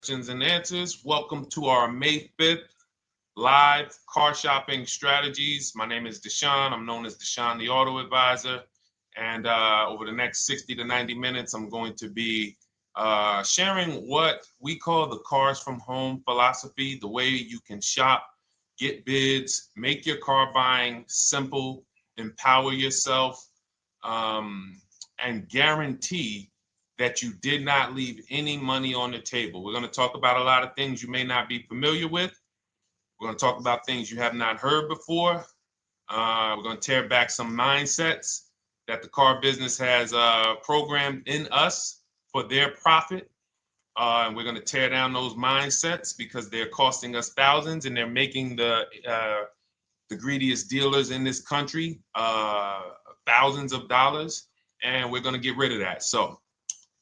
questions and answers. Welcome to our May 5th live car shopping strategies. My name is Deshone. I'm known as Deshone the Auto Advisor. And over the next 60 to 90 minutes, I'm going to be sharing what we call the cars from home philosophy, the way you can shop, get bids, make your car buying simple, empower yourself, and guarantee that you did not leave any money on the table. We're going to talk about a lot of things you may not be familiar with. We're going to talk about things you have not heard before. We're going to tear back some mindsets that the car business has programmed in us for their profit. And we're going to tear down those mindsets because they're costing us thousands and they're making the greediest dealers in this country thousands of dollars. And we're going to get rid of that. So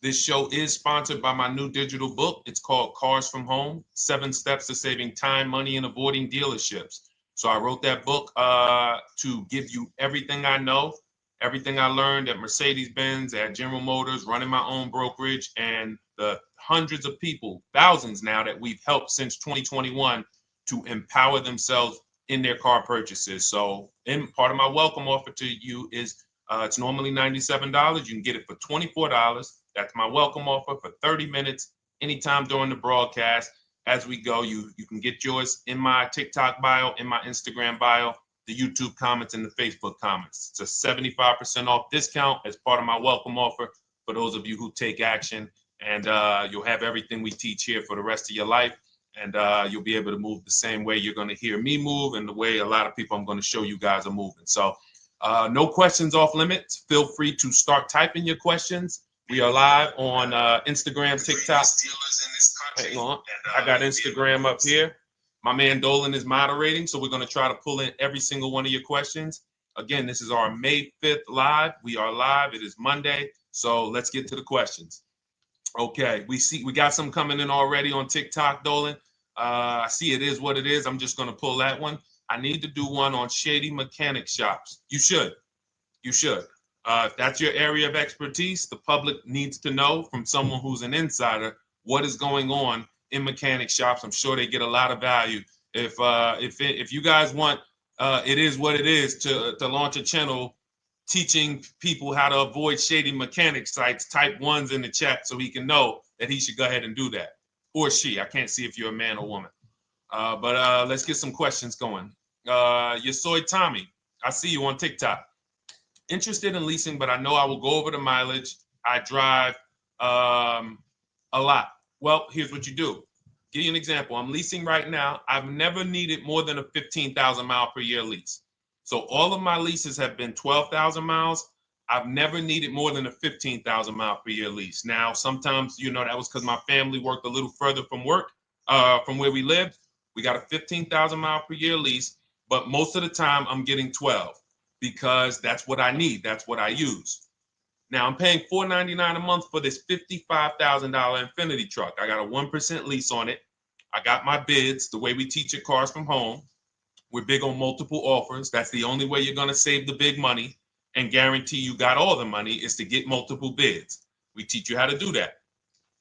this show is sponsored by my new digital book. It's called Cars from Home, 7 Steps to Saving Time, Money, and Avoiding Dealerships. So I wrote that book to give you everything I know, everything I learned at Mercedes-Benz, at General Motors, running my own brokerage, and the hundreds of people, thousands now, that we've helped since 2021 to empower themselves in their car purchases. So part of my welcome offer to you is it's normally $97. You can get it for $24. That's my welcome offer for 30 minutes, anytime during the broadcast. As we go, you can get yours in my TikTok bio, in my Instagram bio, the YouTube comments, and the Facebook comments. It's a 75% off discount as part of my welcome offer for those of you who take action. And you'll have everything we teach here for the rest of your life. And you'll be able to move the same way you're going to hear me move and the way a lot of people I'm going to show you guys are moving. So no questions off limits. Feel free to start typing your questions. We are live on Instagram, TikTok. Hang on. I got Instagram up here. My man Dolan is moderating, so we're going to try to pull in every single one of your questions. Again, this is our May 5th live. We are live. It is Monday, so let's get to the questions. Okay, we got some coming in already on TikTok, Dolan. I see it is what it is. I'm just going to pull that one. I need to do one on shady mechanic shops. You should. If that's your area of expertise, the public needs to know from someone who's an insider what is going on in mechanic shops. I'm sure they get a lot of value. If you guys want, it is what it is to launch a channel teaching people how to avoid shady mechanic sites, type ones in the chat so he can know that he should go ahead and do that. Or she. I can't see if you're a man or woman. But let's get some questions going. Yasoy Tommy, I see you on TikTok. Interested in leasing, but I know I will go over the mileage. I drive a lot. Well, here's what you do. Give you an example. I'm leasing right now. I've never needed more than a 15,000 mile per year lease. So all of my leases have been 12,000 miles. I've never needed more than a 15,000 mile per year lease. Now, sometimes, that was because my family worked a little further from where we lived. We got a 15,000 mile per year lease, but most of the time I'm getting 12 because that's what I need. That's what I use. Now I'm paying $499 a month for this $55,000 Infinity truck. I got a 1% lease on it. I got my bids, the way we teach at Cars from Home. We're big on multiple offers. That's the only way you're going to save the big money and guarantee you got all the money is to get multiple bids. We teach you how to do that.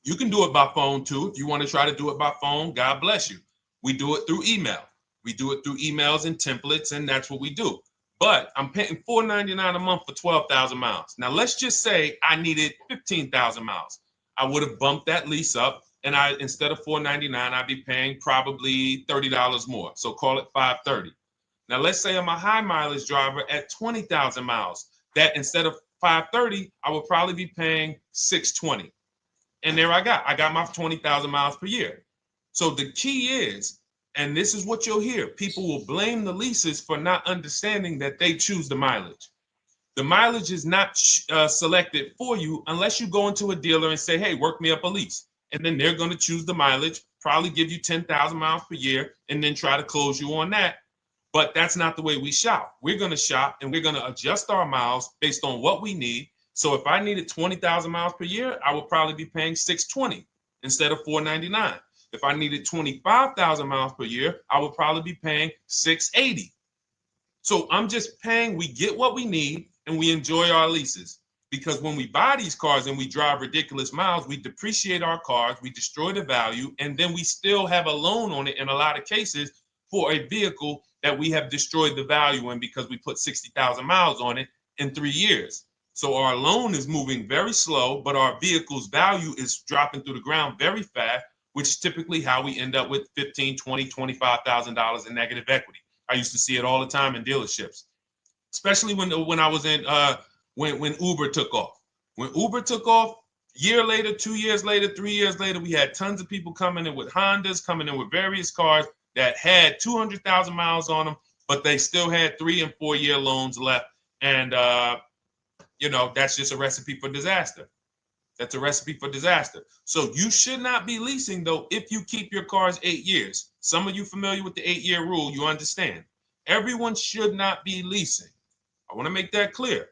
You can do it by phone too. If you want to try to do it by phone, God bless you. We do it through email. We do it through emails and templates, and that's what we do. But I'm paying $499 a month for 12,000 miles. Now, let's just say I needed 15,000 miles. I would have bumped that lease up, and instead of $499, I'd be paying probably $30 more. So call it $530. Now, let's say I'm a high mileage driver at 20,000 miles. That instead of $530, I would probably be paying $620. And there I got my 20,000 miles per year. So the key is, and this is what you'll hear, people will blame the leases for not understanding that they choose the mileage. The mileage is not selected for you unless you go into a dealer and say, hey, work me up a lease. And then they're going to choose the mileage, probably give you 10,000 miles per year, and then try to close you on that. But that's not the way we shop. We're going to shop and we're going to adjust our miles based on what we need. So if I needed 20,000 miles per year, I would probably be paying $620 instead of $499. If I needed 25,000 miles per year, I would probably be paying $680. So I'm just paying, we get what we need and we enjoy our leases. because when we buy these cars and we drive ridiculous miles, we depreciate our cars, we destroy the value, and then we still have a loan on it in a lot of cases for a vehicle that we have destroyed the value in because we put 60,000 miles on it in 3 years. So our loan is moving very slow, but our vehicle's value is dropping through the ground very fast, which is typically how we end up with $15,000, $20,000, $25,000 in negative equity. I used to see it all the time in dealerships, especially when I was in when Uber took off. When Uber took off, year later, 2 years later, 3 years later, we had tons of people coming in with Hondas, coming in with various cars that had 200,000 miles on them, but they still had 3 and 4 year loans left. And, that's just a recipe for disaster. That's a recipe for disaster. So you should not be leasing, though, if you keep your cars 8 years. Some of you familiar with the 8-year rule, you understand. Everyone should not be leasing. I want to make that clear.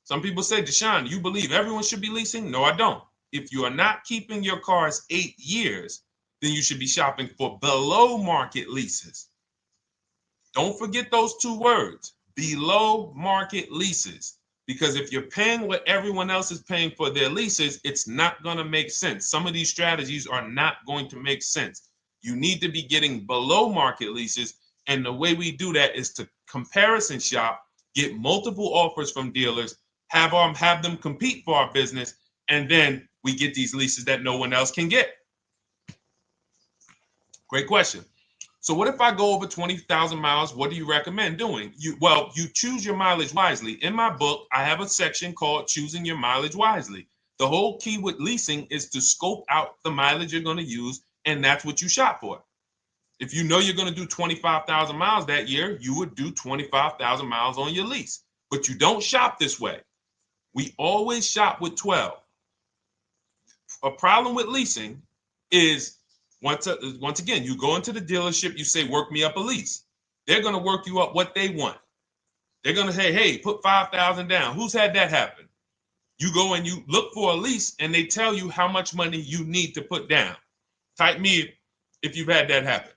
Some people say, Deshone, you believe everyone should be leasing? No, I don't. If you are not keeping your cars 8 years, then you should be shopping for below market leases. Don't forget those 2 words, below market leases. Because if you're paying what everyone else is paying for their leases, it's not going to make sense. Some of these strategies are not going to make sense. You need to be getting below market leases. And the way we do that is to comparison shop, get multiple offers from dealers, have them compete for our business, and then we get these leases that no one else can get. Great question. So what if I go over 20,000 miles? What do you recommend doing? You choose your mileage wisely. In my book, I have a section called Choosing Your Mileage Wisely. The whole key with leasing is to scope out the mileage you're going to use, and that's what you shop for. If you know you're going to do 25,000 miles that year, you would do 25,000 miles on your lease. But you don't shop this way. We always shop with 12. A problem with leasing is once again, you go into the dealership, you say, work me up a lease. They're going to work you up what they want. They're going to say, hey, put 5,000 down. Who's had that happen? You go and you look for a lease and they tell you how much money you need to put down. Type me if you've had that happen.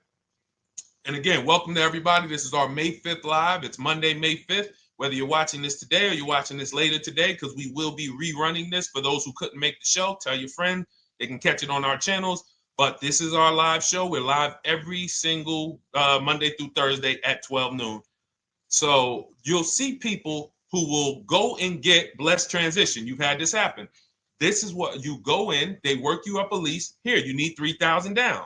And again, welcome to everybody. This is our May 5th live. It's Monday, May 5th. Whether you're watching this today or you're watching this later today, because we will be rerunning this for those who couldn't make the show. Tell your friend they can catch it on our channels. But this is our live show. We're live every single Monday through Thursday at 12 noon. So you'll see people who will go and get blessed transition. You've had this happen. This is what you go in. They work you up a lease. Here, you need 3,000 down.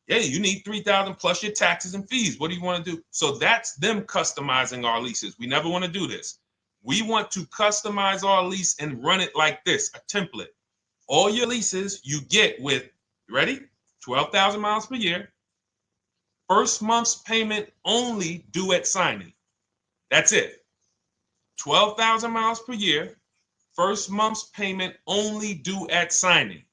Yeah, you need 3,000 plus your taxes and fees. What do you want to do? So that's them customizing our leases. We never want to do this. We want to customize our lease and run it like this, a template. All your leases you get with, ready? 12,000 miles per year. First month's payment only due at signing. That's it. 12,000 miles per year. First month's payment only due at signing.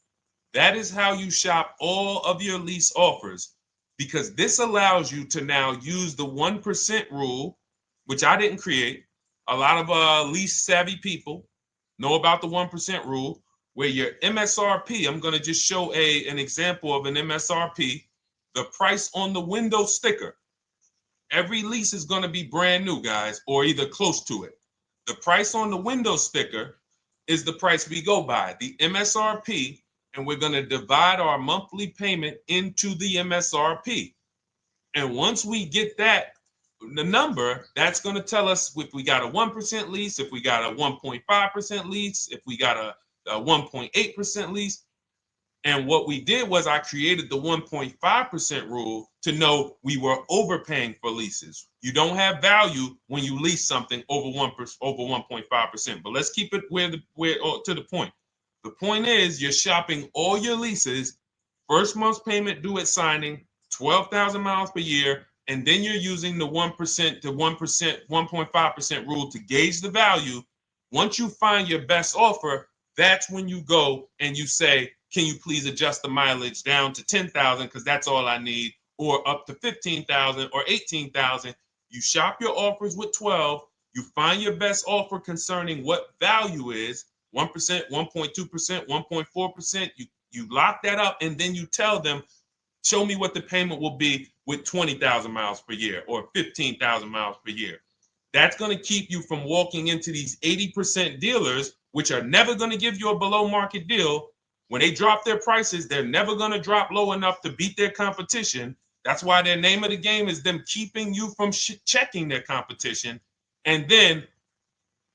That is how you shop all of your lease offers, because this allows you to now use the 1% rule, which I didn't create. A lot of lease savvy people know about the 1% rule, where your MSRP, I'm going to just show an example of an MSRP, the price on the window sticker. Every lease is going to be brand new, guys, or either close to it. The price on the window sticker is the price we go by, the MSRP, and we're going to divide our monthly payment into the MSRP. And once we get that, the number, that's going to tell us if we got a 1% lease, if we got a 1.5% lease, if we got a 1.8% lease. And what we did was I created the 1.5% rule to know we were overpaying for leases. You don't have value when you lease something over 1.5%. But let's keep it to the point. The point is you're shopping all your leases, first month's payment due at signing, 12,000 miles per year, and then you're using the 1% to 1.5% rule to gauge the value. Once you find your best offer, that's when you go and you say, can you please adjust the mileage down to 10,000 because that's all I need, or up to 15,000 or 18,000. You shop your offers with 12. You find your best offer concerning what value is, 1%, 1.2%, 1.4%. You lock that up, and then you tell them, show me what the payment will be with 20,000 miles per year or 15,000 miles per year. That's going to keep you from walking into these 80% dealers which are never going to give you a below market deal, when they drop their prices, they're never going to drop low enough to beat their competition. That's why their name of the game is them keeping you from checking their competition. And then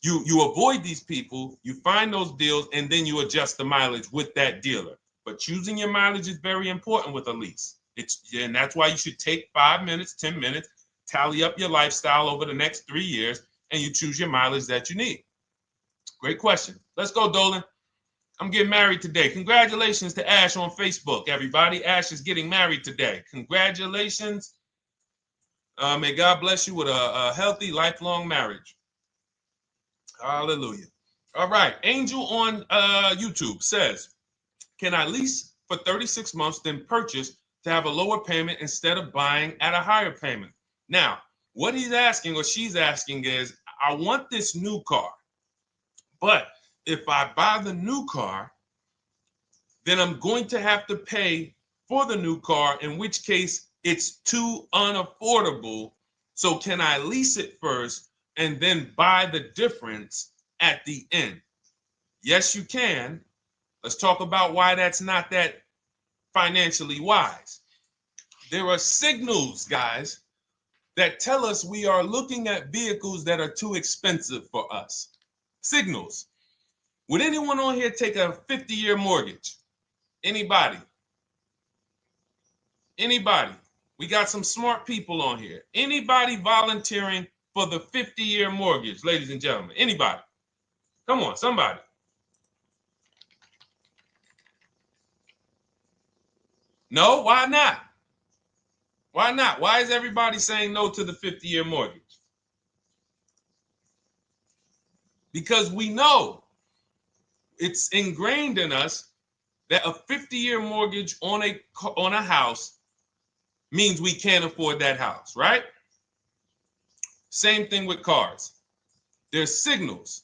you avoid these people, you find those deals, and then you adjust the mileage with that dealer. But choosing your mileage is very important with a lease. And that's why you should take 5 minutes, 10 minutes, tally up your lifestyle over the next 3 years, and you choose your mileage that you need. Great question. Let's go, Dolan. I'm getting married today. Congratulations to Ash on Facebook, everybody. Ash is getting married today. Congratulations. May God bless you with a healthy, lifelong marriage. Hallelujah. All right. Angel on YouTube says, can I lease for 36 months, then purchase to have a lower payment instead of buying at a higher payment? Now, what he's asking or she's asking is, I want this new car, but if I buy the new car, then I'm going to have to pay for the new car, in which case it's too unaffordable. So can I lease it first and then buy the difference at the end? Yes, you can. Let's talk about why that's not that financially wise. There are signals, guys, that tell us we are looking at vehicles that are too expensive for us. Signals. Would anyone on here take a 50-year mortgage? Anybody? Anybody? We got some smart people on here. Anybody volunteering for the 50-year mortgage, ladies and gentlemen? Anybody? Come on, somebody. No, why not? Why not? Why is everybody saying no to the 50-year mortgage? Because we know it's ingrained in us that a 50-year mortgage on a house means we can't afford that house, right? Same thing with cars. There's signals.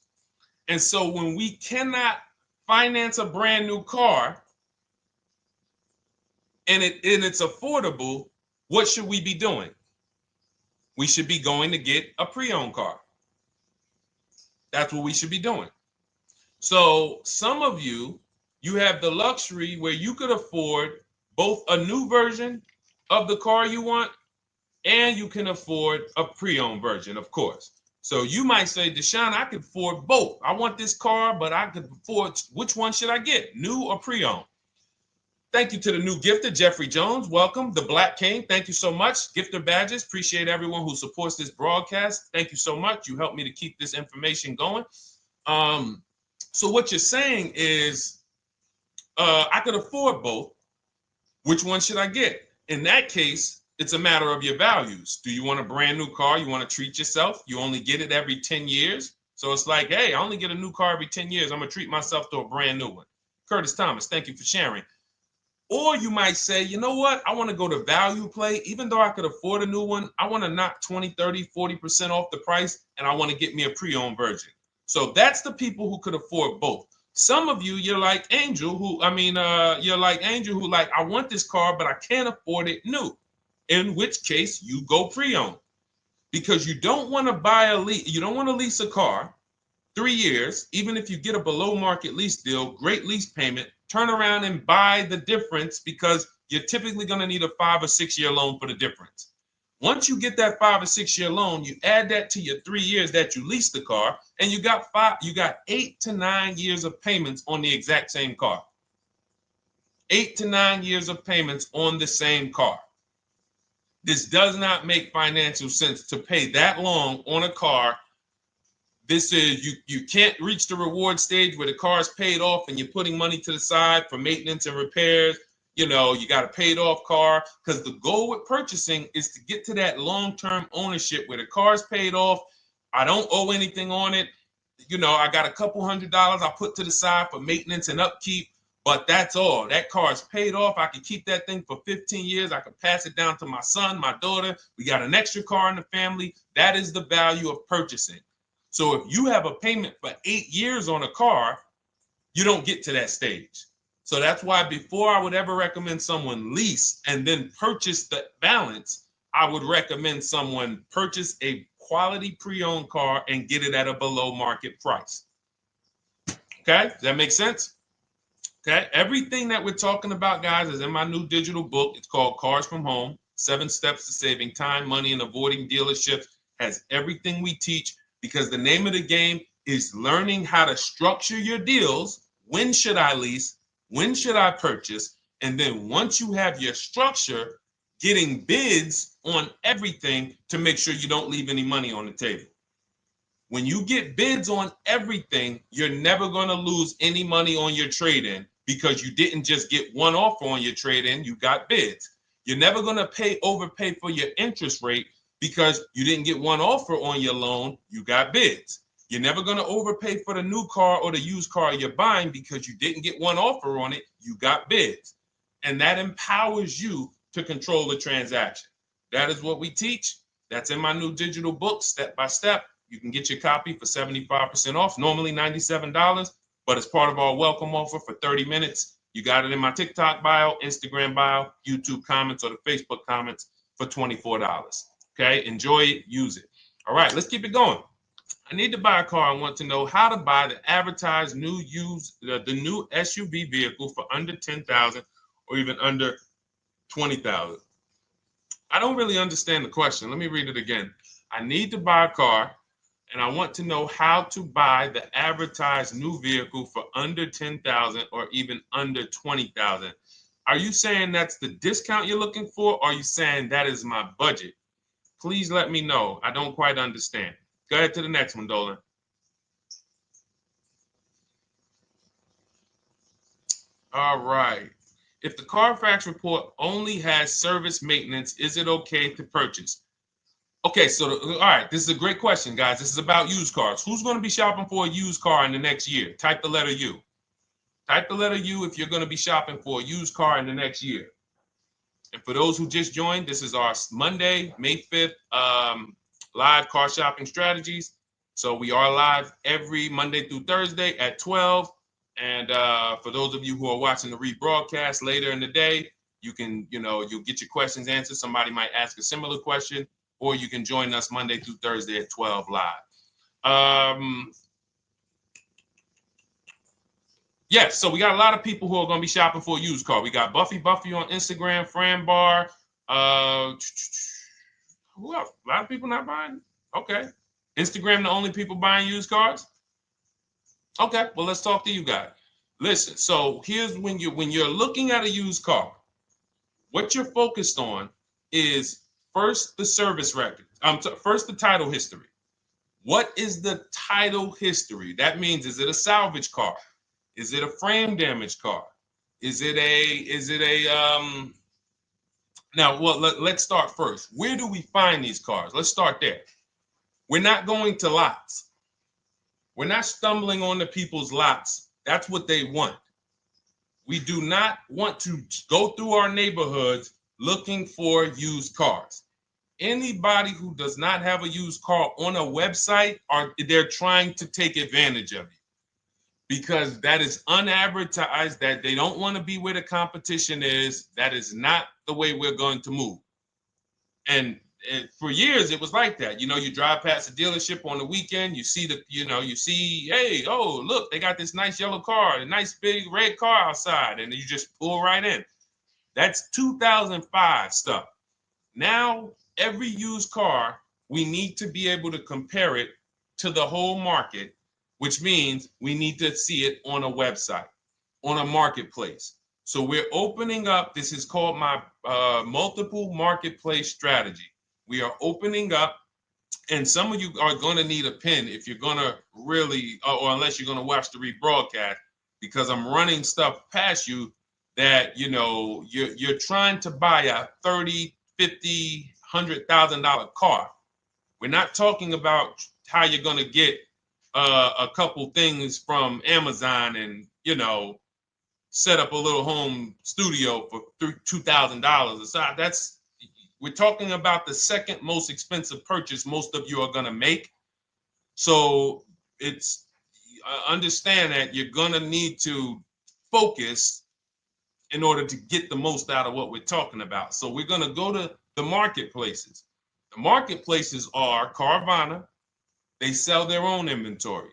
And so when we cannot finance a brand new car and it's affordable, what should we be doing? We should be going to get a pre-owned car. That's what we should be doing. So some of you have the luxury where you could afford both a new version of the car you want, and you can afford a pre-owned version, of course. So you might say, Deshone, I could afford both. I want this car, but I could afford, which one should I get, new or pre-owned? Thank you to the new gifter, Jeffrey Jones. Welcome. The Black King. Thank you so much. Gifter badges. Appreciate everyone who supports this broadcast. Thank you so much. You helped me to keep this information going. So what you're saying is, I could afford both. Which one should I get? In that case, it's a matter of your values. Do you want a brand new car? You want to treat yourself? You only get it every 10 years. So it's like, hey, I only get a new car every 10 years. I'm going to treat myself to a brand new one. Curtis Thomas, thank you for sharing. Or you might say, you know what? I want to go to value play. Even though I could afford a new one, I want to knock 20, 30, 40% off the price, and I want to get me a pre-owned version. So that's the people who could afford both. Some of you, you're like Angel, who like, I want this car, but I can't afford it new. In which case you go pre-owned, because you don't want to you don't want to lease a car 3 years, even if you get a below market lease deal, great lease payment, turn around and buy the difference, because you're typically going to need a 5 or 6 year loan for the difference. Once you get that 5 or 6 year loan, you add that to your 3 years that you leased the car, and you got 8 to 9 years of payments on the exact same car. 8 to 9 years of payments on the same car. This does not make financial sense to pay that long on a car. This is, you can't reach the reward stage where the car is paid off and you're putting money to the side for maintenance and repairs. You know, you got a paid off car, because the goal with purchasing is to get to that long-term ownership where the car is paid off. I don't owe anything on it. You know, I got a couple $100 I put to the side for maintenance and upkeep, but that's all. That car is paid off. I can keep that thing for 15 years. I can pass it down to my son, my daughter. We got an extra car in the family. That is the value of purchasing. So if you have a payment for 8 years on a car, you don't get to that stage. So that's why before I would ever recommend someone lease and then purchase the balance, I would recommend someone purchase a quality pre-owned car and get it at a below market price. Okay, does that make sense? Okay, everything that we're talking about, guys, is in my new digital book. It's called Cars from Home, 7 Steps to Saving Time, Money, and Avoiding Dealerships. Has everything we teach, because the name of the game is learning how to structure your deals. When should I lease? When should I purchase? And then once you have your structure, getting bids on everything to make sure you don't leave any money on the table. When you get bids on everything, you're never going to lose any money on your trade-in, because you didn't just get one offer on your trade-in, you got bids. You're never going to overpay for your interest rate, because you didn't get one offer on your loan, you got bids. You're never going to overpay for the new car or the used car you're buying, because you didn't get one offer on it, you got bids. And that empowers you to control the transaction. That is what we teach. That's in my new digital book, step by step. You can get your copy for 75% off, normally $97, but it's part of our welcome offer for 30 minutes. You got it in my TikTok bio, Instagram bio, YouTube comments, or the Facebook comments for $24. Okay, enjoy it, use it. All right, let's keep it going. I need to buy a car. I want to know how to buy the advertised new the new SUV vehicle for under $10,000 or even under $20,000. I don't really understand the question. Let me read it again. I need to buy a car, and I want to know how to buy the advertised new vehicle for under $10,000 or even under $20,000. Are you saying that's the discount you're looking for, or are you saying that is my budget? Please let me know. I don't quite understand. Go ahead to the next one, Dolan. All right. If the Carfax report only has service maintenance, is it okay to purchase? Okay, so all right, this is a great question, guys. This is about used cars. Who's going to be shopping for a used car in the next year? Type the letter U. Type the letter U if you're going to be shopping for a used car in the next year. And for those who just joined, this is our Monday, May 5th, live car shopping strategies. So we are live every Monday through Thursday at 12. And for those of you who are watching the rebroadcast later in the day, you can, you'll get your questions answered. Somebody might ask a similar question, or you can join us Monday through Thursday at 12 live. Yes, so we got a lot of people who are going to be shopping for a used car. We got Buffy on Instagram, Fran Bar. Who else? A lot of people not buying? Okay. Instagram, the only people buying used cars? Okay, well, let's talk to you guys. Listen, so here's when you're looking at a used car, what you're focused on is first the service record. First the title history. What is the title history? That means, is it a salvage car? Is it a frame damage car? Is it a now, well, let's start first. Where do we find these cars? Let's start there. We're not going to lots. We're not stumbling onto people's lots. That's what they want. We do not want to go through our neighborhoods looking for used cars. Anybody who does not have a used car on a website, they're trying to take advantage of you, because that is unadvertised, that they don't want to be where the competition is. That is not the way we're going to move. And for years, it was like that. You drive past a dealership on the weekend, you see hey, oh, look, they got this nice yellow car, a nice big red car outside, and you just pull right in. That's 2005 stuff. Now, every used car, we need to be able to compare it to the whole market, which means we need to see it on a website, on a marketplace. So we're opening up, this is called my multiple marketplace strategy. We are opening up, and some of you are going to need a pen if you're going to really, or unless you're going to watch the rebroadcast, because I'm running stuff past you that, you're trying to buy a $30,000, $50,000, $100,000 car. We're not talking about how you're going to get a couple things from Amazon and, set up a little home studio for $2,000. We're talking about the second most expensive purchase most of you are going to make. So it's understand that you're going to need to focus in order to get the most out of what we're talking about. So we're going to go to the marketplaces. The marketplaces are Carvana. They sell their own inventory.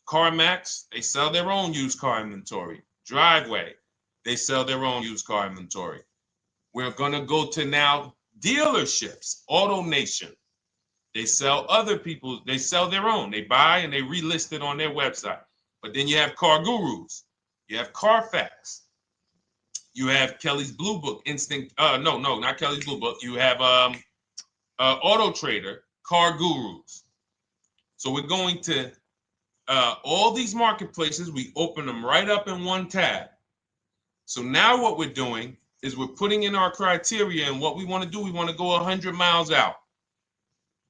CarMax, they sell their own used car inventory. Driveway, they sell their own used car inventory. We're going to go to now dealerships. AutoNation, they sell other people's, they sell their own. They buy and they relist it on their website. But then you have Car Gurus, you have Carfax, you have Kelly's Blue Book, no, not Kelly's Blue Book. You have Auto Trader, Car Gurus. So we're going to all these marketplaces, we open them right up in one tab. So now what we're doing is we're putting in our criteria, and what we want to do, we want to go 100 miles out.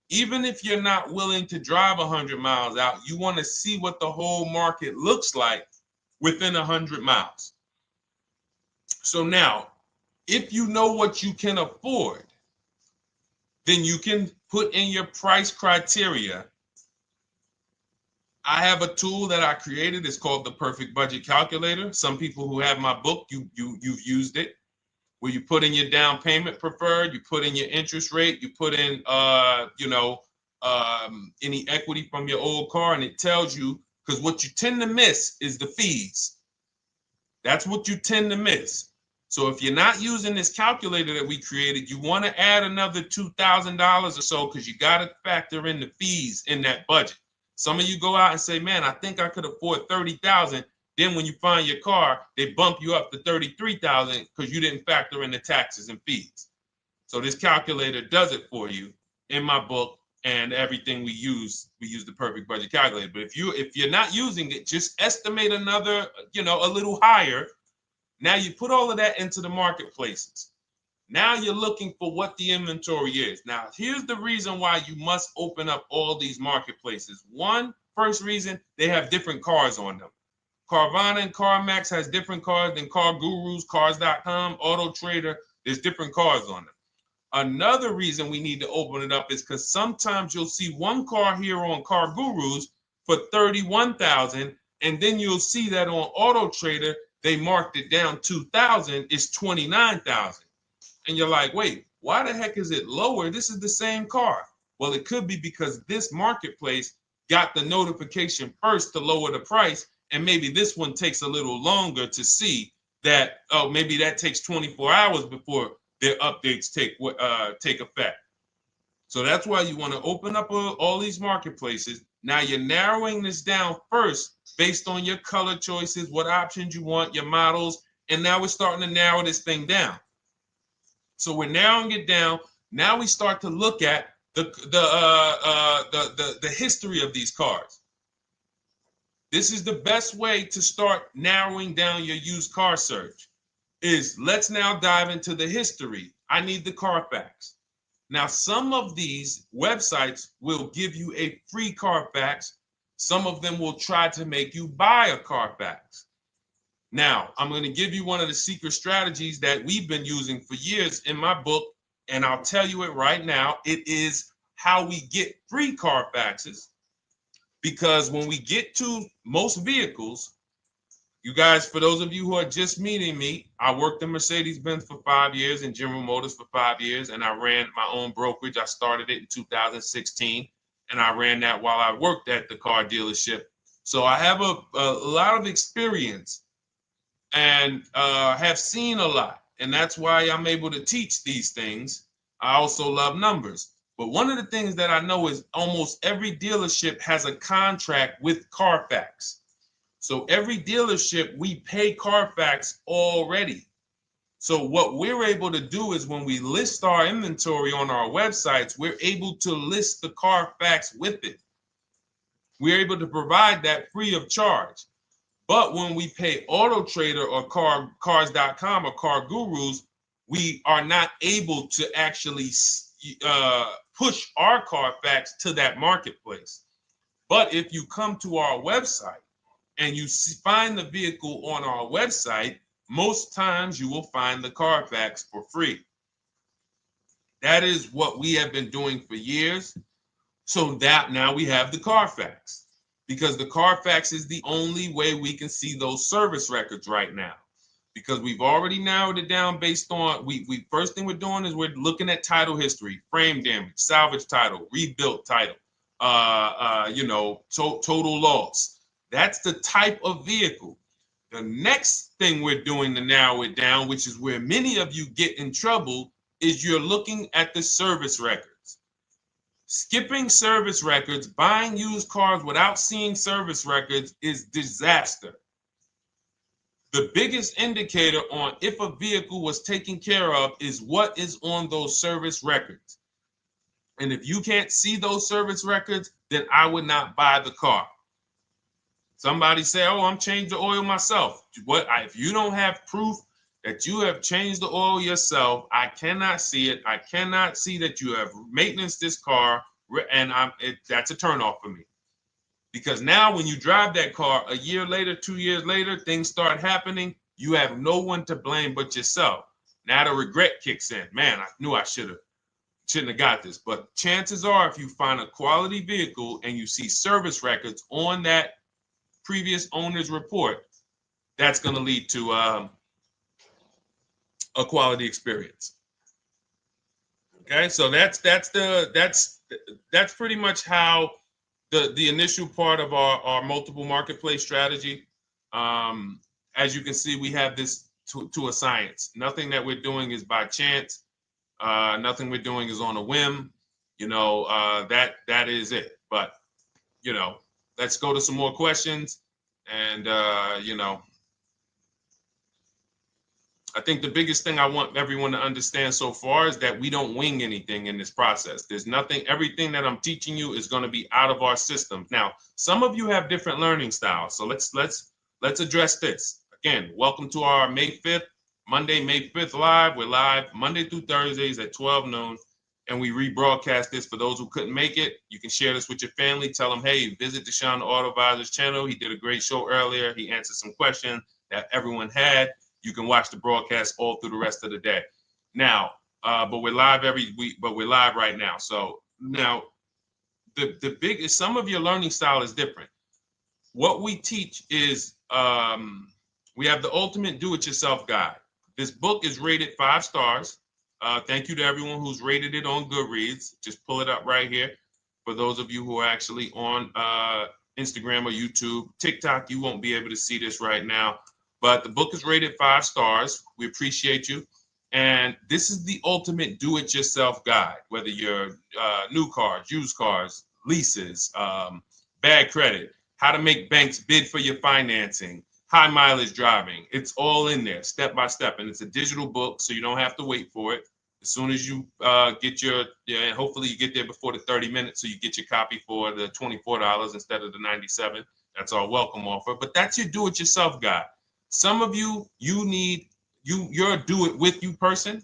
Even if you're not willing to drive 100 miles out, you want to see what the whole market looks like within 100 miles. So now, if you know what you can afford, then you can put in your price criteria. I have a tool that I created. It's called the Perfect Budget Calculator. Some people who have my book, you've used it, where you put in your down payment preferred, you put in your interest rate, you put in any equity from your old car, and it tells you, because what you tend to miss is the fees. That's what you tend to miss. So if you're not using this calculator that we created, you want to add another $2,000 or so, because you got to factor in the fees in that budget. Some of you go out and say, man, I think I could afford $30,000. Then when you find your car, they bump you up to $33,000 because you didn't factor in the taxes and fees. So this calculator does it for you in my book, and everything we use the Perfect Budget Calculator. But if you're not using it, just estimate another, a little higher. Now you put all of that into the marketplaces. Now you're looking for what the inventory is. Now, here's the reason why you must open up all these marketplaces. First reason, they have different cars on them. Carvana and CarMax has different cars than Car Gurus, Cars.com, Auto Trader. There's different cars on them. Another reason we need to open it up is because sometimes you'll see one car here on Car Gurus for $31,000, and then you'll see that on Auto Trader they marked it down $2,000. It's $29,000. And you're like, wait, why the heck is it lower? This is the same car. Well, it could be because this marketplace got the notification first to lower the price, and maybe this one takes a little longer to see that, oh, maybe that takes 24 hours before their updates take effect. So that's why you want to open up all these marketplaces. Now you're narrowing this down first based on your color choices, what options you want, your models, and now we're starting to narrow this thing down. So we're narrowing it down. Now we start to look at the history of these cars. This is the best way to start narrowing down your used car search. Let's now dive into the history. I need the Carfax. Now, some of these websites will give you a free Carfax. Some of them will try to make you buy a Carfax. Now, I'm going to give you one of the secret strategies that we've been using for years in my book, and I'll tell you it right now. It is how we get free Carfaxes, because when we get to most vehicles, you guys, for those of you who are just meeting me, I worked in Mercedes-Benz for 5 years and General Motors for 5 years, and I ran my own brokerage. I started it in 2016, and I ran that while I worked at the car dealership. So I have a lot of experience and have seen a lot, and that's why I'm able to teach these things. I also love numbers. But one of the things that I know is almost every dealership has a contract with Carfax. So every dealership, we pay Carfax already. So what we're able to do is when we list our inventory on our websites, we're able to list the Carfax with it. We're able to provide that free of charge. But when we pay Auto Trader or Cars.com or Car Gurus, we are not able to actually push our Carfax to that marketplace. But if you come to our website and you find the vehicle on our website, most times you will find the Carfax for free. That is what we have been doing for years. So that now we have the Carfax, because the Carfax is the only way we can see those service records right now, because we've already narrowed it down based on, first thing we're doing is we're looking at title history, frame damage, salvage title, rebuilt title, total loss. That's the type of vehicle. The next thing we're doing to narrow it down, which is where many of you get in trouble, is you're looking at the service records. Skipping service records, buying used cars without seeing service records is disaster. The biggest indicator on if a vehicle was taken care of is what is on those service records. And if you can't see those service records, then I would not buy the car. Somebody say, oh, I'm changed the oil myself. If you don't have proof that you have changed the oil yourself, I cannot see it. I cannot see that you have maintenance this car, and that's a turnoff for me. Because now when you drive that car a year later, 2 years later, things start happening. You have no one to blame but yourself. Now the regret kicks in. Man, I knew I shouldn't have got this. But chances are, if you find a quality vehicle and you see service records on that previous owner's report, that's going to lead to a quality experience. Okay, so that's pretty much how the initial part of our multiple marketplace strategy. As you can see, we have this to a science. Nothing that we're doing is by chance. Nothing we're doing is on a whim. That is it. But let's go to some more questions. And I think the biggest thing I want everyone to understand so far is that we don't wing anything in this process. There's nothing, everything that I'm teaching you is going to be out of our systems. Now, some of you have different learning styles. So let's address this. Again, welcome to our May 5th, Monday, May 5th live. We're live Monday through Thursdays at 12 noon. And we rebroadcast this for those who couldn't make it. You can share this with your family. Tell them, hey, visit Deshone the Auto Advisor's channel. He did a great show earlier. He answered some questions that everyone had. You can watch the broadcast all through the rest of the day. Now, but we're live every week, but we're live right now. So now the biggest, some of your learning style is different. What we teach is we have the ultimate do-it-yourself guide. This book is rated 5 stars. Thank you to everyone who's rated it on Goodreads. Just pull it up right here. For those of you who are actually on Instagram or YouTube, TikTok, you won't be able to see this right now. But the book is rated 5 stars. We appreciate you. And this is the ultimate do-it-yourself guide, whether you're new cars, used cars, leases, bad credit, how to make banks bid for your financing, high mileage driving. It's all in there, step by step. And it's a digital book, so you don't have to wait for it. As soon as you get and hopefully you get there before the 30 minutes, so you get your copy for the $24 instead of the $97. That's our welcome offer. But that's your do-it-yourself guide. Some of you, you're a do-it-with-you person,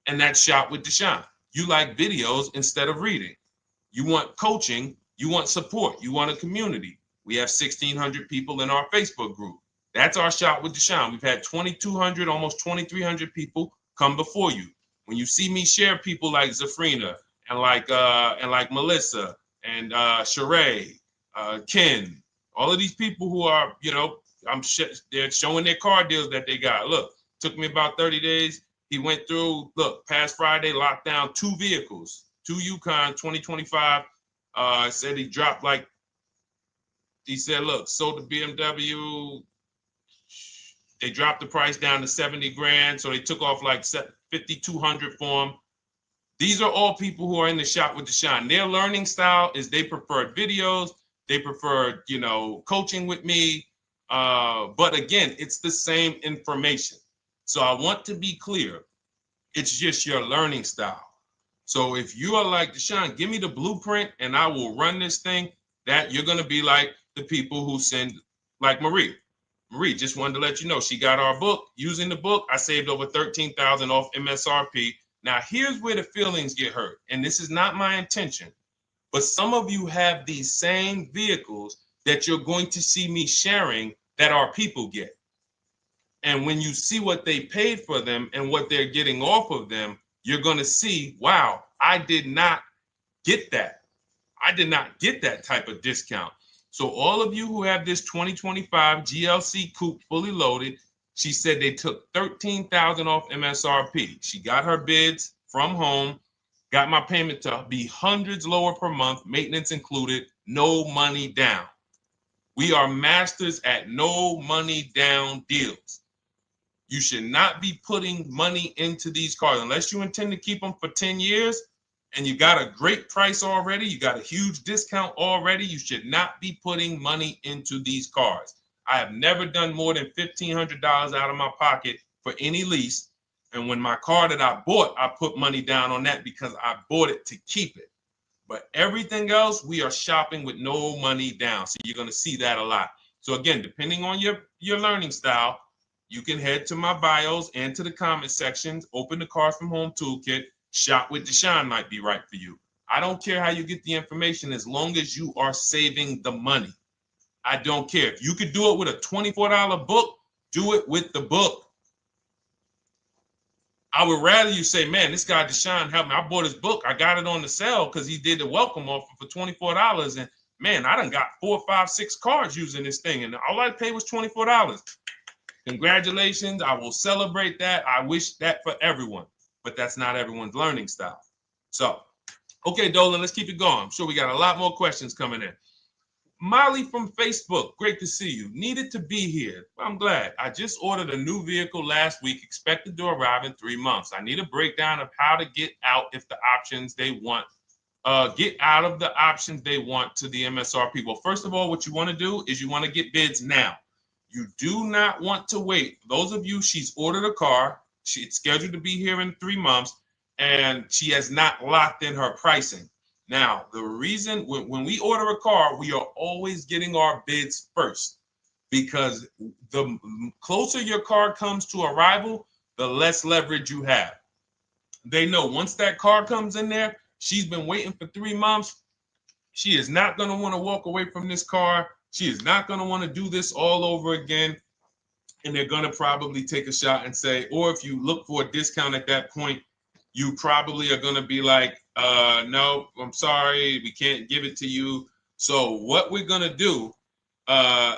and that's Shop with Deshone. You like videos instead of reading. You want coaching. You want support. You want a community. We have 1,600 people in our Facebook group. That's our Shop with Deshone. We've had 2,200, almost 2,300 people come before you. When you see me share people like Zafrina and like Melissa and Sheree, Ken, all of these people who are, they're showing their car deals that they got. Look, took me about 30 days. He went through, past Friday, locked down 2 vehicles, 2 Yukon 2025. Said he dropped sold the BMW. They dropped the price down to 70 grand. So they took off like 5,200 for him. These are all people who are in the Shop with Deshone. Their learning style is they prefer videos. They prefer, coaching with me. But again, it's the same information. So I want to be clear. It's just your learning style. So if you are like Deshone, give me the blueprint and I will run this thing. That you're going to be like the people who send, like Marie. Marie just wanted to let you know she got our book. Using the book, I saved over $13,000 off MSRP. Now, here's where the feelings get hurt. And this is not my intention. But some of you have these same vehicles that you're going to see me sharing that our people get. And when you see what they paid for them and what they're getting off of them, you're going to see, wow, I did not get that. I did not get that type of discount. So all of you who have this 2025 GLC coupe fully loaded, she said they took $13,000 off MSRP. She got her bids from home, got my payment to be hundreds lower per month, maintenance included, no money down. We are masters at no money down deals. You should not be putting money into these cars unless you intend to keep them for 10 years and you got a great price already. You got a huge discount already. You should not be putting money into these cars. I have never done more than $1,500 out of my pocket for any lease. And when my car that I bought, I put money down on that because I bought it to keep it. But everything else, we are shopping with no money down. So you're going to see that a lot. So again, depending on your learning style, you can head to my bios and to the comment sections, open the Cars from Home Toolkit, Shop with Deshone might be right for you. I don't care how you get the information as long as you are saving the money. I don't care. If you could do it with a $24 book, do it with the book. I would rather you say, man, this guy Deshone helped me. I bought his book. I got it on the sale because he did the welcome offer for $24. And man, I done got 4, 5, 6 cars using this thing. And all I paid was $24. Congratulations. I will celebrate that. I wish that for everyone, but that's not everyone's learning style. So, okay, Dolan, let's keep it going. I'm sure we got a lot more questions coming in. Molly from Facebook, great to see you. Needed to be here. Well, I'm glad. I just ordered a new vehicle last week, expected to arrive in 3 months. I need a breakdown of how to get out if the options they want, get out of the options they want to the MSRP. Well, first of all, what you want to do is you want to get bids now. You do not want to wait. Those of you, she's ordered a car. She's scheduled to be here in 3 months, and she has not locked in her pricing. Now, the reason when we order a car, we are always getting our bids first because the closer your car comes to arrival, the less leverage you have. They know once that car comes in there, she's been waiting for 3 months. She is not going to want to walk away from this car. She is not going to want to do this all over again. And they're going to probably take a shot and say, or if you look for a discount at that point, you probably are going to be like, no, I'm sorry, we can't give it to you. So what we're going to do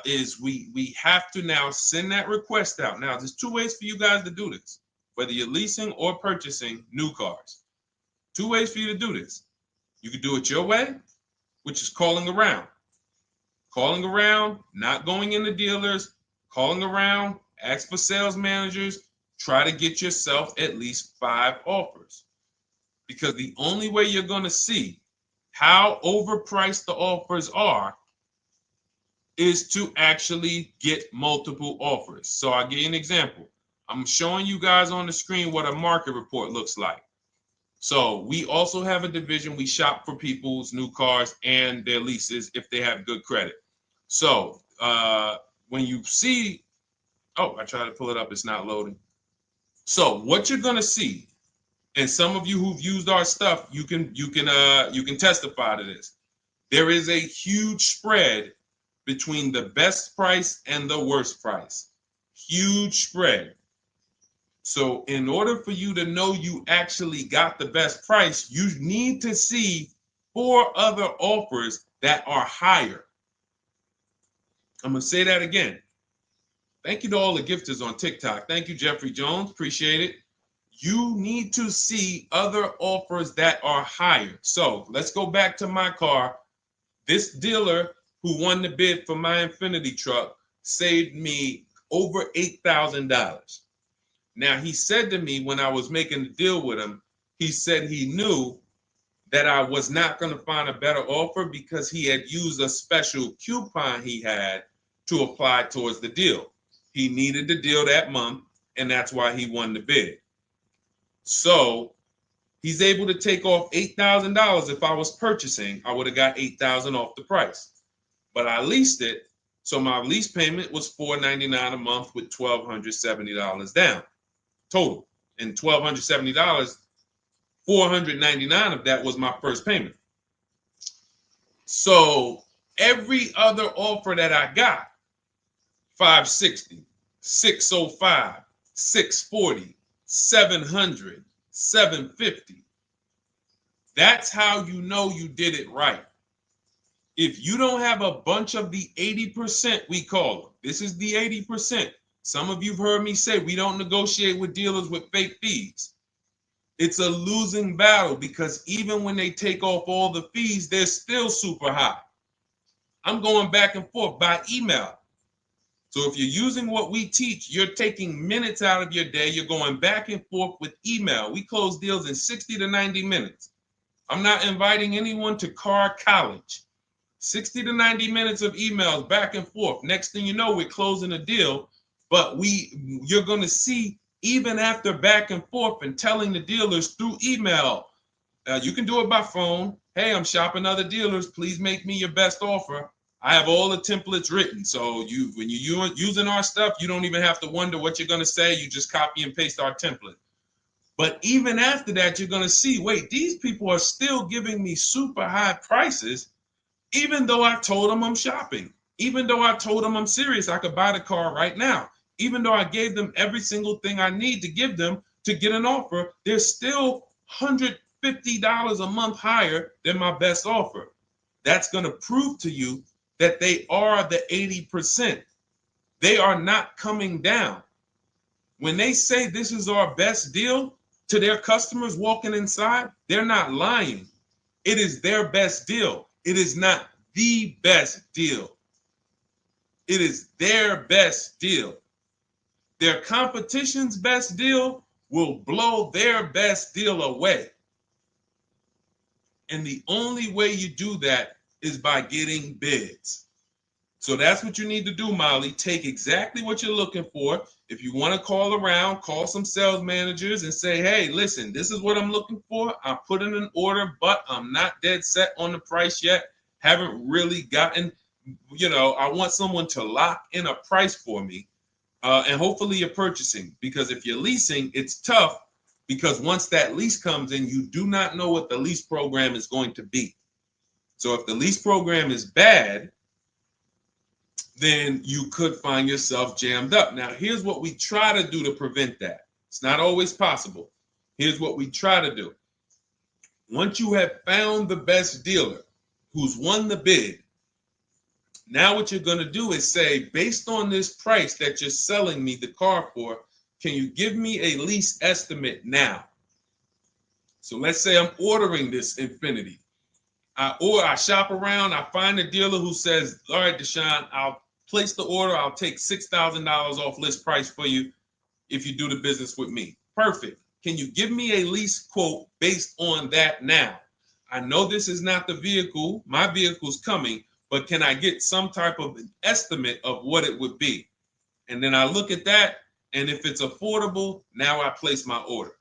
is we have to now send that request out. Now, there's 2 ways for you guys to do this, whether you're leasing or purchasing new cars. 2 ways for you to do this. You can do it your way, which is calling around. Calling around, not going into dealers, calling around, ask for sales managers, try to get yourself at least 5 offers. Because the only way you're going to see how overpriced the offers are is to actually get multiple offers. So I'll give you an example. I'm showing you guys on the screen what a market report looks like. So we also have a division. We shop for people's new cars and their leases if they have good credit. So when you see, oh, I tried to pull it up. It's not loading. So what you're going to see, and some of you who've used our stuff, you can testify to this. There is a huge spread between the best price and the worst price. Huge spread. So in order for you to know you actually got the best price, you need to see 4 other offers that are higher. I'm going to say that again. Thank you to all the gifters on TikTok. Thank you, Jeffrey Jones. Appreciate it. You need to see other offers that are higher. So let's go back to my car. This dealer who won the bid for my Infinity truck saved me over $8,000. Now, he said to me when I was making the deal with him, he said he knew that I was not going to find a better offer because he had used a special coupon he had to apply towards the deal. He needed the deal that month, and that's why he won the bid. So he's able to take off $8,000. If I was purchasing, I would have got $8,000 off the price. But I leased it, so my lease payment was $499 a month with $1,270 down total. And $1,270, $499 of that was my first payment. So every other offer that I got, $560, $605, $640, $700, $750. That's how you know you did it right. If you don't have a bunch of the 80%, we call them. This is the 80%. Some of you have heard me say we don't negotiate with dealers with fake fees. It's a losing battle because even when they take off all the fees, they're still super high. I'm going back and forth by email. So if you're using what we teach, you're taking minutes out of your day. You're going back and forth with email. We close deals in 60 to 90 minutes. I'm not inviting anyone to car college. 60 to 90 minutes of emails back and forth. Next thing you know, we're closing a deal. But you're going to see, even after back and forth and telling the dealers through email, you can do it by phone. Hey, I'm shopping other dealers. Please make me your best offer. I have all the templates written. So when you're using our stuff, you don't even have to wonder what you're going to say. You just copy and paste our template. But even after that, you're going to see, wait, these people are still giving me super high prices, even though I told them I'm shopping, even though I told them I'm serious, I could buy the car right now, even though I gave them every single thing I need to give them to get an offer, they're still $150 a month higher than my best offer. That's going to prove to you that they are the 80%. They are not coming down. When they say this is our best deal to their customers walking inside, they're not lying. It is their best deal. It is not the best deal. It is their best deal. Their competition's best deal will blow their best deal away. And the only way you do that is by getting bids. So that's what you need to do, Molly. Take exactly what you're looking for. If you want to call around, call some sales managers and say, hey, listen, this is what I'm looking for. I put in an order, but I'm not dead set on the price yet. Haven't really gotten, I want someone to lock in a price for me. And hopefully you're purchasing, because if you're leasing, it's tough, because once that lease comes in, you do not know what the lease program is going to be. So if the lease program is bad, then you could find yourself jammed up. Now, here's what we try to do to prevent that. It's not always possible. Here's what we try to do. Once you have found the best dealer who's won the bid, now what you're going to do is say, based on this price that you're selling me the car for, can you give me a lease estimate now? So let's say I'm ordering this Infiniti. I shop around, I find a dealer who says, all right, Deshone, I'll place the order. I'll take $6,000 off list price for you if you do the business with me. Perfect. Can you give me a lease quote based on that now? I know this is not the vehicle. My vehicle's coming, but can I get some type of an estimate of what it would be? And then I look at that, and if it's affordable, now I place my order.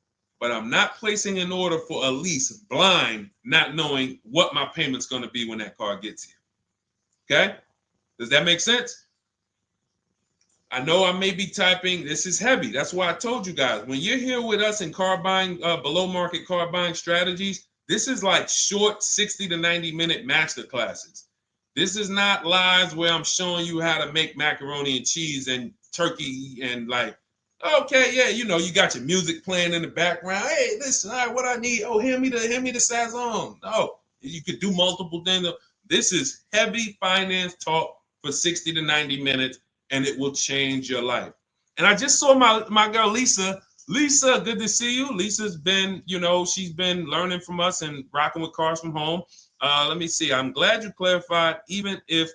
But I'm not placing an order for a lease blind, not knowing what my payment's going to be when that car gets here. Okay? Does that make sense? I know I may be typing, this is heavy. That's why I told you guys, when you're here with us in car buying, below market car buying strategies, this is like short 60 to 90 minute master classes. This is not lives where I'm showing you how to make macaroni and cheese and turkey and like, okay, yeah, you got your music playing in the background. Hey, listen, all right, what I need? Oh, hand me the Sazon. No, you could do multiple things. This is heavy finance talk for 60 to 90 minutes, and it will change your life. And I just saw my girl, Lisa. Lisa, good to see you. Lisa's been, she's been learning from us and rocking with Cars from Home. Let me see. I'm glad you clarified, even if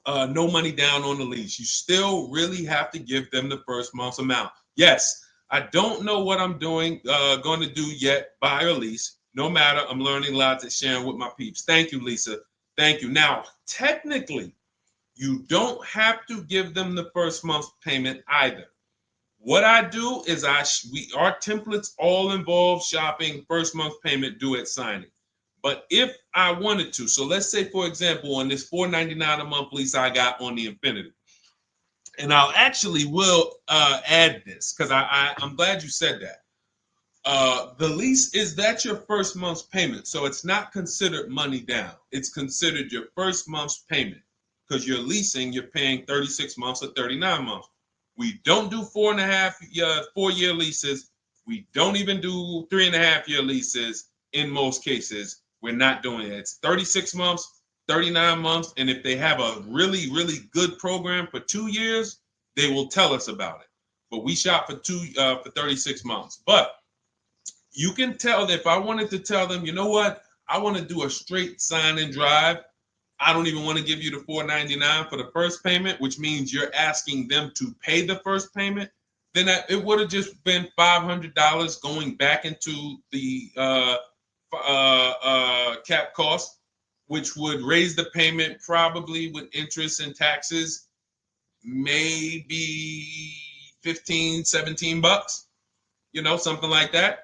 no money down on the lease, you still really have to give them the first month's amount. Yes, I don't know what I'm going to do yet, buy or lease. No matter, I'm learning lots and sharing with my peeps. Thank you, Lisa. Thank you. Now, technically, you don't have to give them the first month's payment either. What I do is our templates all involve shopping, first month payment due at signing. But if I wanted to, so let's say, for example, on this $499 a month lease I got on the Infiniti, and I'll actually will add this because I'm glad you said that. The lease that's your first month's payment, so it's not considered money down. It's considered your first month's payment because you're leasing, you're paying 36 months or 39 months. We don't do 4-year leases. We don't even do 3.5-year leases in most cases. We're not doing it. It's 36 months, 39 months. And if they have a really, really good program for 2 years, they will tell us about it. But we shop for 36 months. But you can tell that if I wanted to tell them, you know what, I want to do a straight sign and drive. I don't even want to give you the $499 for the first payment, which means you're asking them to pay the first payment, then it would have just been $500 going back into the cap cost, which would raise the payment probably with interest and taxes, maybe 15, 17 bucks, something like that.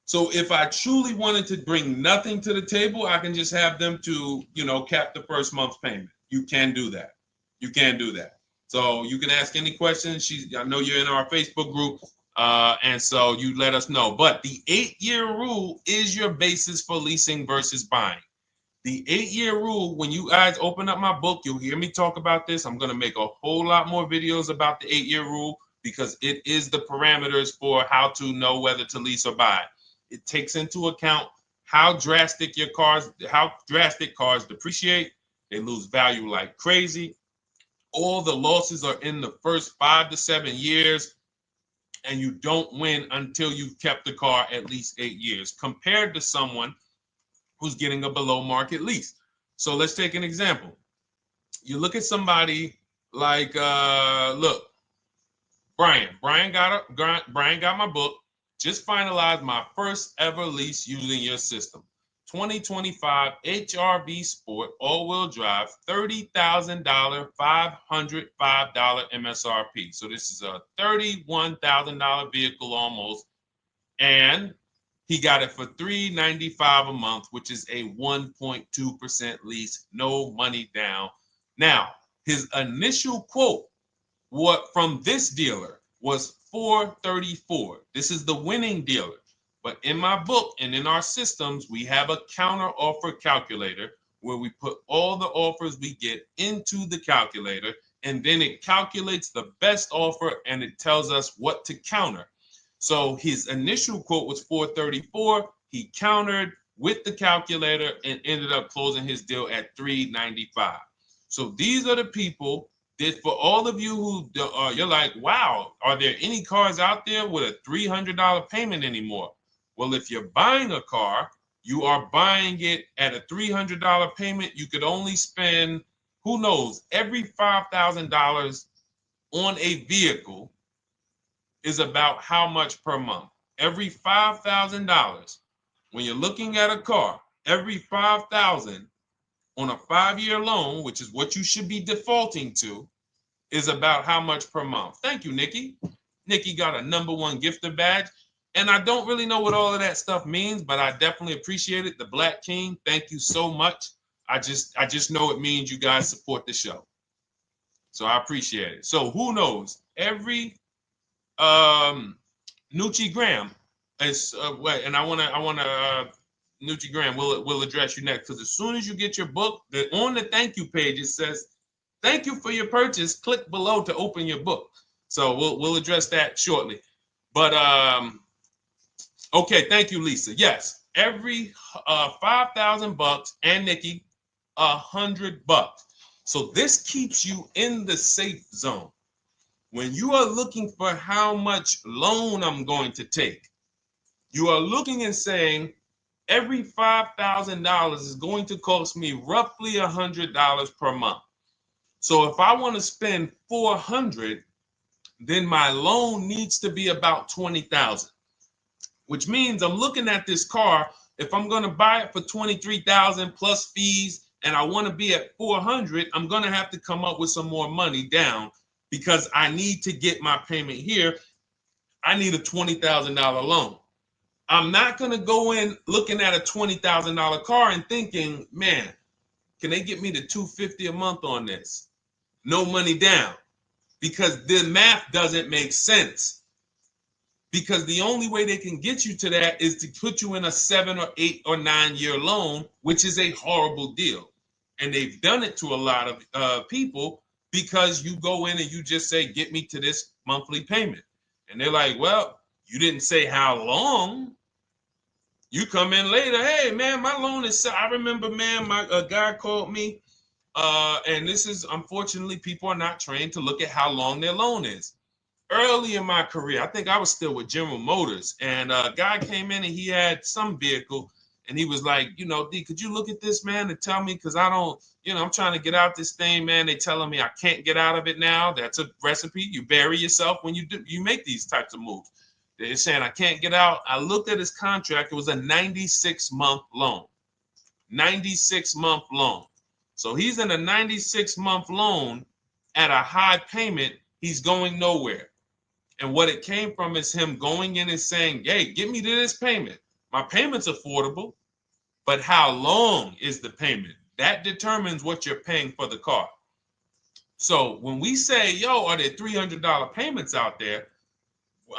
So if I truly wanted to bring nothing to the table, I can just have them to, cap the first month's payment. You can do that. You can do that. So you can ask any questions. I know you're in our Facebook group, and so you let us know. But the 8-year rule is your basis for leasing versus buying. The 8-year rule, when you guys open up my book, you'll hear me talk about this. I'm going to make a whole lot more videos about the 8-year rule because it is the parameters for how to know whether to lease or buy. It takes into account how drastic cars depreciate. They lose value like crazy. All the losses are in the first 5 to 7 years, and you don't win until you've kept the car at least 8 years, compared to someone who's getting a below market lease. So let's take an example. You look at somebody like, Brian. Brian got my book. Just finalized my first ever lease using your system. 2025 HRV Sport all-wheel drive, $30,000, $505 MSRP. So this is a $31,000 vehicle almost, and he got it for $395 a month, which is a 1.2% lease, no money down. Now, his initial quote from this dealer was $434. This is the winning dealer. But in my book and in our systems, we have a counter offer calculator where we put all the offers we get into the calculator, and then it calculates the best offer and it tells us what to counter. So his initial quote was $434. He countered with the calculator and ended up closing his deal at $395. So these are the people that, for all of you who you're like, wow, are there any cars out there with a $300 payment anymore? Well, if you're buying a car, you are buying it at a $300 payment. You could only spend, who knows, every $5,000 on a vehicle is about how much per month. Every $5,000, when you're looking at a car, every $5,000 on a 5-year loan, which is what you should be defaulting to, is about how much per month. Thank you, Nikki. Nikki got a #1 gifter badge. And I don't really know what all of that stuff means, but I definitely appreciate it. The Black King, thank you so much. I just know it means you guys support the show. So I appreciate it. So who knows? Every Nucci Graham is and I wanna Nucci Graham will address you next, because as soon as you get your book, on the thank you page it says, "Thank you for your purchase. Click below to open your book." So we'll address that shortly. But okay, thank you, Lisa. Yes, every $5,000, and Nikki, $100. So this keeps you in the safe zone. When you are looking for how much loan I'm going to take, you are looking and saying, every $5,000 is going to cost me roughly $100 per month. So if I want to spend $400, then my loan needs to be about $20,000, which means I'm looking at this car. If I'm going to buy it for $23,000 plus fees, and I want to be at $400, I'm going to have to come up with some more money down, because I need to get my payment here. I need a $20,000 loan. I'm not going to go in looking at a $20,000 car and thinking, man, can they get me to $250 a month on this? No money down, because the math doesn't make sense. Because the only way they can get you to that is to put you in a 7 or 8 or 9 year loan, which is a horrible deal. And they've done it to a lot of people, because you go in and you just say, get me to this monthly payment. And they're like, well, you didn't say how long. You come in later, hey, man, my loan is, I remember, man, a guy called me, and this is, unfortunately, people are not trained to look at how long their loan is. Early in my career, I think I was still with General Motors, and a guy came in and he had some vehicle, And he was like, you know, D, could you look at this, man, and tell me, because I don't, you know, I'm trying to get out this thing, man. They telling me I can't get out of it now. That's a recipe. You bury yourself when you make these types of moves. They're saying I can't get out. I looked at his contract. It was a 96-month loan. 96-month loan. So he's in a 96-month loan at a high payment. He's going nowhere. And what it came from is him going in and saying, hey, get me to this payment. My payment's affordable, but how long is the payment? That determines what you're paying for the car. So when we say, yo, are there $300 payments out there?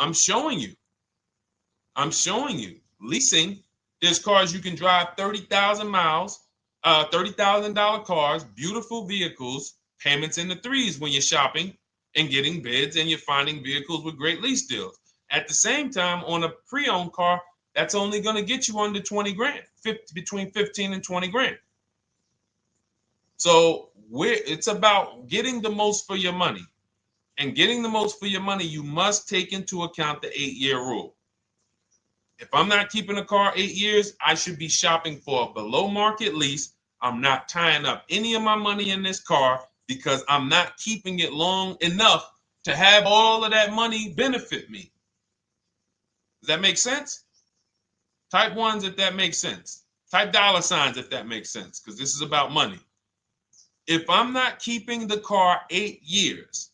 I'm showing you. Leasing, there's cars you can drive 30,000 miles, $30,000 cars, beautiful vehicles, payments in the threes when you're shopping and getting bids, and you're finding vehicles with great lease deals. At the same time, on a pre-owned car, that's only going to get you under 20 grand, between 15 and 20 grand. So it's about getting the most for your money. And getting the most for your money, you must take into account the 8-year rule. If I'm not keeping a car 8 years, I should be shopping for a below market lease. I'm not tying up any of my money in this car because I'm not keeping it long enough to have all of that money benefit me. Does that make sense? Type ones if that makes sense. Type dollar signs if that makes sense, because this is about money. If I'm not keeping the car 8 years,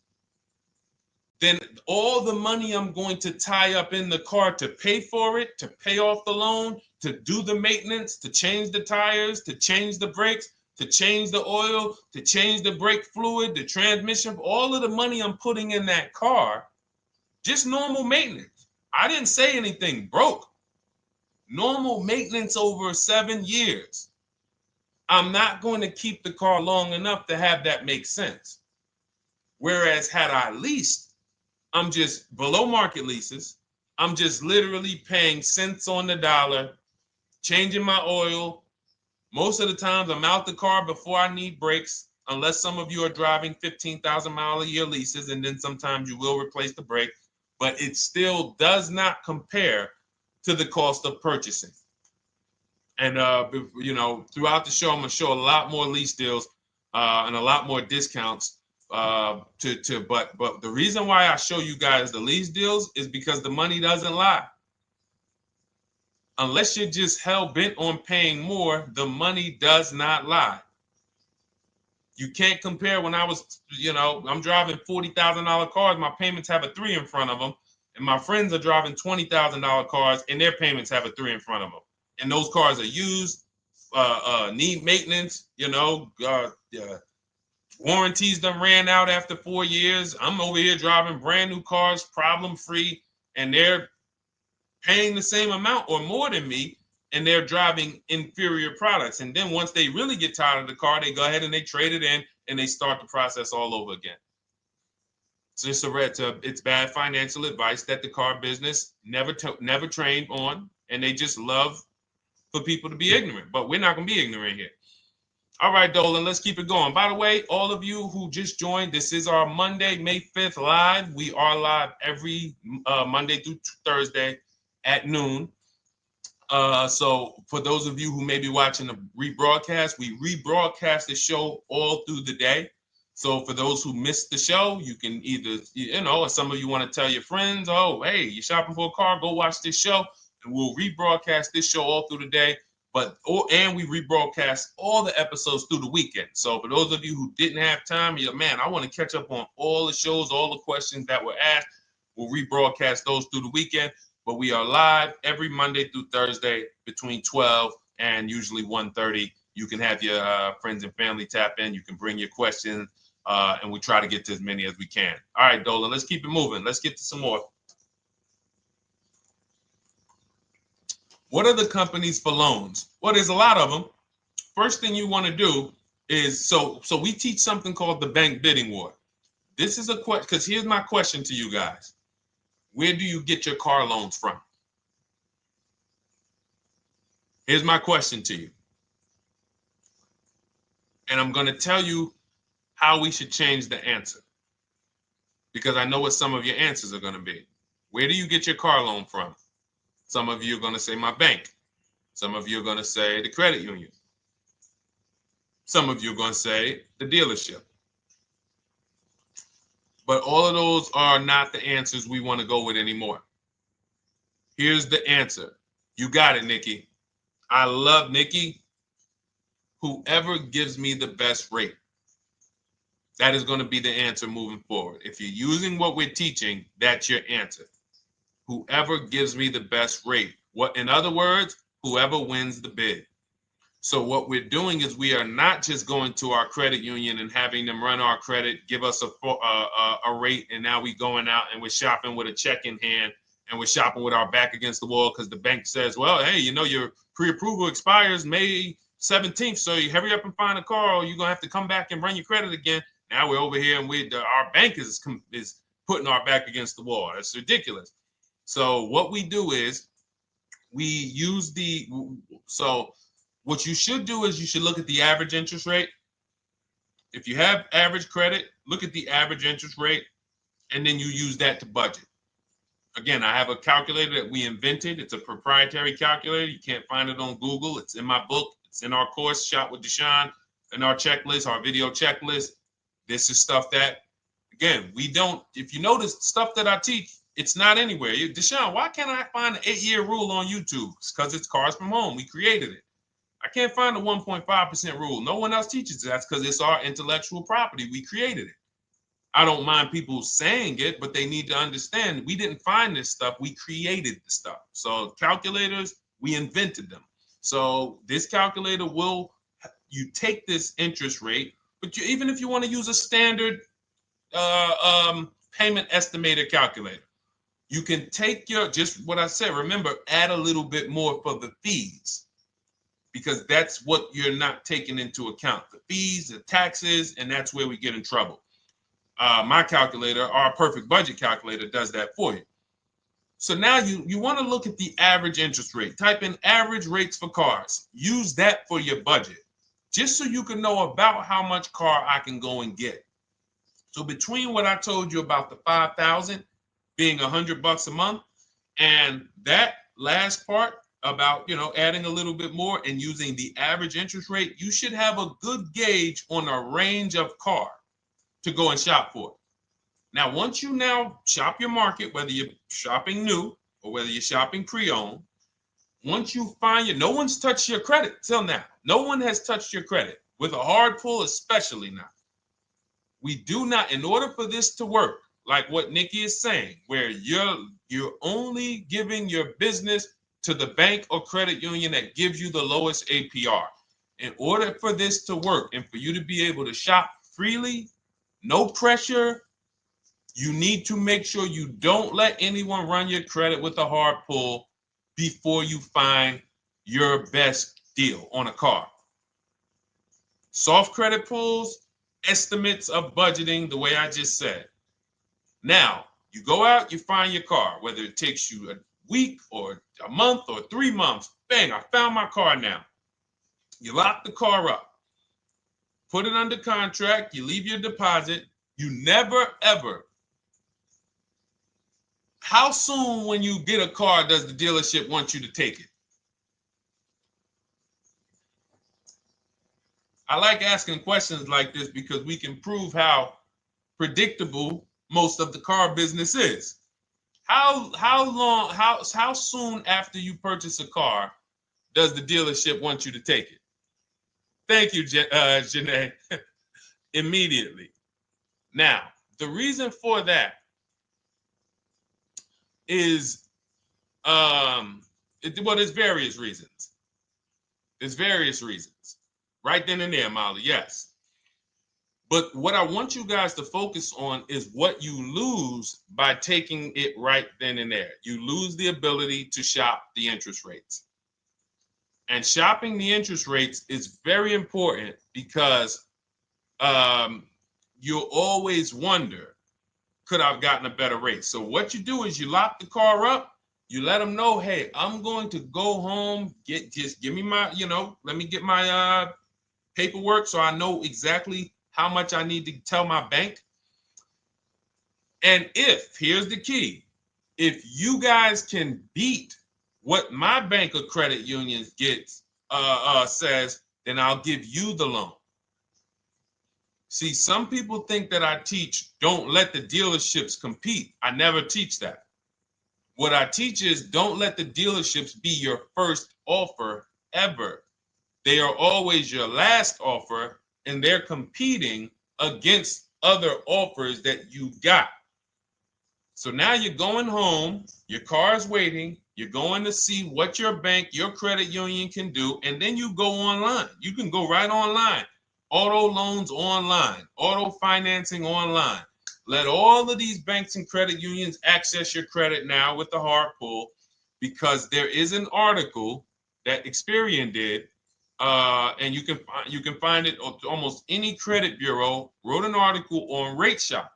then all the money I'm going to tie up in the car to pay for it, to pay off the loan, to do the maintenance, to change the tires, to change the brakes, to change the oil, to change the brake fluid, the transmission, all of the money I'm putting in that car, just normal maintenance. I didn't say anything broke. Normal maintenance over 7 years. I'm not going to keep the car long enough to have that make sense. Whereas had I leased, I'm just below market leases. I'm just literally paying cents on the dollar, changing my oil. Most of the times I'm out the car before I need brakes, unless some of you are driving 15,000 mile a year leases, and then sometimes you will replace the brake, but it still does not compare to the cost of purchasing. And you know, throughout the show, I'm gonna show a lot more lease deals and a lot more discounts. But the reason why I show you guys the lease deals is because the money doesn't lie. Unless you're just hell bent on paying more, the money does not lie. You can't compare when I was, you know, I'm driving $40,000 cars, my payments have a 3 in front of them, and my friends are driving $20,000 cars and their payments have a 3 in front of them. And those cars are used, need maintenance, you know, warranties done ran out after 4 years. I'm over here driving brand new cars, problem free, and they're paying the same amount or more than me, and they're driving inferior products. And then once they really get tired of the car, they go ahead and they trade it in and they start the process all over again. So it's bad financial advice that the car business never trained on, and they just love for people to be ignorant. But we're not going to be ignorant here. All right, Dolan, let's keep it going. By the way, all of you who just joined, this is our Monday, May 5th live. We are live every Monday through Thursday at noon. So for those of you who may be watching the rebroadcast, we rebroadcast the show all through the day. So for those who missed the show, you can either, you know, or some of you want to tell your friends, oh, hey, you're shopping for a car, go watch this show. And we'll rebroadcast this show all through the day. And we rebroadcast all the episodes through the weekend. So for those of you who didn't have time, you're like, man, I want to catch up on all the shows, all the questions that were asked. We'll rebroadcast those through the weekend. But we are live every Monday through Thursday between 12 and usually 1:30. You can have your friends and family tap in. You can bring your questions, and we try to get to as many as we can. All right, Dolan, let's keep it moving. Let's get to some more. What are the companies for loans? Well, there's a lot of them. First thing you want to do is, so we teach something called the bank bidding war. This is a question, because here's my question to you guys. Where do you get your car loans from? Here's my question to you. And I'm going to tell you how we should change the answer, because I know what some of your answers are going to be. Where do you get your car loan from? Some of you are going to say my bank. Some of you are going to say the credit union. Some of you are going to say the dealership. But all of those are not the answers we want to go with anymore. Here's the answer. You got it, Nikki. I love Nikki. Whoever gives me the best rate. That is going to be the answer moving forward. If you're using what we're teaching, that's your answer. Whoever gives me the best rate. What, in other words, whoever wins the bid. So what we're doing is we are not just going to our credit union and having them run our credit, give us a rate, and now we going out and we're shopping with a check in hand and we're shopping with our back against the wall because the bank says, well, hey, you know, your pre-approval expires May 17th, so you hurry up and find a car or you're going to have to come back and run your credit again. Now we're over here and our bank is putting our back against the wall. That's ridiculous. So what we do is we use what you should do is you should look at the average interest rate. If you have average credit, look at the average interest rate, and then you use that to budget. Again, I have a calculator that we invented. It's a proprietary calculator. You can't find it on Google. It's in my book. It's in our course, Shop with Deshone, in our checklist, our video checklist. This is stuff that, again, we don't, if you notice stuff that I teach, it's not anywhere. Deshone, why can't I find an 8-year rule on YouTube? It's because it's Cars from Home. We created it. I can't find the 1.5% rule. No one else teaches that because it's our intellectual property. We created it. I don't mind people saying it, but they need to understand we didn't find this stuff. We created the stuff. So calculators, we invented them. So this calculator you take this interest rate, but even if you want to use a standard payment estimator calculator, you can take just what I said. Remember, add a little bit more for the fees, because that's what you're not taking into account. The fees, the taxes, and that's where we get in trouble. My calculator, our perfect budget calculator, does that for you. So now you want to look at the average interest rate. Type in average rates for cars. Use that for your budget, just so you can know about how much car I can go and get. So between what I told you about the 5,000 being $100 a month, and that last part about, adding a little bit more and using the average interest rate, you should have a good gauge on a range of car to go and shop for. Now, once you now shop your market, whether you're shopping new or whether you're shopping pre-owned, once you find no one's touched your credit till now. No one has touched your credit with a hard pull, especially not. We do not, in order for this to work, like what Nikki is saying, where you're only giving your business to the bank or credit union that gives you the lowest APR. In order for this to work and for you to be able to shop freely, no pressure, you need to make sure you don't let anyone run your credit with a hard pull before you find your best deal on a car. Soft credit pulls, estimates of budgeting, the way I just said. Now, you go out, you find your car, whether it takes you a week or a month or 3 months. Bang, I found my car now. You lock the car up, put it under contract, you leave your deposit. You never, ever. How soon when you get a car does the dealership want you to take it? I like asking questions like this because we can prove how predictable most of the car business is. How soon after you purchase a car does the dealership want you to take it? Thank you, Janae. Immediately. Now, the reason for that is, there's various reasons. There's various reasons. Right then and there, Molly, yes. But what I want you guys to focus on is what you lose by taking it right then and there. You lose the ability to shop the interest rates. And shopping the interest rates is very important because you'll always wonder, could I have gotten a better rate? So what you do is you lock the car up, you let them know, hey, I'm going to go home, just give me my, let me get my paperwork so I know exactly how much I need to tell my bank. And here's the key, if you guys can beat what my bank or credit union gets says, then I'll give you the loan. See, some people think that I teach don't let the dealerships compete. I never teach that. What I teach is don't let the dealerships be your first offer ever. They are always your last offer, and they're competing against other offers that you got. So now you're going home, your car's waiting, you're going to see what your bank, your credit union can do, and then you go online. You can go right online. Auto loans online, auto financing online. Let all of these banks and credit unions access your credit now with the hard pull, because there is an article that Experian did, and you can find it on almost any credit bureau, wrote an article on rate shopping.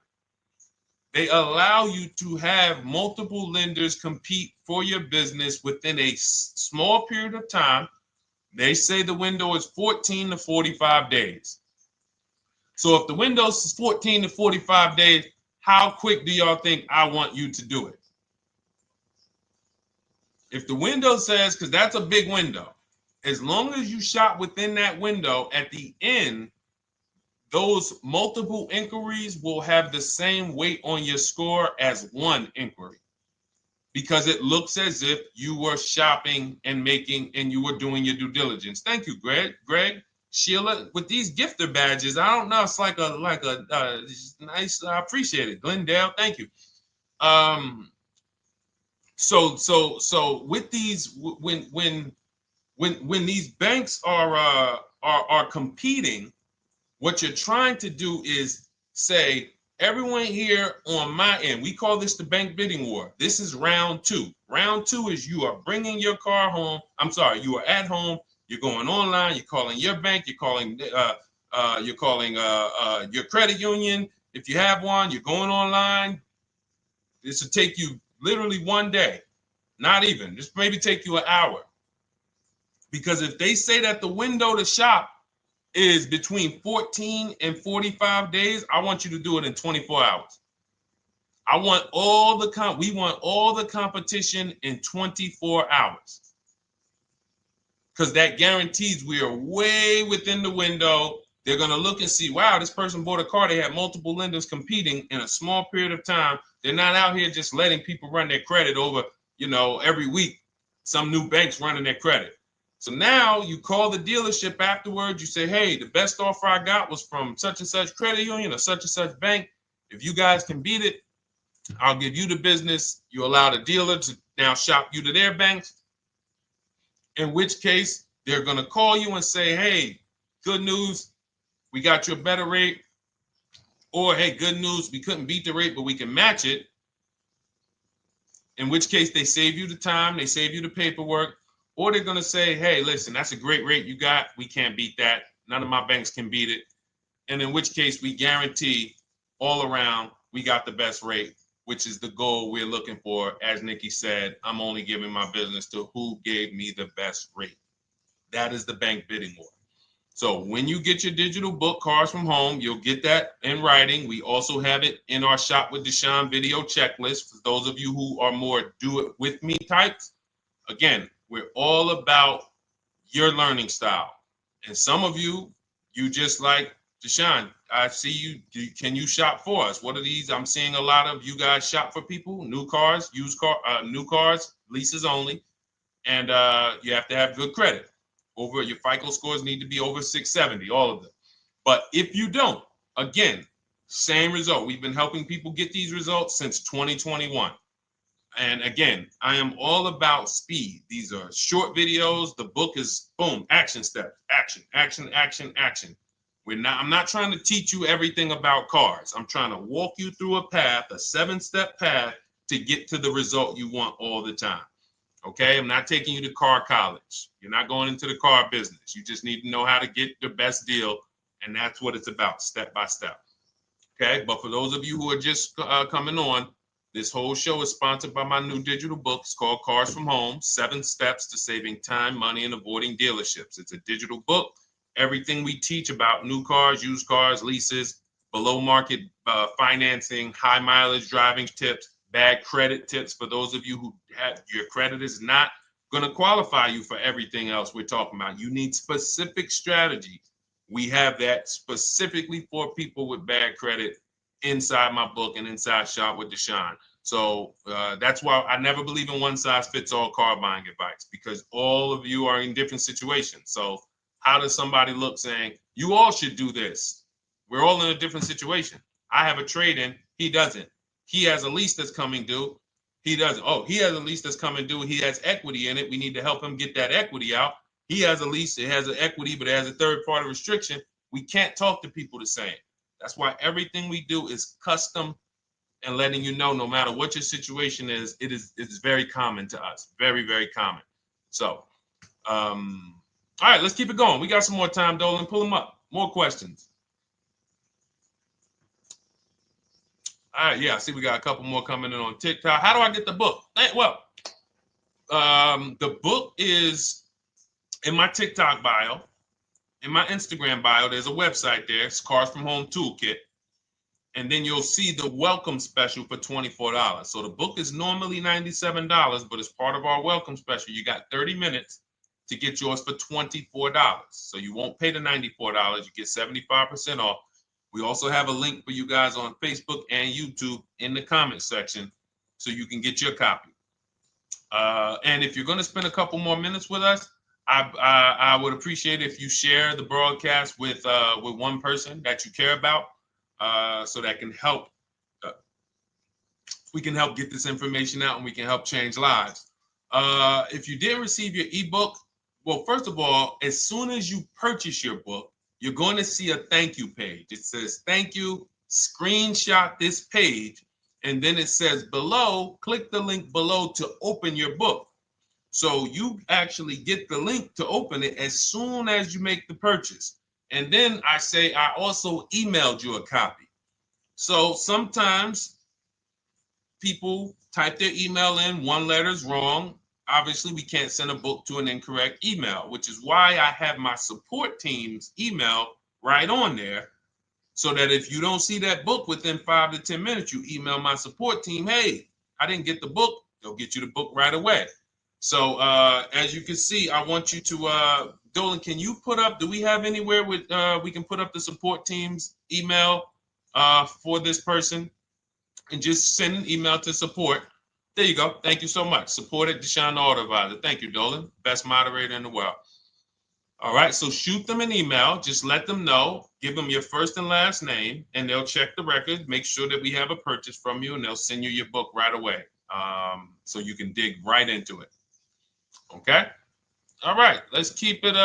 They allow you to have multiple lenders compete for your business within a small period of time. They say the window is 14 to 45 days. So if the window is 14 to 45 days, how quick do y'all think I want you to do it? If the window says, because that's a big window, as long as you shop within that window, at the end, those multiple inquiries will have the same weight on your score as one inquiry, because it looks as if you were shopping and you were doing your due diligence. Thank you, Greg, Sheila, with these gifter badges. I don't know. It's like a nice. I appreciate it, Glendale. Thank you. So with these, when these banks are competing, what you're trying to do is say, everyone here on my end, we call this the bank bidding war. This is round two. Round two is you are bringing your car home. I'm sorry, you are at home. You're going online. You're calling your bank. You're calling your credit union. If you have one, you're going online. This will take you literally one day, not even. This maybe take you an hour. Because if they say that the window to shop is between 14 and 45 days, I want you to do it in 24 hours. We want all the competition in 24 hours. Because that guarantees we are way within the window. They're going to look and see, wow, this person bought a car. They had multiple lenders competing in a small period of time. They're not out here just letting people run their credit over, every week. Some new banks running their credit. So now you call the dealership afterwards. You say, hey, the best offer I got was from such and such credit union or such and such bank. If you guys can beat it, I'll give you the business. You allow the dealer to now shop you to their banks. In which case, they're going to call you and say, hey, good news, we got you a better rate. Or, hey, good news, we couldn't beat the rate, but we can match it. In which case, they save you the time, they save you the paperwork. Or they're going to say, hey, listen, that's a great rate you got. We can't beat that. None of my banks can beat it. And in which case, we guarantee all around we got the best rate, which is the goal we're looking for. As Nikki said, I'm only giving my business to who gave me the best rate. That is the bank bidding war. So when you get your digital book, Cars from Home, you'll get that in writing. We also have it in our Shop with Deshone video checklist for those of you who are more do-it-with-me types. Again, we're all about your learning style. And some of you just like, Deshone, I see you. Can you shop for us? What are these? I'm seeing a lot of you guys shop for people, new cars, new cars, leases only. And you have to have good credit. Your FICO scores need to be over 670, all of them. But if you don't, again, same result. We've been helping people get these results since 2021. And again, I am all about speed. These are short videos. The book is boom, action steps, action, action, action, action. I'm not trying to teach you everything about cars. I'm trying to walk you through a path, a 7-step path to get to the result you want all the time. Okay, I'm not taking you to car college. You're not going into the car business. You just need to know how to get the best deal. And that's what it's about, step by step. Okay, but for those of you who are just coming on, this whole show is sponsored by my new digital book. It's called Cars from Home, 7 Steps to Saving Time, Money, and Avoiding Dealerships. It's a digital book. Everything we teach about new cars, used cars, leases, below market financing, high mileage driving tips, bad credit tips for those of you who have your credit is not going to qualify you for everything else we're talking about. You need specific strategy. We have that specifically for people with bad credit inside my book and inside Shop with Deshone. So that's why I never believe in one size fits all car buying advice, because all of you are in different situations. So how does somebody look saying, you all should do this? We're all in a different situation. I have a trade-in. He doesn't. He has a lease that's coming due. He doesn't. Oh, he has a lease that's coming due. He has equity in it. We need to help him get that equity out. He has a lease. It has an equity, but it has a third-party restriction. We can't talk to people the same. That's why everything we do is custom and letting you know, no matter what your situation is, it's very common to us. Very, very common. So, all right, let's keep it going. We got some more time, Dolan. Pull them up. More questions. All right, yeah, I see we got a couple more coming in on TikTok. How do I get the book? Well, the book is in my TikTok bio. In my Instagram bio, there's a website there. It's Cars from Home Toolkit. And then you'll see the welcome special for $24. So the book is normally $97, but as part of our welcome special, you got 30 minutes to get yours for $24. So you won't pay the $94. You get 75% off. We also have a link for you guys on Facebook and YouTube in the comment section so you can get your copy. And if you're going to spend a couple more minutes with us, I would appreciate if you share the broadcast with one person that you care about, so that can help. We can help get this information out, and we can help change lives. If you didn't receive your ebook, well, first of all, as soon as you purchase your book, you're going to see a thank you page. It says thank you. Screenshot this page, and then it says below, click the link below to open your book. So you actually get the link to open it as soon as you make the purchase. And then I say I also emailed you a copy. So sometimes people type their email in, one letter's wrong. Obviously, we can't send a book to an incorrect email, which is why I have my support team's email right on there, so that if you don't see that book within 5 to 10 minutes, you email my support team, hey, I didn't get the book. They'll get you the book right away. So as you can see, I want you to, Dolan, can you put up, do we have anywhere with, we can put up the support team's email for this person, and just send an email to support. There you go. Thank you so much. Support at Deshone the Auto Advisor. Thank you, Dolan. Best moderator in the world. All right, so shoot them an email. Just let them know. Give them your first and last name, and they'll check the record, make sure that we have a purchase from you, and they'll send you your book right away, so you can dig right into it. Okay? All right, let's keep it.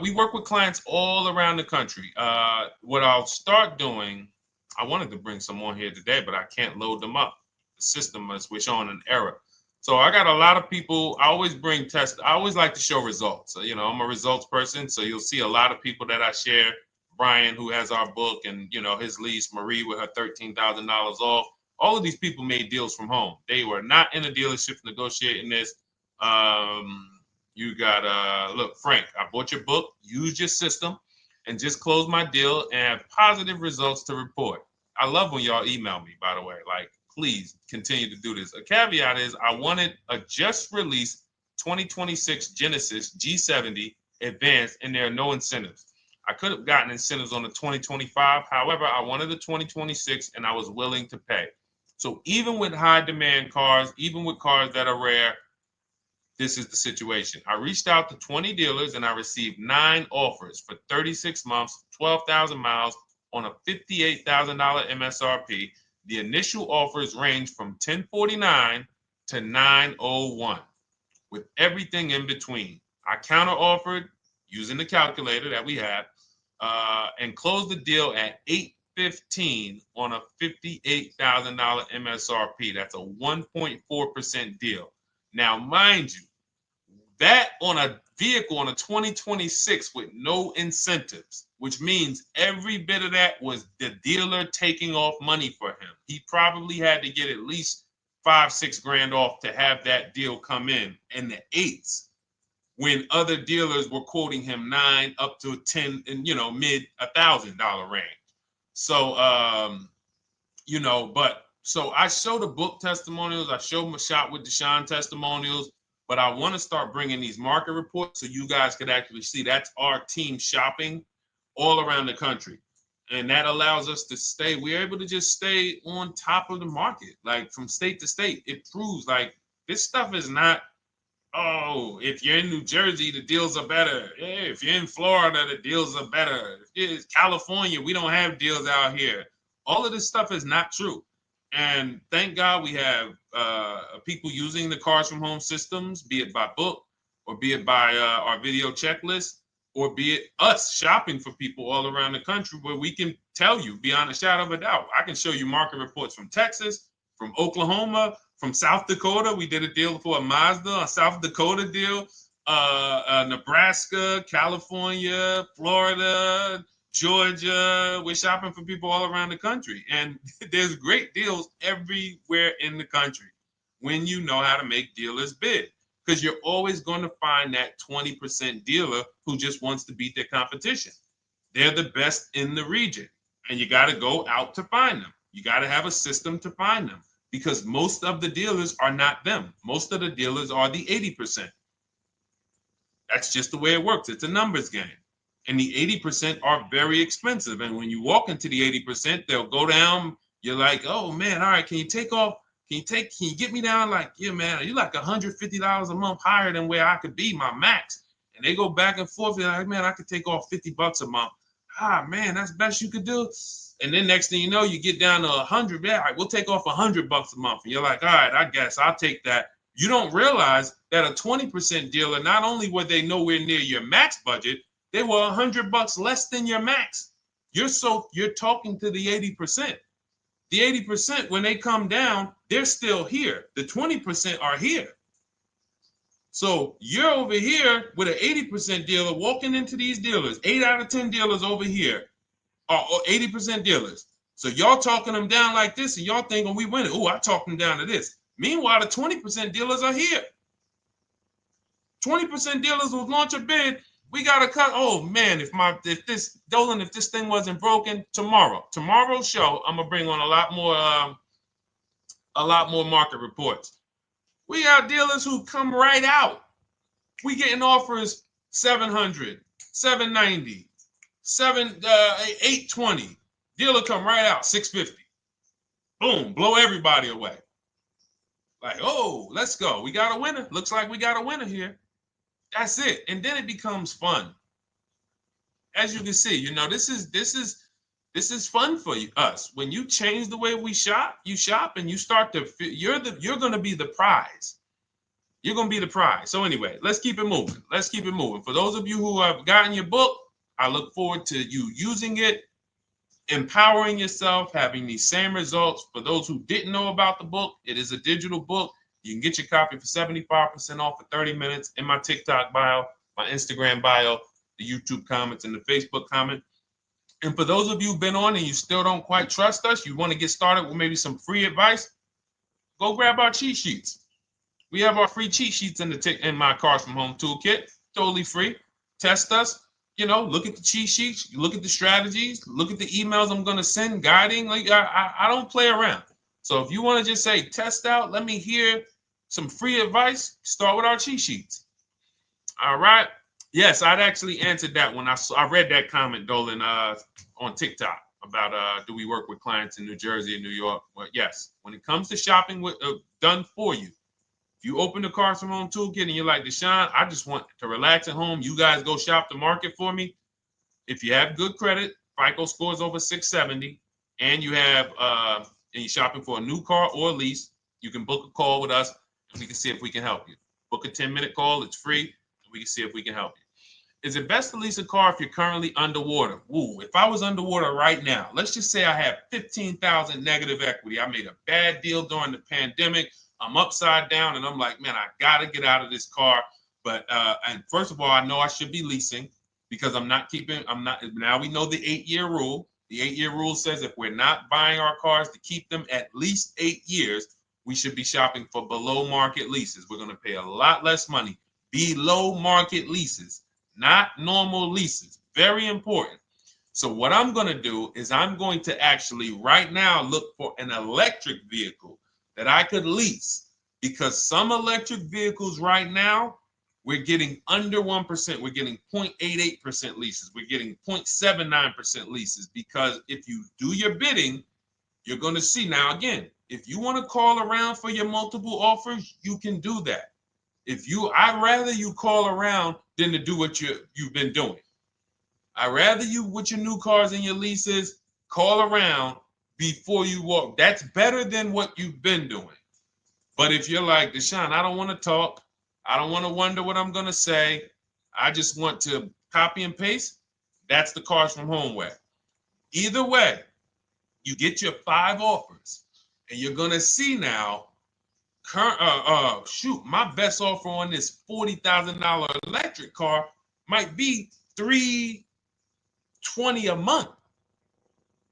We work with clients all around the country. What I'll start doing, I wanted to bring some on here today, but I can't load them up. The system is showing an error. So I got a lot of people. I always bring tests. I always like to show results. So, you know, I'm a results person. So you'll see a lot of people that I share. Brian, who has our book, and, you know, his lease, Marie with her $13,000 off. All of these people made deals from home. They were not in a dealership negotiating this. You got, look, Frank, I bought your book, used your system, and just closed my deal and have positive results to report. I love when y'all email me, by the way. Like, please continue to do this. A caveat is I wanted a just released 2026 Genesis G70 Advanced, and there are no incentives. I could have gotten incentives on the 2025. However, I wanted the 2026, and I was willing to pay. So even with high demand cars, even with cars that are rare, this is the situation. I reached out to 20 dealers, and I received 9 offers for 36 months, 12,000 miles on a $58,000 MSRP. The initial offers range from $1049 to $901, with everything in between. I counter offered using the calculator that we have, and closed the deal at $815 on a $58,000 MSRP. That's a 1.4% deal. Now, mind you, that on a vehicle on a 2026 with no incentives, which means every bit of that was the dealer taking off money for him. He probably had to get at least $5-6 grand off to have that deal come in the 8s, when other dealers were quoting him 9 up to 10 and, you know, mid $1,000 range. So, you know, but so I show the book testimonials. I show my Shop with Deshone testimonials. But I want to start bringing these market reports so you guys could actually see that's our team shopping all around the country. And that allows us to stay, we're able to just stay on top of the market, like from state to state. It proves like this stuff is not, oh, if you're in New Jersey, the deals are better. Yeah, if you're in Florida, the deals are better. If it's California, we don't have deals out here. All of this stuff is not true. And thank God we have people using the Cars from Home systems, be it by book or be it by our video checklist, or be it us shopping for people all around the country where we can tell you beyond a shadow of a doubt. I can show you market reports from Texas, from Oklahoma, from South Dakota. We did a deal for a Mazda, a South Dakota deal, Nebraska, California, Florida, Georgia. We're shopping for people all around the country. And there's great deals everywhere in the country when you know how to make dealers bid. Because you're always going to find that 20% dealer who just wants to beat their competition. They're the best in the region. And you got to go out to find them. You got to have a system to find them. Because most of the dealers are not them. Most of the dealers are the 80%. That's just the way it works. It's a numbers game. And the 80% are very expensive. And when you walk into the 80%, they'll go down. You're like, oh man, all right, can you take off? Can you get me down? Like, yeah, man, you're like $150 a month higher than where I could be, my max. And they go back and forth. They're like, man, I could take off $50 a month. Ah, man, that's the best you could do. And then next thing you know, you get down to 100. Yeah, all right, we'll take off $100 a month. And you're like, all right, I guess I'll take that. You don't realize that a 20% dealer, not only were they nowhere near your max budget, they were $100 less than your max. You're talking to the 80%. The 80%, when they come down, they're still here. The 20% are here. So you're over here with an 80% dealer walking into these dealers. 8 out of 10 dealers over here are 80% dealers. So y'all talking them down like this, and y'all thinking we winning. Oh, I talked them down to this. Meanwhile, the 20% dealers are here. 20% dealers will launch a bid. We gotta cut. Oh man, if this thing wasn't broken, tomorrow's show, I'm gonna bring on a lot more market reports. We got dealers who come right out. We getting offers 700, 790, 820. Dealer come right out 650. Boom, blow everybody away. Like, oh, let's go. We got a winner. Looks like we got a winner here. That's it. And then it becomes fun. As you can see, this is fun for us. When you change the way we shop, you shop and you start to you're going to be the prize. You're going to be the prize. So anyway, let's keep it moving. For those of you who have gotten your book, I look forward to you using it, empowering yourself, having these same results. For those who didn't know about the book, it is a digital book. You can get your copy for 75% off for 30 minutes in my TikTok bio, my Instagram bio, the YouTube comments, and the Facebook comment. And for those of you who've been on and you still don't quite trust us, you want to get started with maybe some free advice, go grab our cheat sheets. We have our free cheat sheets in my Cars from Home toolkit, totally free. Test us. Look at the cheat sheets, look at the strategies, look at the emails I'm going to send, guiding. Like I don't play around. So if you want to just say, test out, let me hear some free advice, start with our cheat sheets. All right. Yes, I'd actually answered that when I read that comment, Dolan, on TikTok about do we work with clients in New Jersey and New York? Well, yes. When it comes to shopping done for you, if you open the Cars from Home toolkit and you're like, Deshone, I just want to relax at home. You guys go shop the market for me. If you have good credit, FICO scores over 670, and you have and you're shopping for a new car or a lease, you can book a call with us and we can see if we can help you. Book a 10-minute call. It's free. And we can see if we can help you. Is it best to lease a car if you're currently underwater? Ooh, if I was underwater right now, let's just say I have 15,000 negative equity. I made a bad deal during the pandemic. I'm upside down and I'm like, man, I got to get out of this car. But and first of all, I know I should be leasing because now we know the 8-year rule. The 8-year rule says if we're not buying our cars to keep them at least 8 years, we should be shopping for below market leases. We're going to pay a lot less money. Below market leases, not normal leases. Very important. So what I'm going to do is I'm going to actually right now look for an electric vehicle that I could lease because some electric vehicles right now, we're getting under 1%. We're getting 0.88% leases. We're getting 0.79% leases, because if you do your bidding, you're going to see. Now, again, if you want to call around for your multiple offers, you can do that. I'd rather you call around than to do what you've been doing. I'd rather you, with your new cars and your leases, call around before you walk. That's better than what you've been doing. But if you're like, Deshone, I don't want to talk. I don't want to wonder what I'm going to say. I just want to copy and paste. That's the Cars from Home way. Either way, you get your 5 offers, and you're going to see now, my best offer on this $40,000 electric car might be $320 a month.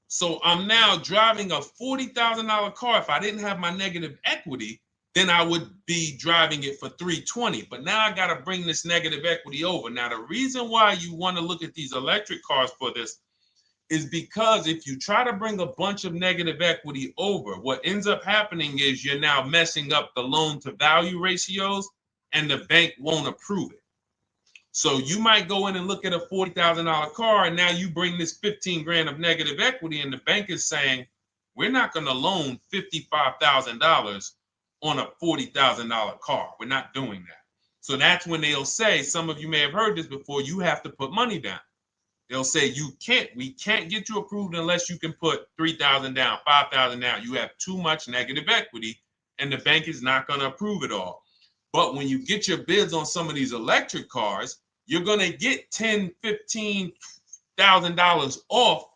So I'm now driving a $40,000 car. If I didn't have my negative equity, then I would be driving it for $320. But now I got to bring this negative equity over. Now, the reason why you want to look at these electric cars for this is because if you try to bring a bunch of negative equity over, what ends up happening is you're now messing up the loan to value ratios, and the bank won't approve it. So you might go in and look at a $40,000 car, and now you bring this 15 grand of negative equity, and the bank is saying, we're not going to loan $55,000 on a $40,000 car. We're not doing that. So that's when they'll say, some of you may have heard this before, you have to put money down. They'll say, we can't get you approved unless you can put $3,000 down, $5,000 down. You have too much negative equity, and the bank is not going to approve it all. But when you get your bids on some of these electric cars, you're going to get $10,000, $15,000 off.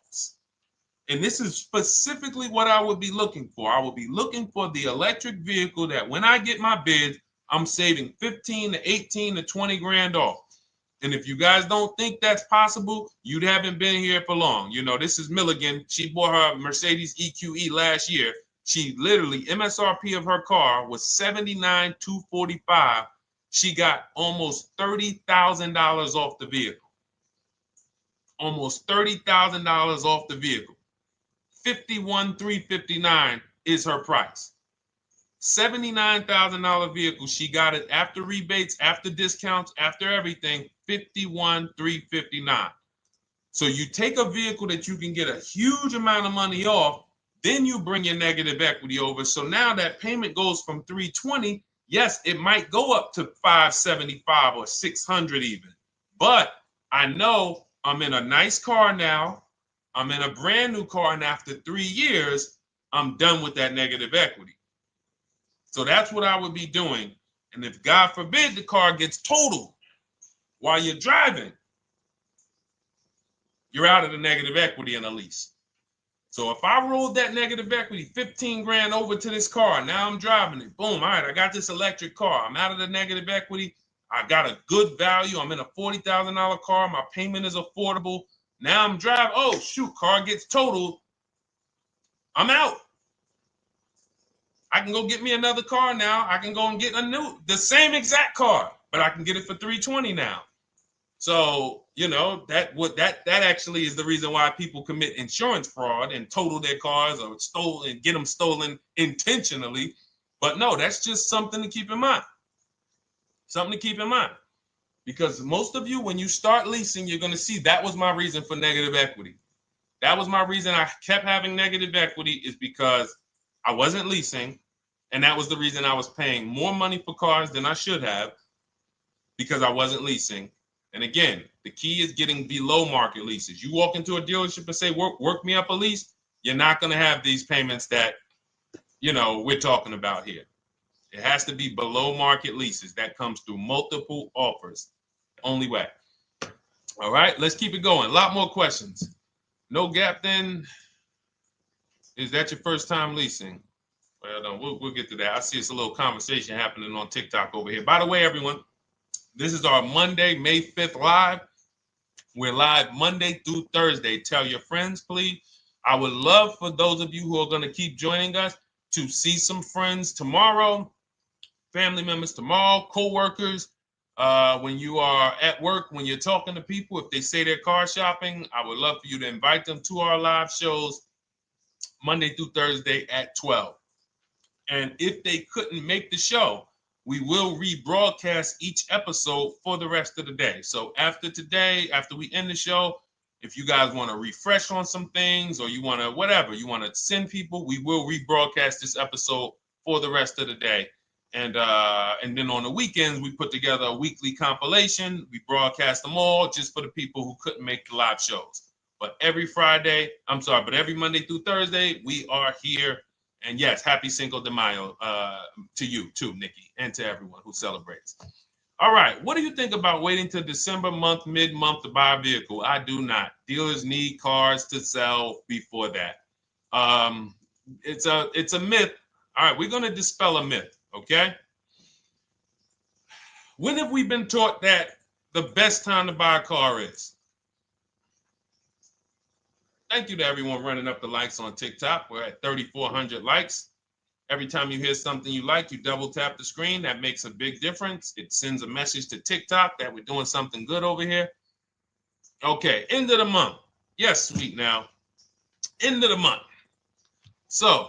And this is specifically what I would be looking for. I would be looking for the electric vehicle that when I get my bids, I'm saving 15 to 18 to 20 grand off. And if you guys don't think that's possible, you haven't been here for long. You know, this is Milligan. She bought her Mercedes EQE last year. She literally, MSRP of her car was $79,245. She got almost $30,000 off the vehicle. Almost $30,000 off the vehicle. $51,359 is her price. $79,000 vehicle. She got it after rebates, after discounts, after everything. $51,359. So you take a vehicle that you can get a huge amount of money off, then you bring your negative equity over. So now that payment goes from $320. Yes, it might go up to $575 or $600 even. But I know I'm in a nice car now. I'm in a brand new car, and after 3 years, I'm done with that negative equity. So that's what I would be doing. And if God forbid the car gets totaled while you're driving, you're out of the negative equity in a lease. So if I rolled that negative equity, 15 grand over to this car, now I'm driving it. Boom. All right, I got this electric car. I'm out of the negative equity. I got a good value. I'm in a $40,000 car. My payment is affordable. Now I'm driving. Oh, shoot, car gets totaled. I'm out. I can go get me another car now. I can go and get the same exact car, but I can get it for $320 now. So, you know, that actually is the reason why people commit insurance fraud and total their cars or get them stolen intentionally. But no, that's just something to keep in mind. Something to keep in mind. Because most of you, when you start leasing, you're going to see that was my reason for negative equity. That was my reason I kept having negative equity, is because I wasn't leasing. And that was the reason I was paying more money for cars than I should have, because I wasn't leasing. And again, the key is getting below market leases. You walk into a dealership and say, work me up a lease, you're not going to have these payments that, you know, we're talking about here. It has to be below market leases. That comes through multiple offers. Only way. All right, let's keep it going. A lot more questions. No gap then. Is that your first time leasing? Well, no, we'll get to that. I see it's a little conversation happening on TikTok over here. By the way, everyone, this is our Monday, May 5th live. We're live Monday through Thursday. Tell your friends, please. I would love for those of you who are going to keep joining us to see some friends tomorrow, family members tomorrow, co-workers. When you are at work, when you're talking to people, if they say they're car shopping, I would love for you to invite them to our live shows Monday through Thursday at 12. And if they couldn't make the show, we will rebroadcast each episode for the rest of the day. So after today, after we end the show, if you guys want to refresh on some things or you want to whatever, you want to send people, we will rebroadcast this episode for the rest of the day. And then on the weekends, we put together a weekly compilation. We broadcast them all just for the people who couldn't make the live shows. But every Monday through Thursday, we are here. And yes, happy Cinco de Mayo to you too, Nikki, and to everyone who celebrates. All right, what do you think about waiting till December month, mid-month to buy a vehicle? I do not. Dealers need cars to sell before that. It's a myth. All right, we're going to dispel a myth, okay? When have we been taught that the best time to buy a car is? Thank you to everyone running up the likes on TikTok. We're at 3,400 likes. Every time you hear something you like, you double tap the screen. That makes a big difference. It sends a message to TikTok that we're doing something good over here. Okay, end of the month. Yes, sweet now. End of the month. So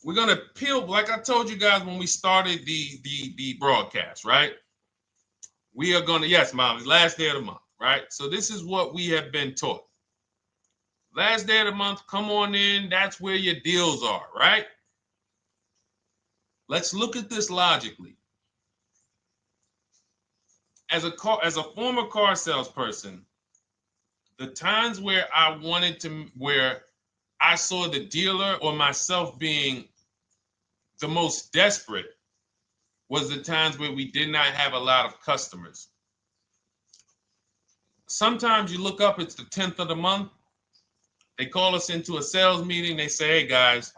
we're gonna peel, like I told you guys when we started the broadcast, right? We are gonna, yes, Molly, last day of the month, right? So this is what we have been taught. Last day of the month, come on in. That's where your deals are, right? Let's look at this logically. As a former car salesperson, the times where where I saw the dealer or myself being the most desperate was the times where we did not have a lot of customers. Sometimes you look up, it's the 10th of the month. They call us into a sales meeting. They say, hey, guys,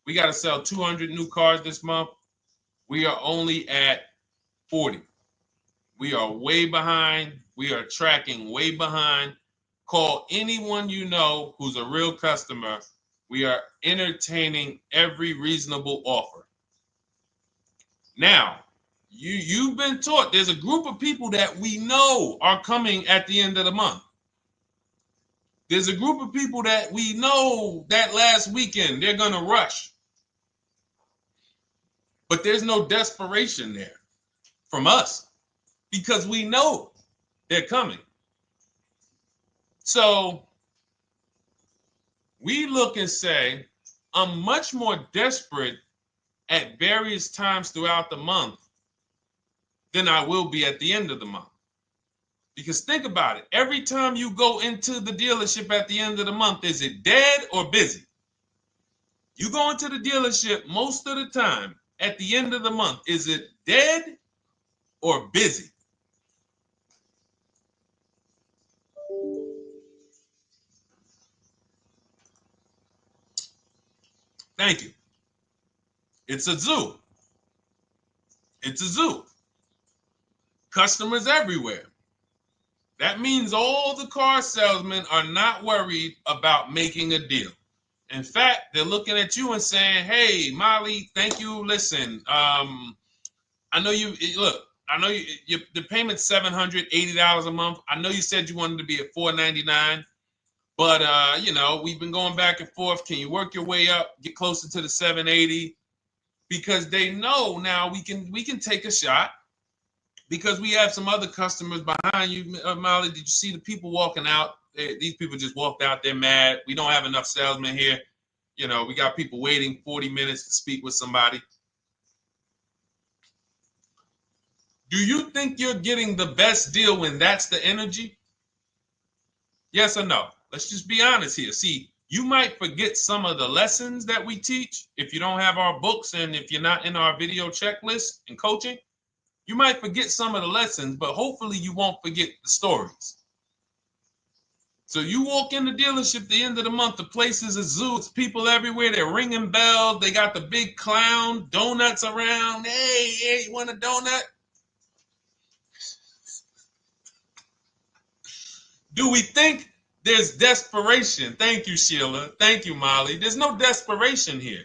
we got to sell 200 new cars this month. We are only at 40. We are way behind. We are tracking way behind. Call anyone you know who's a real customer. We are entertaining every reasonable offer. Now, you've been taught there's a group of people that we know are coming at the end of the month. There's a group of people that we know that last weekend they're going to rush. But there's no desperation there from us because we know they're coming. So we look and say, I'm much more desperate at various times throughout the month than I will be at the end of the month. Because think about it. Every time you go into the dealership at the end of the month, is it dead or busy? You go into the dealership most of the time at the end of the month, is it dead or busy? Thank you. It's a zoo. It's a zoo. Customers everywhere. That means all the car salesmen are not worried about making a deal. In fact, they're looking at you and saying, hey, Molly, thank you. Listen, I know you, look, I know the payment's $780 a month. I know you said you wanted to be at $499, but, we've been going back and forth. Can you work your way up, get closer to the $780? Because they know now we can take a shot. Because we have some other customers behind you, Molly. Did you see the people walking out? These people just walked out. They're mad. We don't have enough salesmen here. We got people waiting 40 minutes to speak with somebody. Do you think you're getting the best deal when that's the energy? Yes or no? Let's just be honest here. See, you might forget some of the lessons that we teach if you don't have our books and if you're not in our video checklist and coaching. You might forget some of the lessons, but hopefully you won't forget the stories. So you walk in the dealership at the end of the month, the place is a zoo. It's people everywhere. They're ringing bells. They got the big clown, donuts around. Hey, you want a donut? Do we think there's desperation? Thank you, Sheila. Thank you, Molly. There's no desperation here.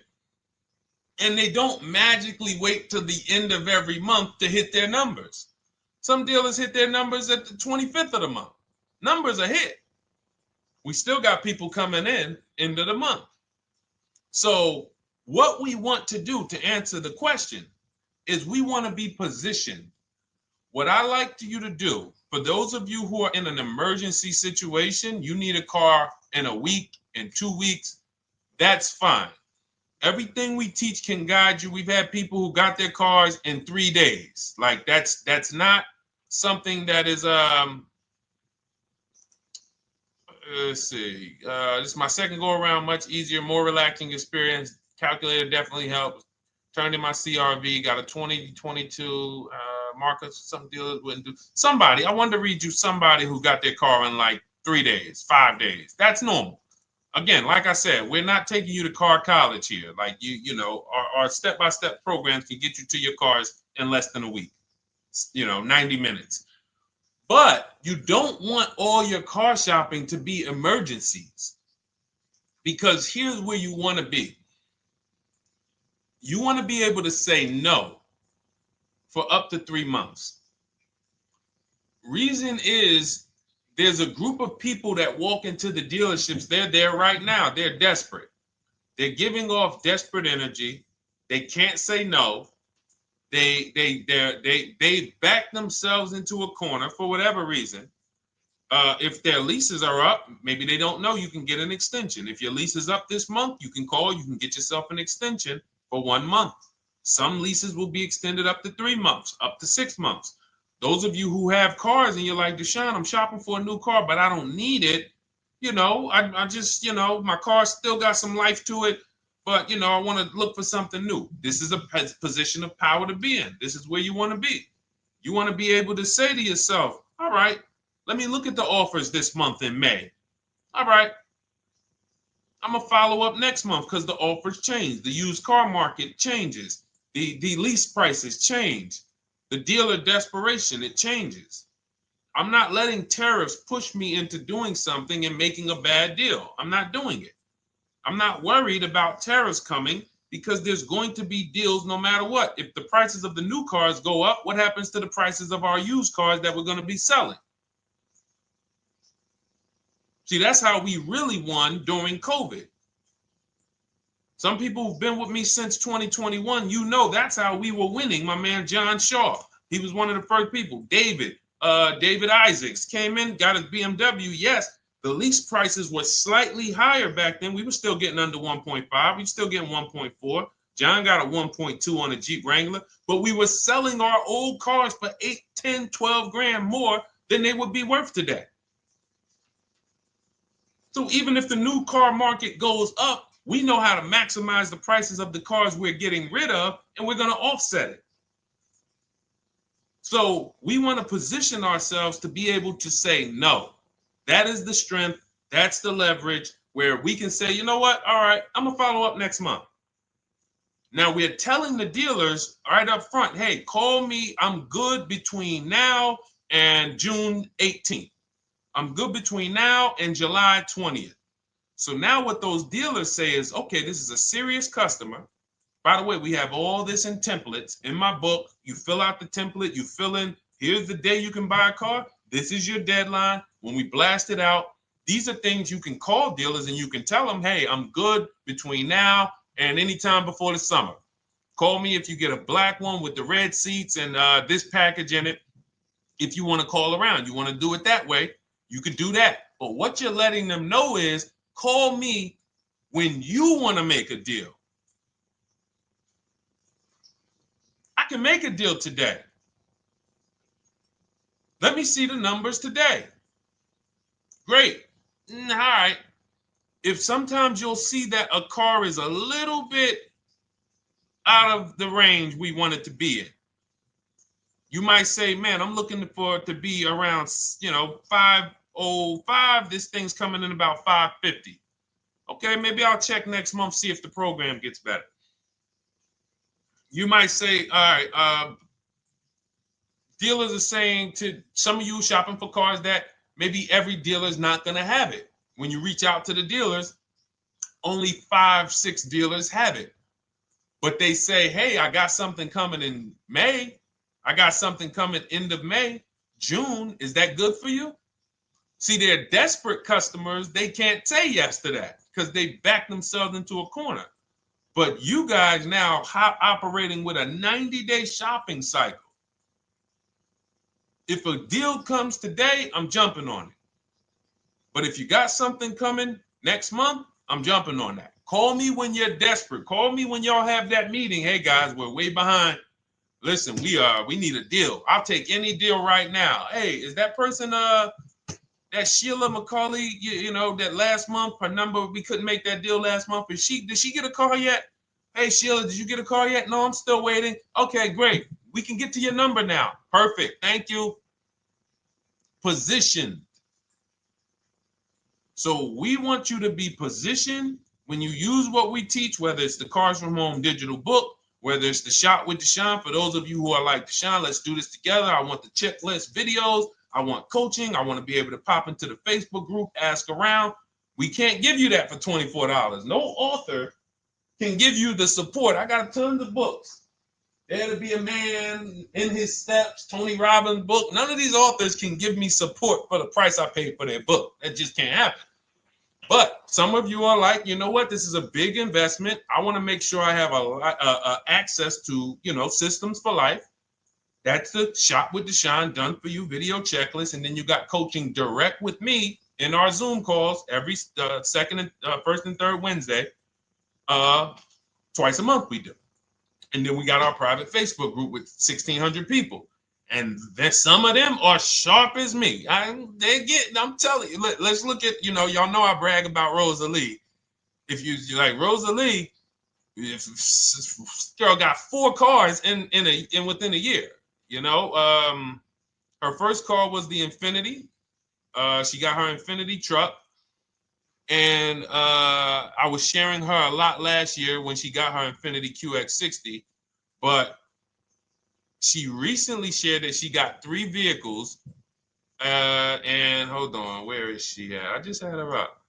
And they don't magically wait till the end of every month to hit their numbers. Some dealers hit their numbers at the 25th of the month. Numbers are hit. We still got people coming in end of the month. So What we want to do to answer the question is we want to be positioned. What I like you to do, for those of you who are in an emergency situation, you need a car in a week, in 2 weeks, that's fine. Everything we teach can guide you. We've had people who got their cars in 3 days. Like that's not something that is let's see. This is my second go around, much easier, more relaxing experience. Calculator definitely helps. Turned in my CRV, got a 2022 Marcus, some dealers wouldn't do. Somebody, I wanted to read you somebody who got their car in like 3 days, 5 days. That's normal. Again, like I said, we're not taking you to car college here. Like you know, our step-by-step programs can get you to your cars in less than a week, 90 minutes. But you don't want all your car shopping to be emergencies, because here's where you want to be. You want to be able to say no for up to 3 months. Reason is, there's a group of people that walk into the dealerships. They're there right now. They're desperate. They're giving off desperate energy. They can't say no. They back themselves into a corner for whatever reason. If their leases are up, maybe they don't know you can get an extension. If your lease is up this month, you can call. You can get yourself an extension for 1 month. Some leases will be extended up to 3 months, up to 6 months. Those of you who have cars and you're like, Deshone, I'm shopping for a new car, but I don't need it. I just, my car still got some life to it, but, I want to look for something new. This is a position of power to be in. This is where you want to be. You want to be able to say to yourself, all right, let me look at the offers this month in May. All right, I'm going to follow up next month because the offers change. The used car market changes. The lease prices change. The dealer desperation, it changes. I'm not letting tariffs push me into doing something and making a bad deal. I'm not doing it. I'm not worried about tariffs coming, because there's going to be deals no matter what. If the prices of the new cars go up, what happens to the prices of our used cars that we're going to be selling? See, that's how we really won during COVID. Some people who've been with me since 2021, that's how we were winning. My man John Shaw, he was one of the first people. David Isaacs came in, got his BMW. Yes, the lease prices were slightly higher back then. We were still getting under 1.5. We were still getting 1.4. John got a 1.2 on a Jeep Wrangler, but we were selling our old cars for 8, 10, 12 grand more than they would be worth today. So even if the new car market goes up, we know how to maximize the prices of the cars we're getting rid of, and we're going to offset it. So we want to position ourselves to be able to say no. That is the strength. That's the leverage where we can say, you know what? All right, I'm going to follow up next month. Now we're telling the dealers right up front, hey, call me. I'm good between now and June 18th. I'm good between now and July 20th. So now what those dealers say is, okay, this is a serious customer. By the way, we have all this in templates. In my book, you fill out the template, you fill in, here's the day you can buy a car. This is your deadline. When we blast it out, these are things you can call dealers and you can tell them, hey, I'm good between now and anytime before the summer. Call me if you get a black one with the red seats and this package in it. If you want to call around, you want to do it that way, you could do that. But what you're letting them know is, call me when you want to make a deal. I can make a deal today. Let me see the numbers today. Great. All right. If sometimes you'll see that a car is a little bit out of the range we want it to be in, you might say, man, I'm looking for it to be around, 505. This thing's coming in about 550. Okay, maybe I'll check next month, see if the program gets better. You might say, all right, dealers are saying to some of you shopping for cars that maybe every dealer is not going to have it. When you reach out to the dealers, only 5, 6 dealers have it. But they say, hey, I got something coming in May. I got something coming end of May, June. Is that good for you? See, they're desperate customers. They can't say yes to that because they back themselves into a corner. But you guys now operating with a 90-day shopping cycle. If a deal comes today, I'm jumping on it. But if you got something coming next month, I'm jumping on that. Call me when you're desperate. Call me when y'all have that meeting. Hey guys, we're way behind. Listen, we need a deal. I'll take any deal right now. Hey, is that person that Sheila McCauley, you know, that last month, her number, we couldn't make that deal last month. Did she get a call yet? Hey Sheila, did you get a call yet? No, I'm still waiting. Okay, great. We can get to your number now. Perfect. Thank you. Positioned. So we want you to be positioned when you use what we teach, whether it's the Cars from Home digital book, whether it's the Shop with Deshone. For those of you who are like, Deshone, let's do this together. I want the checklist videos. I want coaching. I want to be able to pop into the Facebook group, ask around. We can't give you that for $24. No author can give you the support. I got tons of books. There to Be a Man, In His Steps, Tony Robbins' book. None of these authors can give me support for the price I paid for their book. That just can't happen. But some of you are like, you know what? This is a big investment. I want to make sure I have access to, you know, systems for life. That's the Shop with Deshone done for you video checklist. And then you got coaching direct with me in our Zoom calls every first and third Wednesday. Twice a month we do. And then we got our private Facebook group with 1,600 people. And then some of them are sharp as me. I'm telling you, let's look at, you know, y'all know I brag about Rosalie. If you like Rosalie, if girl got 4 cars in within a year, you know. Her first car was the Infinity. She got her Infinity truck. And I was sharing her a lot last year when she got her Infinity QX60, but she recently shared that she got 3 vehicles. And hold on, where is she at? I just had her up.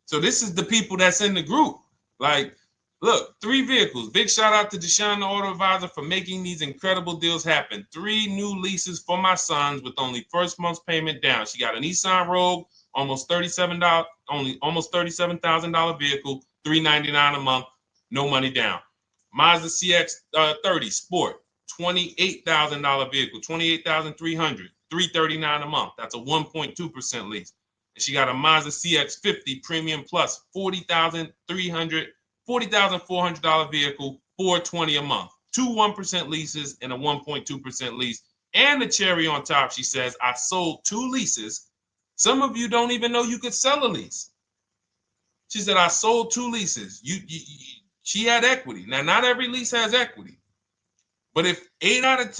So this is the people that's in the group. Like, look, 3 vehicles. Big shout out to Deshone the Auto Advisor for making these incredible deals happen. 3 new leases for my sons with only first month's payment down. She got a Nissan Rogue, almost $37,000 vehicle, $399 a month, no money down. Mazda CX-30 Sport, $28,000 vehicle, $28,300, $339 a month. That's a 1.2% lease. And she got a Mazda CX-50 Premium Plus, $40,400 vehicle, $420 a month. 2 1% leases and a 1.2% lease. And the cherry on top, she says, I sold 2 leases. Some of you don't even know you could sell a lease. She said, I sold 2 leases. She had equity. Now, not every lease has equity. But if 8 out of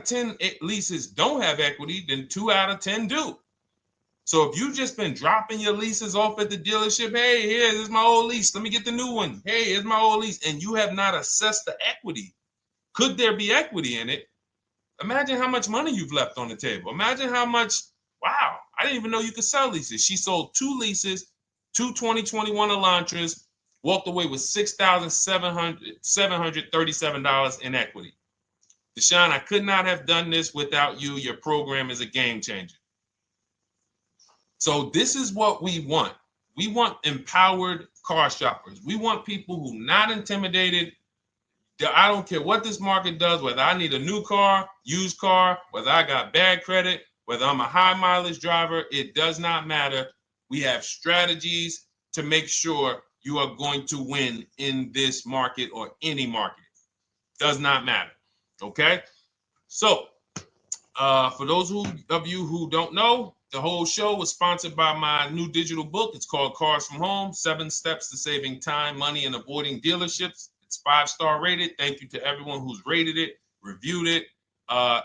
10 leases don't have equity, then 2 out of 10 do. So if you've just been dropping your leases off at the dealership, hey, here's my old lease. Let me get the new one. Hey, here's my old lease. And you have not assessed the equity. Could there be equity in it? Imagine how much money you've left on the table. Imagine how much, wow, I didn't even know you could sell leases. She sold 2 leases, 2 2021 Elantras, walked away with $6,737 in equity. Deshone, I could not have done this without you. Your program is a game changer. So this is what we want. We want empowered car shoppers. We want people who are not intimidated. I don't care what this market does, whether I need a new car, used car, whether I got bad credit, whether I'm a high mileage driver, it does not matter. We have strategies to make sure you are going to win in this market or any market. Does not matter. Okay? So, for those of you who don't know, the whole show was sponsored by my new digital book. It's called Cars from Home, 7 Steps to Saving Time, Money, and Avoiding Dealerships. It's 5-star rated. Thank you to everyone who's rated it, reviewed it.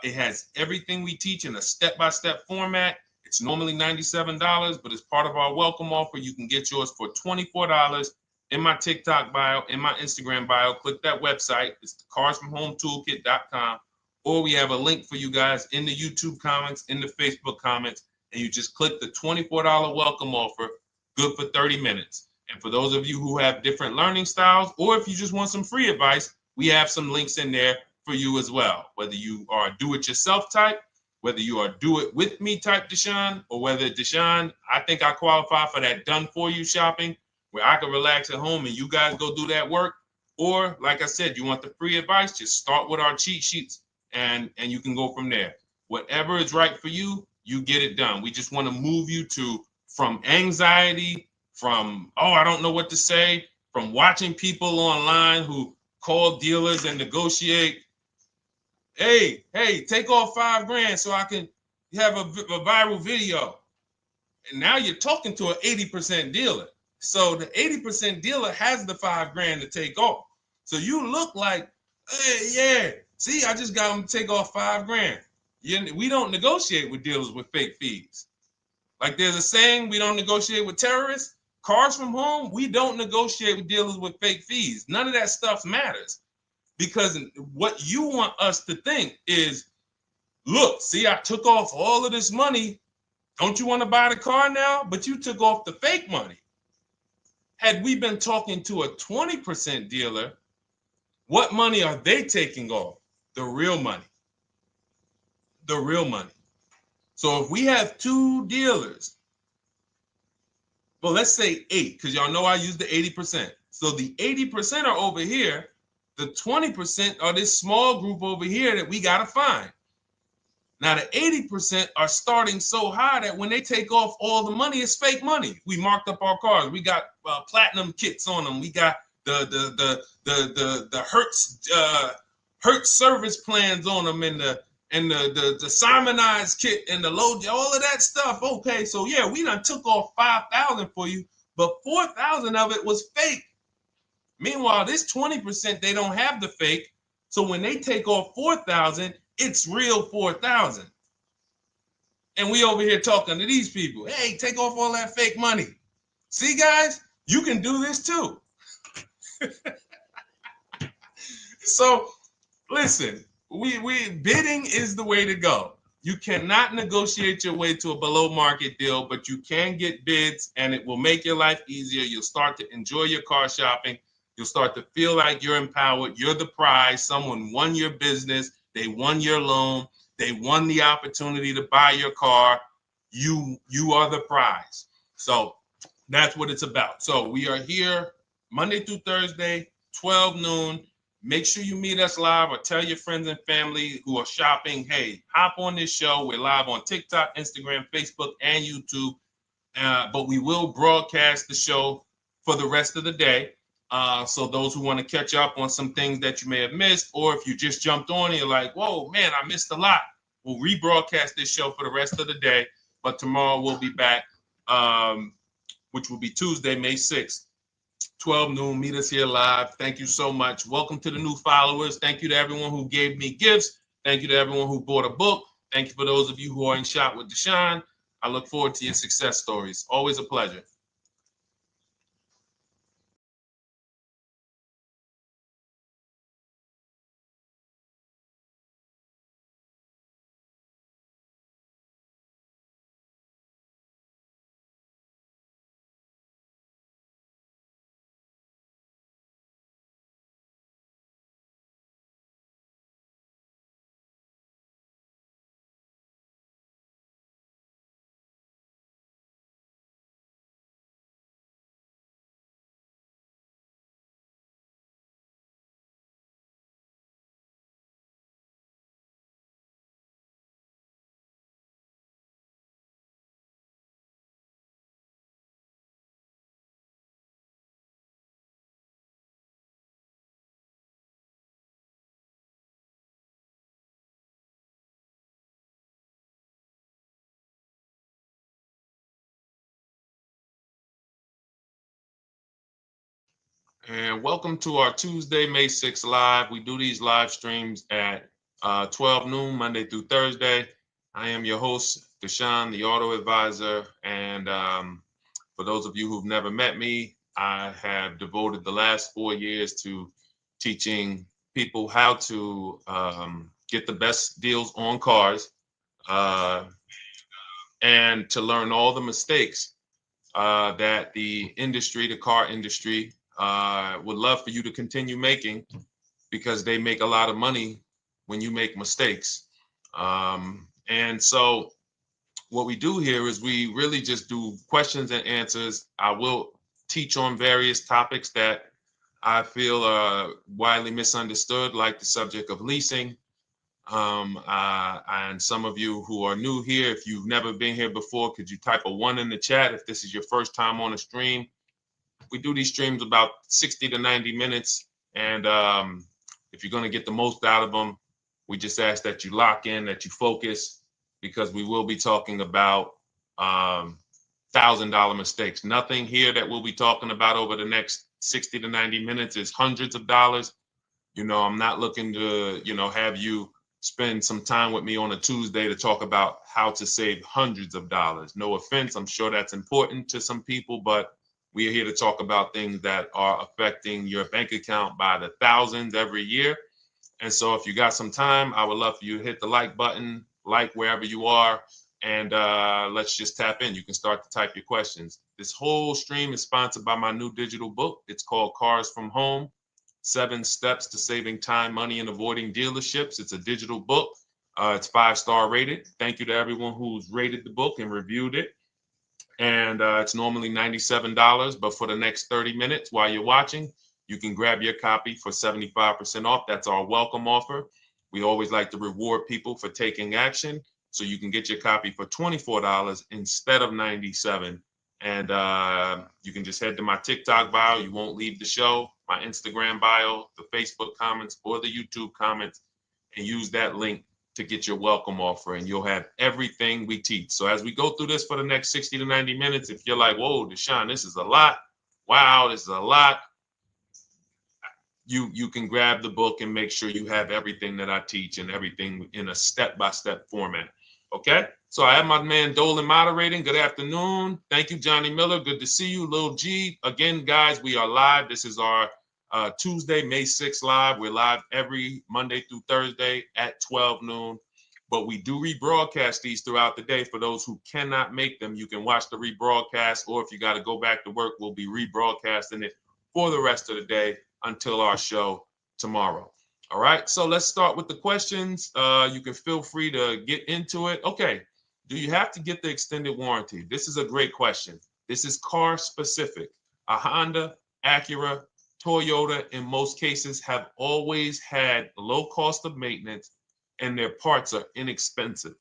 It has everything we teach in a step-by-step format. It's normally $97, but as part of our welcome offer, you can get yours for $24 in my TikTok bio, in my Instagram bio. Click that website. It's the carsfromhometoolkit.com. Or we have a link for you guys in the YouTube comments, in the Facebook comments, and you just click the $24 welcome offer, good for 30 minutes. And for those of you who have different learning styles, or if you just want some free advice, we have some links in there for you as well. Whether you are a do-it-yourself type, whether you are do-it-with-me type Deshone, or whether Deshone, I think I qualify for that done-for-you shopping, where I can relax at home and you guys go do that work. Or like I said, you want the free advice, just start with our cheat sheets and you can go from there. Whatever is right for you, you get it done. We just want to move you from anxiety, from, oh, I don't know what to say, from watching people online who call dealers and negotiate. Hey, take off $5,000 so I can have a viral video. And now you're talking to an 80% dealer. So the 80% dealer has the $5,000 to take off. So you look like, hey, yeah, see, I just got them to take off $5,000. We don't negotiate with dealers with fake fees. Like there's a saying, we don't negotiate with terrorists. Cars from home, we don't negotiate with dealers with fake fees. None of that stuff matters. Because what you want us to think is, look, see, I took off all of this money. Don't you want to buy the car now? But you took off the fake money. Had we been talking to a 20% dealer, what money are they taking off? The real money. The real money. So if we have two dealers, well, let's say 8, because y'all know I use the 80%. So the 80% are over here. The 20% are this small group over here that we got to find. Now, the 80% are starting so high that when they take off all the money, it's fake money. We marked up our cars. We got platinum kits on them. We got the Hertz service plans on them, and the Simonized kit and the low, all of that stuff. Okay, so yeah, we done took off 5,000 for you, but 4,000 of it was fake. Meanwhile, this 20%, they don't have the fake. So when they take off 4,000, it's real 4,000. And we over here talking to these people. Hey, take off all that fake money. See, guys, you can do this too. So listen, we bidding is the way to go. You cannot negotiate your way to a below market deal, but you can get bids and it will make your life easier. You'll start to enjoy your car shopping. You'll start to feel like you're empowered. You're the prize. Someone won your business. They won your loan. They won the opportunity to buy your car. You are the prize. So that's what it's about. So we are here Monday through Thursday, 12 noon. Make sure you meet us live or tell your friends and family who are shopping, hey, hop on this show. We're live on TikTok, Instagram, Facebook, and YouTube. But we will broadcast the show for the rest of the day. So those who want to catch up on some things that you may have missed, or if you just jumped on and you're like, whoa, man, I missed a lot. We'll rebroadcast this show for the rest of the day. But tomorrow we'll be back, which will be Tuesday, May 6th, 12 noon. Meet us here live. Thank you so much. Welcome to the new followers. Thank you to everyone who gave me gifts. Thank you to everyone who bought a book. Thank you for those of you who are in Shop with Deshone. I look forward to your success stories. Always a pleasure. And welcome to our Tuesday, May 6th live. We do these live streams at 12 noon, Monday through Thursday. I am your host, Deshone the Auto Advisor. And for those of you who've never met me, I have devoted the last 4 years to teaching people how to get the best deals on cars and to learn all the mistakes that the industry, the car industry, would love for you to continue making, because they make a lot of money when you make mistakes. And so what we do here is we really just do questions and answers. I will teach on various topics that I feel are widely misunderstood, like the subject of leasing. And some of you who are new here, if you've never been here before, could you type a 1 in the chat if this is your first time on a stream? We do these streams about 60 to 90 minutes. And if you're going to get the most out of them, we just ask that you lock in, that you focus, because we will be talking about $1,000 mistakes. Nothing here that we'll be talking about over the next 60 to 90 minutes is hundreds of dollars. You know, I'm not looking to, have you spend some time with me on a Tuesday to talk about how to save hundreds of dollars. No offense, I'm sure that's important to some people, but we are here to talk about things that are affecting your bank account by the thousands every year. And so if you got some time, I would love for you to hit the like button, like wherever you are, and let's just tap in. You can start to type your questions. This whole stream is sponsored by my new digital book. It's called Cars from Home, 7 Steps to Saving Time, Money, and Avoiding Dealerships. It's a digital book. It's 5-star rated. Thank you to everyone who's rated the book and reviewed it. And it's normally $97, but for the next 30 minutes while you're watching, you can grab your copy for 75% off. That's our welcome offer. We always like to reward people for taking action. So you can get your copy for $24 instead of $97. And you can just head to my TikTok bio. You won't leave the show, my Instagram bio, the Facebook comments, or the YouTube comments, and use that link to get your welcome offer, and you'll have everything we teach. So as we go through this for the next 60 to 90 minutes, if you're like, whoa, Deshone, this is a lot. Wow, this is a lot. You can grab the book and make sure you have everything that I teach and everything in a step-by-step format. Okay? So I have my man Dolan moderating. Good afternoon. Thank you, Johnny Miller. Good to see you, Lil G. Again, guys, we are live. This is our Tuesday, May 6th live. We're live every Monday through Thursday at 12 noon. But we do rebroadcast these throughout the day. For those who cannot make them, you can watch the rebroadcast, or if you got to go back to work, we'll be rebroadcasting it for the rest of the day until our show tomorrow. All right, so let's start with the questions. You can feel free to get into it. Okay, do you have to get the extended warranty? This is a great question. This is car specific. A Honda, Acura, Toyota, in most cases, have always had low cost of maintenance and their parts are inexpensive.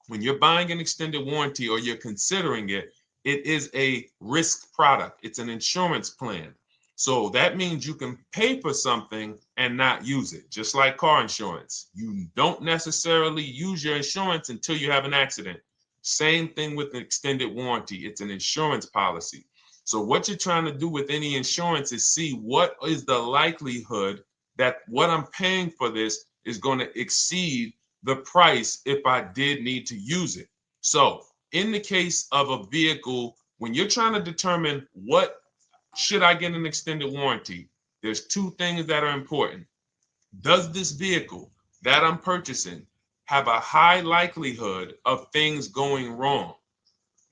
When you're buying an extended warranty or you're considering it, it is a risk product. It's an insurance plan. So that means you can pay for something and not use it, just like car insurance. You don't necessarily use your insurance until you have an accident. Same thing with an extended warranty. It's an insurance policy. So what you're trying to do with any insurance is see what is the likelihood that what I'm paying for this is going to exceed the price if I did need to use it. So in the case of a vehicle, when you're trying to determine what should I get an extended warranty, there's 2 things that are important. Does this vehicle that I'm purchasing have a high likelihood of things going wrong?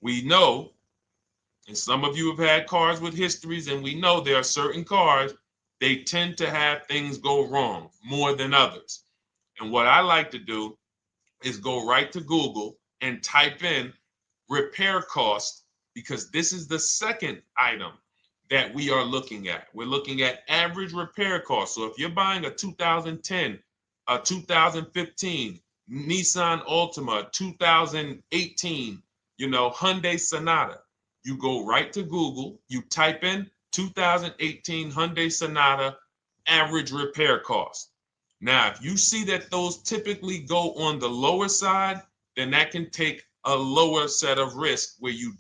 We know, and some of you have had cars with histories, and we know there are certain cars, they tend to have things go wrong more than others. And what I like to do is go right to Google and type in repair cost, because this is the second item that we are looking at. We're looking at average repair cost. So if you're buying a 2010, a 2015 Nissan Altima, 2018, Hyundai Sonata, you go right to Google, you type in 2018 Hyundai Sonata average repair cost. Now, if you see that those typically go on the lower side, then that can take a lower set of risk where you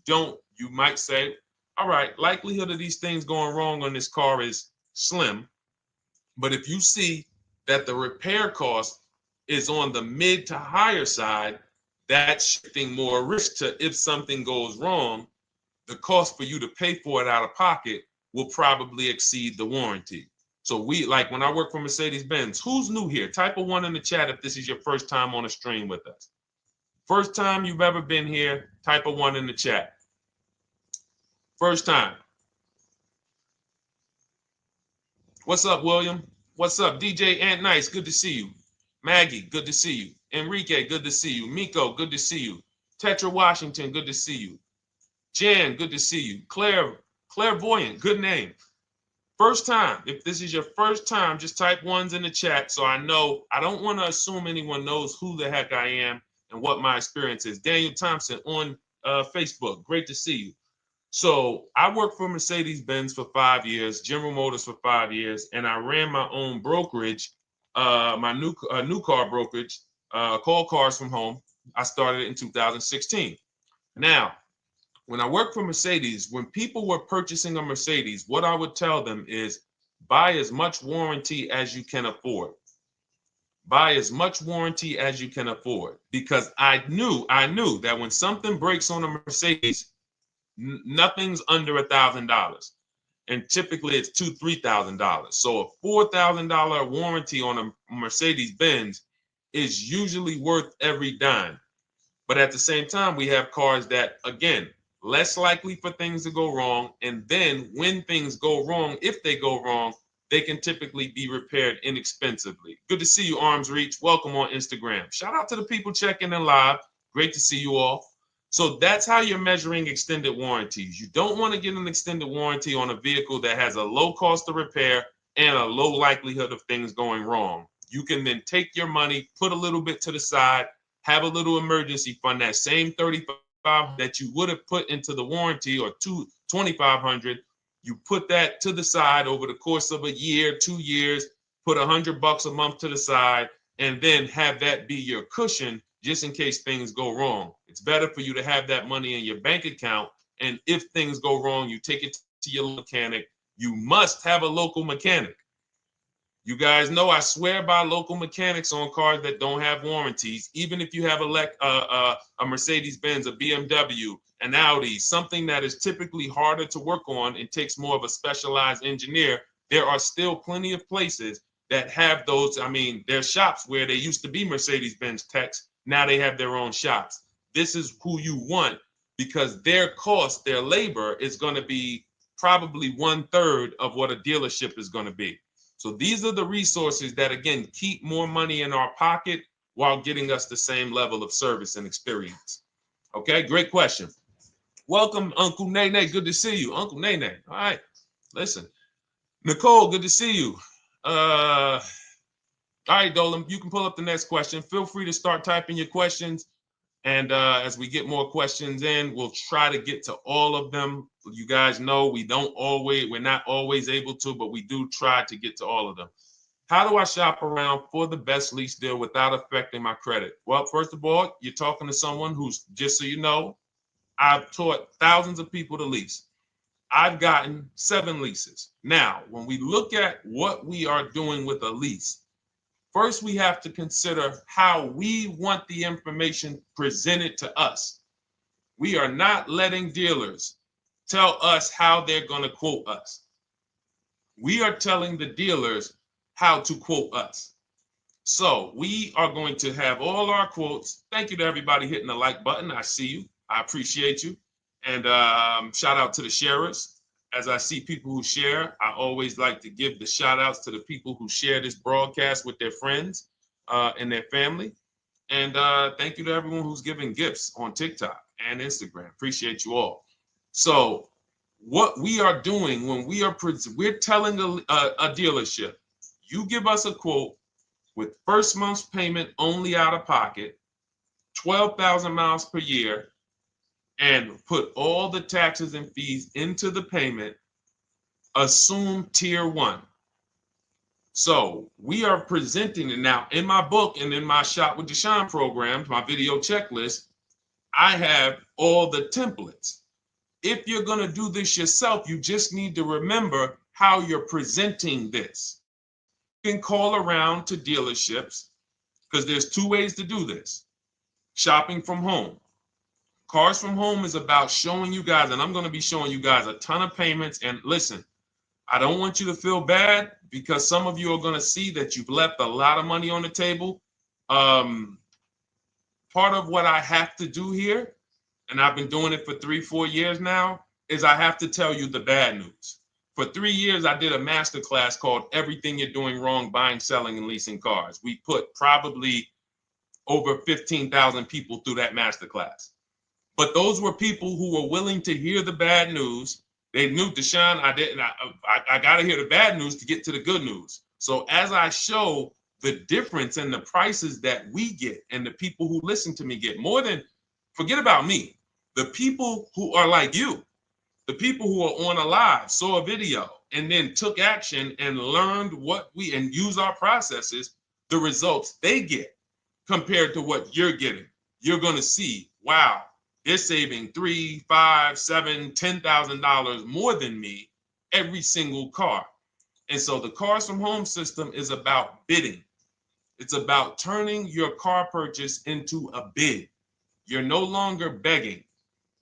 might say, all right, likelihood of these things going wrong on this car is slim. But if you see that the repair cost is on the mid to higher side, that's shifting more risk to if something goes wrong, the cost for you to pay for it out of pocket will probably exceed the warranty. So when I work for Mercedes-Benz, who's new here? Type a 1 in the chat if this is your first time on a stream with us. First time you've ever been here, type a 1 in the chat. First time. What's up, William? What's up, DJ Ant Nice? Good to see you. Maggie, good to see you. Enrique, good to see you. Miko, good to see you. Tetra Washington, good to see you. Jan, good to see you. Claire Clairvoyant, good name. First time, if this is your first time, just type ones in the chat so I know. I don't want to assume anyone knows who the heck I am and what my experience is. Daniel Thompson on Facebook, great to see you. So I worked for Mercedes-Benz for 5 years, General Motors for 5 years, and I ran my own brokerage, my new car brokerage, called Cars from Home. I started it in 2016. Now, when I worked for Mercedes, when people were purchasing a Mercedes, what I would tell them is buy as much warranty as you can afford. Buy as much warranty as you can afford, because I knew that when something breaks on a Mercedes, nothing's under $1,000, and typically it's $2,000-$3,000. So a $4,000 warranty on a Mercedes Benz is usually worth every dime. But at the same time, we have cars that, again, less likely for things to go wrong. And then when things go wrong, if they go wrong, they can typically be repaired inexpensively. Good to see you, Arms Reach. Welcome on Instagram. Shout out to the people checking in live. Great to see you all. So that's how you're measuring extended warranties. You don't want to get an extended warranty on a vehicle that has a low cost of repair and a low likelihood of things going wrong. You can then take your money, put a little bit to the side, have a little emergency fund, that same $3,500 that you would have put into the warranty, or $2,500, you put that to the side over the course of a year, 2 years, put $100 a month to the side, and then have that be your cushion just in case things go wrong. It's better for you to have that money in your bank account, and if things go wrong, you take it to your mechanic. You must have a local mechanic. You guys know I swear by local mechanics on cars that don't have warranties. Even if you have a Mercedes-Benz, a BMW, an Audi, something that is typically harder to work on and takes more of a specialized engineer, there are still plenty of places that have those. I mean, there's shops where they used to be Mercedes-Benz techs. Now they have their own shops. This is who you want, because their cost, their labor is going to be probably 1/3 of what a dealership is going to be. So these are the resources that, again, keep more money in our pocket while getting us the same level of service and experience. Okay, great question. Welcome, Uncle Nene. Good to see you. Uncle Nene. All right, listen. Nicole, good to see you. All right, Dolan, you can pull up the next question. Feel free to start typing your questions. And as we get more questions in, we'll try to get to all of them. You guys know we're not always able to, but we do try to get to all of them. How do I shop around for the best lease deal without affecting my credit? Well, first of all, you're talking to someone who's, just so you know, I've taught thousands of people to lease. I've gotten 7 leases. Now, when we look at what we are doing with a lease, first, we have to consider how we want the information presented to us. We are not letting dealers tell us how they're going to quote us. We are telling the dealers how to quote us. So we are going to have all our quotes. Thank you to everybody hitting the like button. I see you. I appreciate you. And shout out to the sharers. As I see people who share, I always like to give the shout outs to the people who share this broadcast with their friends and their family. And thank you to everyone who's giving gifts on TikTok and Instagram. Appreciate you all. So what we are doing when we're telling a dealership, you give us a quote with first month's payment only out of pocket, 12,000 miles per year, and put all the taxes and fees into the payment, assume tier 1. So we are presenting it now in my book and in my Shop with Deshone programs, my video checklist. I have all the templates. If you're going to do this yourself, you just need to remember how you're presenting this. You can call around to dealerships, because there's 2 ways to do this. Shopping from home. Cars from Home is about showing you guys, and I'm going to be showing you guys a ton of payments. And listen, I don't want you to feel bad, because some of you are going to see that you've left a lot of money on the table. Part of what I have to do here, and I've been doing it for 3-4 years now, is I have to tell you the bad news. For 3 years, I did a masterclass called Everything You're Doing Wrong Buying, Selling, and Leasing Cars. We put probably over 15,000 people through that masterclass. But those were people who were willing to hear the bad news They knew, Deshone, I got to hear the bad news to get to the good news. So as I show the difference in the prices that we get and the people who listen to me get, more than, forget about me, the people who are like you, the people who are on a live, saw a video, and then took action and learned and use our processes, the results they get compared to what you're getting. You're going to see, wow, they're saving $3, $5, $7, $10,000 more than me every single car. And so the Cars from Home system is about bidding. It's about turning your car purchase into a bid. You're no longer begging.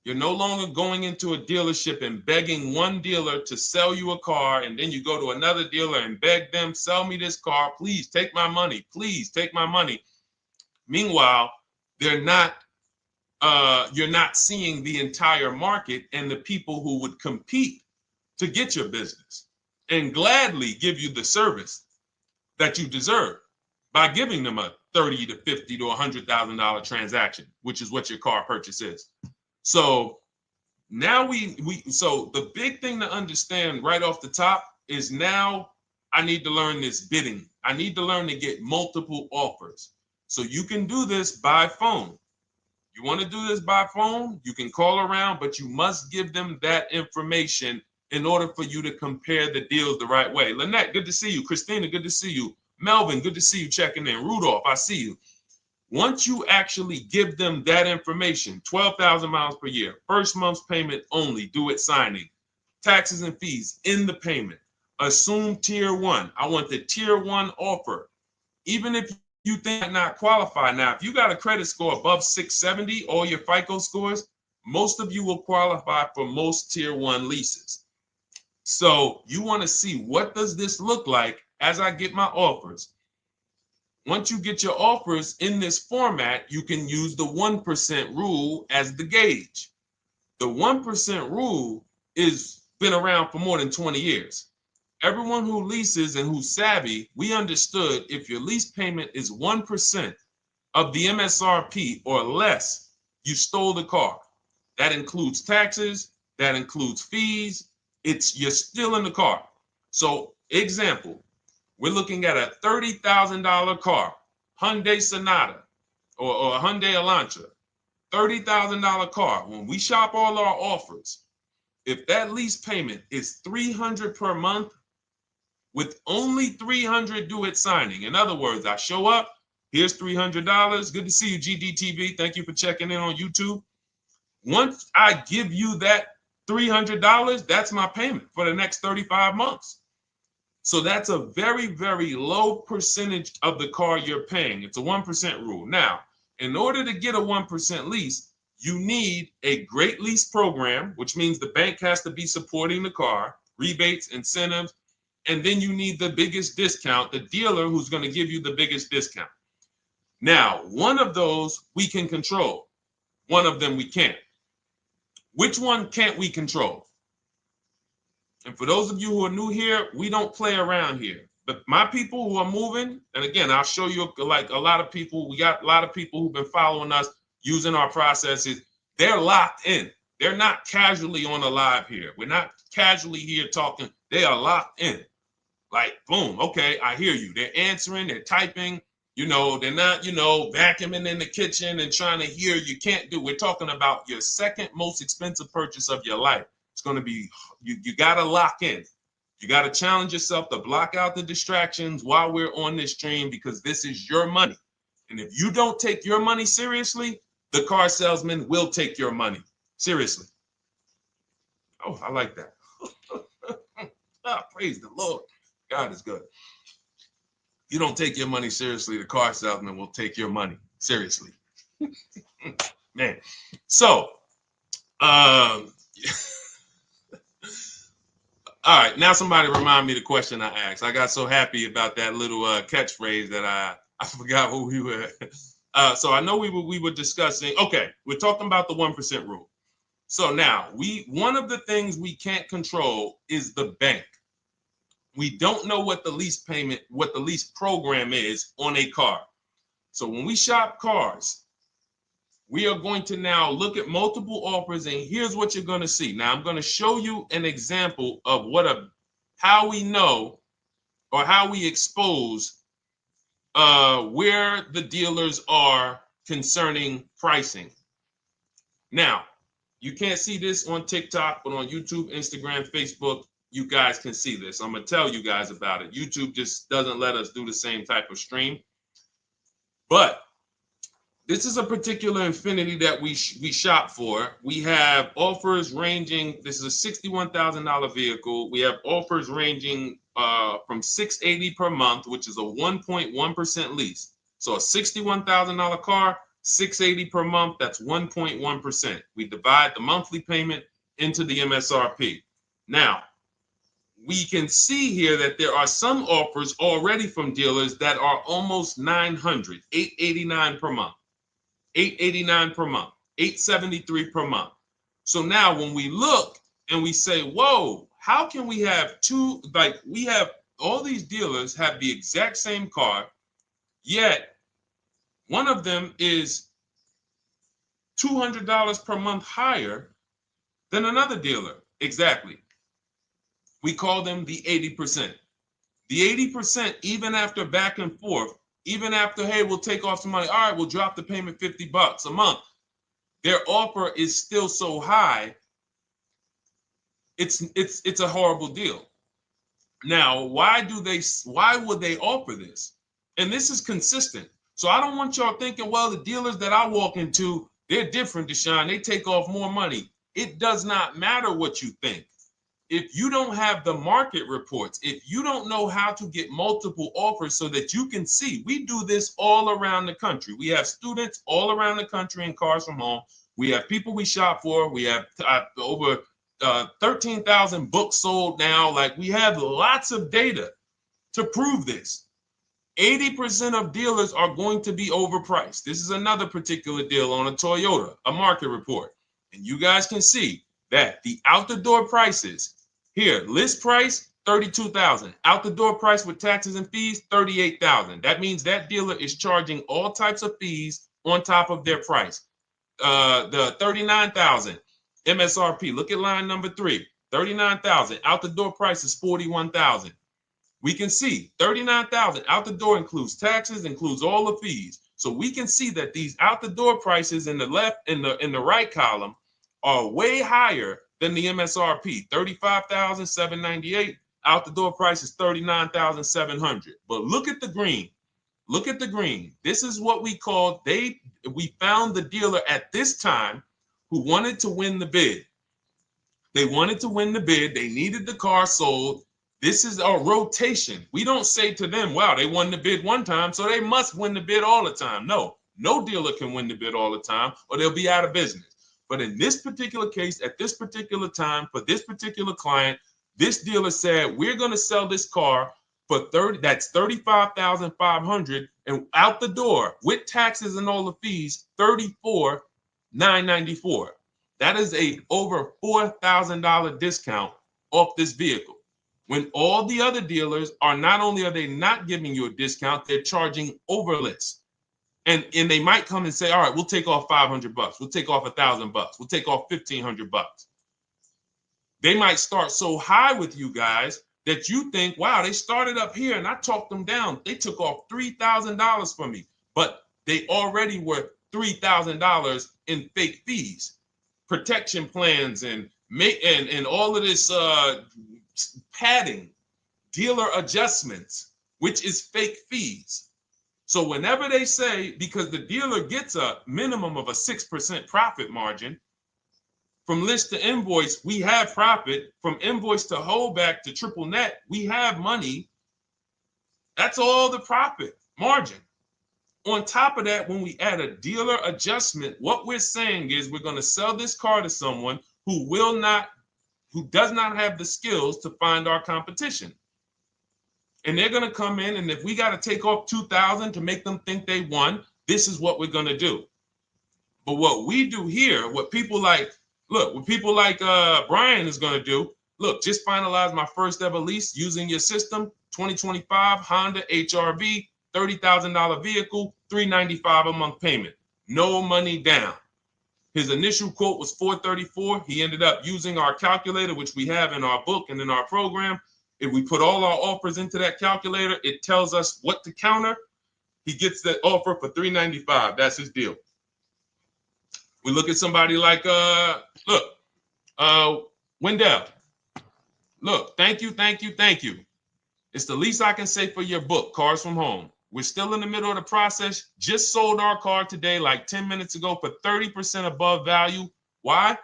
You're no longer going into a dealership and begging one dealer to sell you a car, and then you go to another dealer and beg them, sell me this car, please take my money, please take my money. Meanwhile, you're not seeing the entire market and the people who would compete to get your business and gladly give you the service that you deserve by giving them a $30 to $50 to $100,000 transaction, which is what your car purchase is. So now so the big thing to understand right off the top is, now I need to learn this bidding. I need to learn to get multiple offers. So you can do this by phone. You want to do this by phone, you can call around, but you must give them that information in order for you to compare the deals the right way. Lynette, good to see you. Christina, good to see you. Melvin, good to see you checking in. Rudolph, I see you. Once you actually give them that information, 12,000 miles per year, first month's payment only, due at signing, taxes and fees in the payment, assume tier one. I want the tier one offer. Even if you think I not qualify. Now, if you got a credit score above 670, all your FICO scores, most of you will qualify for most tier one leases. So you want to see, what does this look like as I get my offers? Once you get your offers in this format, you can use the 1% rule as the gauge. The 1% rule is been around for more than 20 years. Everyone who leases and who's savvy, we understood if your lease payment is 1% of the MSRP or less, you stole the car. That includes taxes, that includes fees. You're still in the car. So example, we're looking at a $30,000 car, Hyundai Sonata or a Hyundai Elantra, $30,000 car. When we shop all our offers, if that lease payment is $300 per month, with only $300 due at signing. In other words, I show up, here's $300. Good to see you, GDTV. Thank you for checking in on YouTube. Once I give you that $300, that's my payment for the next 35 months. So that's a very, very low percentage of the car you're paying. It's a 1% rule. Now, in order to get a 1% lease, you need a great lease program, which means the bank has to be supporting the car, rebates, incentives, and then you need the biggest discount, the dealer who's going to give you the biggest discount. Now, one of those we can control. One of them we can't. Which one can't we control? And for those of you who are new here, we don't play around here. But my people who are moving, and again, I'll show you, like a lot of people, we got a lot of people who've been following us, using our processes. They're locked in. They're not casually on a live here. We're not casually here talking. They are locked in. Like, boom, okay, I hear you. They're answering, they're typing, they're not, vacuuming in the kitchen and trying to hear. You can't do. We're talking about your second most expensive purchase of your life. It's going to be, you got to lock in. You got to challenge yourself to block out the distractions while we're on this stream, because this is your money. And if you don't take your money seriously, the car salesman will take your money seriously. Oh, I like that. Praise the Lord. God is good. You don't take your money seriously, the car salesman will take your money seriously. Man. So, all right, now somebody remind me the question I asked. I got so happy about that little catchphrase that I forgot who we were. So I know we were discussing, okay, we're talking about the 1% rule. So now, one of the things we can't control is the bank. We don't know what the lease payment, what the lease program is on a car. So when we shop cars, we are going to now look at multiple offers, and here's what you're going to see. Now, I'm going to show you an example of how we know or how we expose where the dealers are concerning pricing. Now, you can't see this on TikTok, but on YouTube, Instagram, Facebook, you guys can see this. I'm going to tell you guys about it. YouTube just doesn't let us do the same type of stream. But this is a particular Infiniti that we shop for. We have offers ranging, this is a $61,000 vehicle. We have offers ranging from $680 per month, which is a 1.1% lease. So a $61,000 car, $680 per month, that's 1.1%. We divide the monthly payment into the MSRP. Now, we can see here that there are some offers already from dealers that are almost $900, $889 per month. $889 per month, $873 per month. So now when we look and we say, whoa, how can we have two, like we have all these dealers have the exact same car, yet one of them is $200 per month higher than another dealer. Exactly. We call them the 80%. The 80%, even after back and forth, even after, hey, we'll take off some money. All right, we'll drop the payment $50 a month. Their offer is still so high. It's a horrible deal. Now, why would they offer this? And this is consistent. So I don't want y'all thinking, well, the dealers that I walk into, they're different, Deshone. They take off more money. It does not matter what you think. If you don't have the market reports, if you don't know how to get multiple offers so that you can see, we do this all around the country. We have students all around the country in Cars from Home. We have people we shop for. We have over 13,000 books sold now. Like, we have lots of data to prove this. 80% of dealers are going to be overpriced. This is another particular deal on a Toyota, a market report. And you guys can see that the out-the-door prices here, list price, $32,000. Out the door price with taxes and fees, $38,000. That means that dealer is charging all types of fees on top of their price. The $39,000 MSRP. Look at line number 3. $39,000. Out the door price is $41,000. We can see $39,000 out the door includes taxes, includes all the fees. So we can see that these out the door prices in the left, in the right column, are way higher than the MSRP, $35,798. Out the door price is $39,700. But look at the green. Look at the green. This is what we call, we found the dealer at this time who wanted to win the bid. They wanted to win the bid. They needed the car sold. This is a rotation. We don't say to them, wow, they won the bid one time, so they must win the bid all the time. No dealer can win the bid all the time, or they'll be out of business. But in this particular case, at this particular time, for this particular client, this dealer said, we're going to sell this car for that's $35,500, and out the door with taxes and all the fees, $34,994. That is a over $4,000 discount off this vehicle. When all the other dealers are, not only are they not giving you a discount, they're charging over list. And they might come and say, all right, we'll take off $500. We'll take off $1,000. We'll take off $1,500. They might start so high with you guys that you think, wow, they started up here and I talked them down. They took off $3,000 from me, but they already were $3,000 in fake fees, protection plans, and all of this padding, dealer adjustments, which is fake fees. So whenever they say, because the dealer gets a minimum of a 6% profit margin, from list to invoice, we have profit. From invoice to holdback to triple net, we have money. That's all the profit margin. On top of that, when we add a dealer adjustment, what we're saying is we're going to sell this car to someone who does not have the skills to find our competition. And they're going to come in, and if we got to take off $2,000 to make them think they won, this is what we're going to do. But what we do here, what people like Brian is going to do, look, just finalize my first ever lease using your system, 2025 Honda HRV, $30,000 vehicle, $395 a month payment. no money down. His initial quote was $434. He ended up using our calculator, which we have in our book and in our program. If we put all our offers into that calculator, it tells us what to counter. He gets that offer for $395. That's his deal. We look at somebody like Wendell. Look, thank you. It's the least I can say for your book, Cars from Home. We're still in the middle of the process. Just sold our car today, like 10 minutes ago, for 30% above value. Why?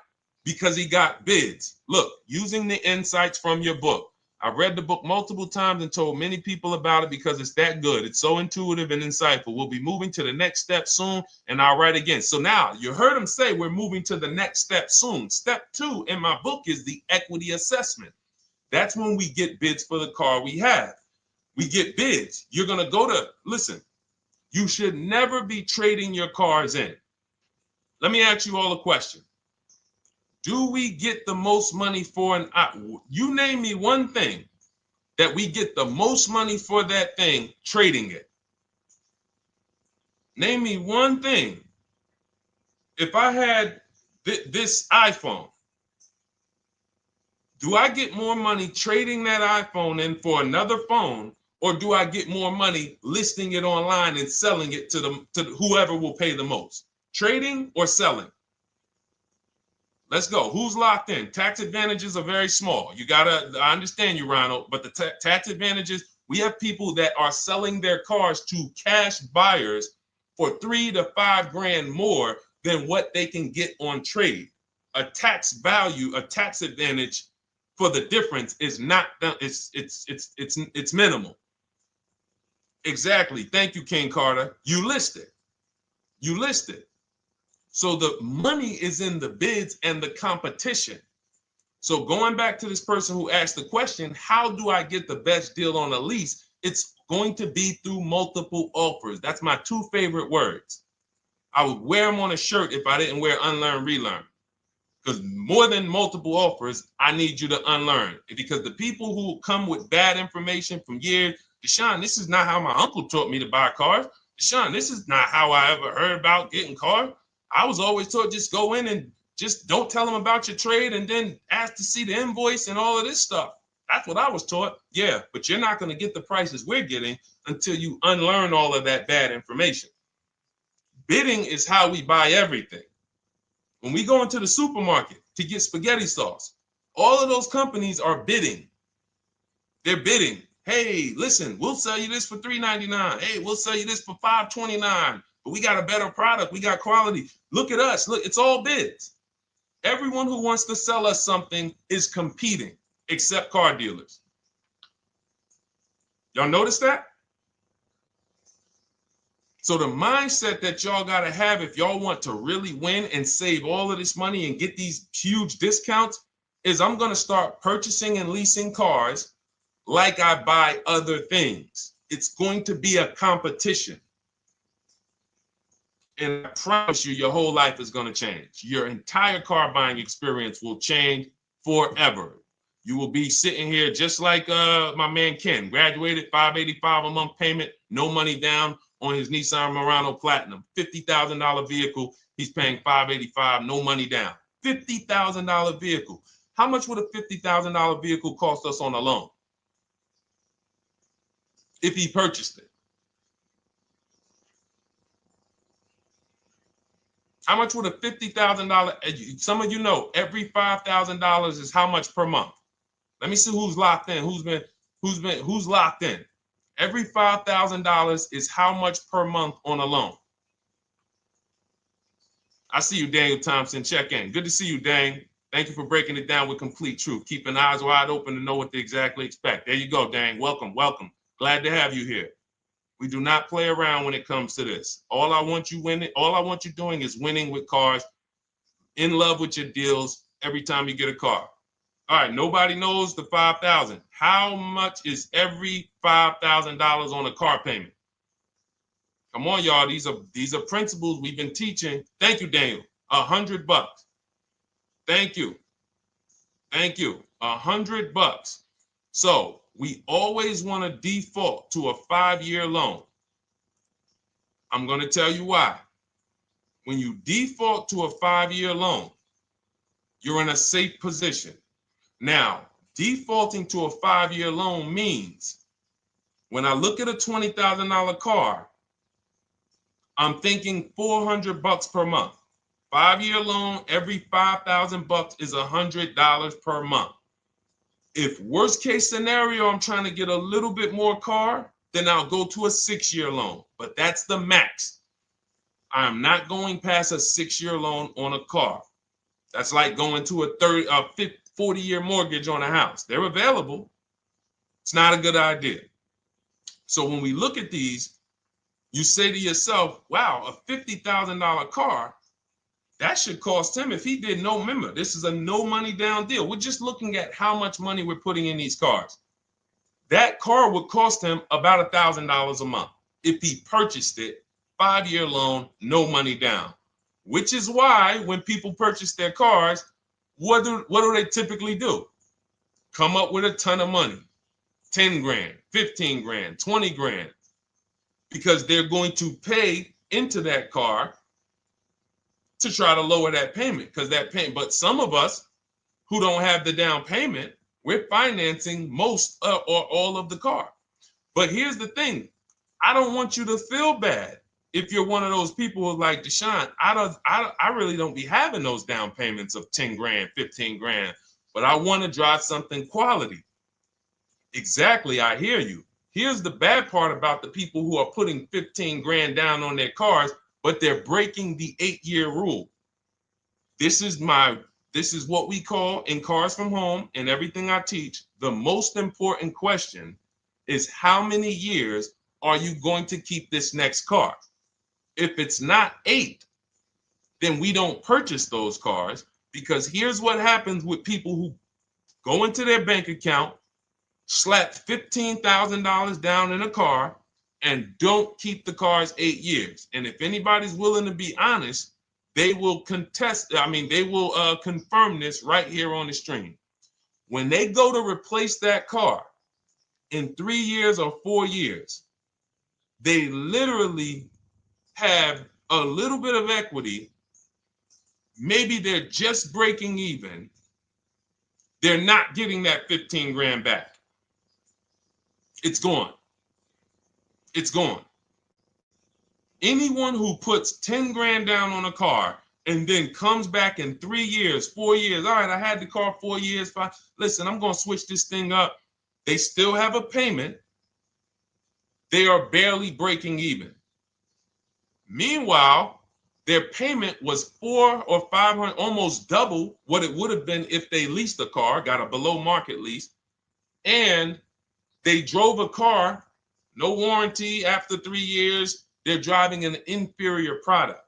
Because he got bids. Look, using the insights from your book. I've read the book multiple times and told many people about it because it's that good. It's so intuitive and insightful. We'll be moving to the next step soon, and I'll write again. So now you heard him say we're moving to the next step soon. Step 2 in my book is the equity assessment. That's when we get bids for the car we have. We get bids. You're going to go to, listen, you should never be trading your cars in. Let me ask you all a question. Do we get the most money for you name me one thing that we get the most money for that thing trading it. Name me one thing. If I had this iPhone, do I get more money trading that iPhone in for another phone, or do I get more money listing it online and selling it to whoever will pay the most? Trading or selling? Let's go. Who's locked in? Tax advantages are very small. I understand you, Ronald, but the tax advantages, we have people that are selling their cars to cash buyers for $3 to $5 grand more than what they can get on trade. A tax value, a tax advantage for the difference is not, it's minimal. Exactly. Thank you, King Carter. You listed. So the money is in the bids and the competition. So going back to this person who asked the question, how do I get the best deal on a lease? It's going to be through multiple offers. That's my 2 favorite words. I would wear them on a shirt if I didn't wear unlearn, relearn. Because more than multiple offers, I need you to unlearn. Because the people who come with bad information from years, Deshone, this is not how my uncle taught me to buy cars. Deshone, this is not how I ever heard about getting cars. I was always taught just go in and just don't tell them about your trade and then ask to see the invoice and all of this stuff. That's what I was taught. Yeah, but you're not going to get the prices we're getting until you unlearn all of that bad information. Bidding is how we buy everything. When we go into the supermarket to get spaghetti sauce, all of those companies are bidding. They're bidding. Hey, listen, we'll sell you this for $3.99. Hey, we'll sell you this for $5.29. But we got a better product. We got quality. Look at us. Look, it's all bids. Everyone who wants to sell us something is competing, except car dealers. Y'all notice that? So the mindset that y'all got to have if y'all want to really win and save all of this money and get these huge discounts is I'm going to start purchasing and leasing cars like I buy other things. It's going to be a competition. And I promise you, your whole life is going to change. Your entire car buying experience will change forever. You will be sitting here just like my man Ken, graduated, $585 a month payment, no money down on his Nissan Murano Platinum, $50,000 vehicle. He's paying $585, no money down. $50,000 vehicle. How much would a $50,000 vehicle cost us on a loan if he purchased it? How much would a $50,000? Some of you know every $5,000 is how much per month. Let me see who's locked in. Who's locked in? Every $5,000 is how much per month on a loan. I see you, Daniel Thompson. Check in. Good to see you, Dane. Thank you for breaking it down with complete truth. Keeping eyes wide open to know what to exactly expect. There you go, Dane. Welcome. Glad to have you here. We do not play around when it comes to this. All I want you doing is winning with cars, in love with your deals every time you get a car. All right, nobody knows the 5,000. How much is every $5,000 on a car payment? Come on, y'all. These are principles we've been teaching. Thank you, Daniel. $100. Thank you. $100. So we always want to default to a 5-year loan. I'm going to tell you why. when you default to a 5-year loan, you're in a safe position. Now, defaulting to a 5-year loan means when I look at a $20,000 car, I'm thinking $400 per month. 5-year loan, every $5,000 is $100 per month. If worst case scenario, I'm trying to get a little bit more car, then I'll go to a 6-year loan, but that's the max. I'm not going past a 6-year loan on a car. That's like going to a 40-year mortgage on a house. They're available. It's not a good idea. So when we look at these, you say to yourself, wow, a $50,000 car, that should cost him, if he did no, remember, this is a no money down deal. We're just looking at how much money we're putting in these cars. That car would cost him about $1,000 a month if he purchased it, 5-year loan, no money down. Which is why when people purchase their cars, what do they typically do? Come up with a ton of money, 10 grand, 15 grand, 20 grand, because they're going to pay into that car to try to lower that payment, because that payment. But some of us who don't have the down payment, we're financing most or all of the car. But here's the thing. I don't want you to feel bad if you're one of those people who's like, Deshone, I really don't be having those down payments of 10 grand, 15 grand, but I want to drive something quality. Exactly, I hear you. Here's the bad part about the people who are putting 15 grand down on their cars, but they're breaking the 8-year rule. This is what we call in Cars from Home and everything I teach, the most important question is how many years are you going to keep this next car? If it's not 8, then we don't purchase those cars, because here's what happens with people who go into their bank account, slap $15,000 down in a car, and don't keep the cars 8 years. And if anybody's willing to be honest, they will confirm this right here on the stream. When they go to replace that car in 3 years or 4 years, they literally have a little bit of equity. Maybe they're just breaking even. They're not getting that 15 grand back. It's gone. It's gone. Anyone who puts 10 grand down on a car and then comes back in 3 years, 4 years, all right, I had the car 4 years, 5, listen, I'm going to switch this thing up. They still have a payment. They are barely breaking even. Meanwhile, their payment was 400 or 500, almost double what it would have been if they leased a car, got a below market lease, and they drove a car, no warranty after 3 years. They're driving an inferior product.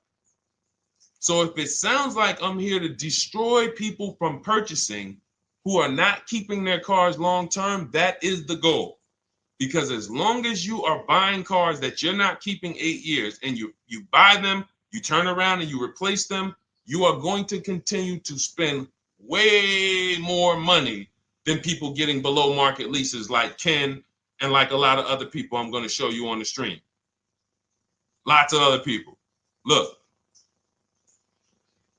So if it sounds like I'm here to destroy people from purchasing who are not keeping their cars long term, that is the goal. Because as long as you are buying cars that you're not keeping 8 years and you buy them, you turn around and you replace them, you are going to continue to spend way more money than people getting below market leases like Ken and like a lot of other people I'm going to show you on the stream. Lots of other people. Look,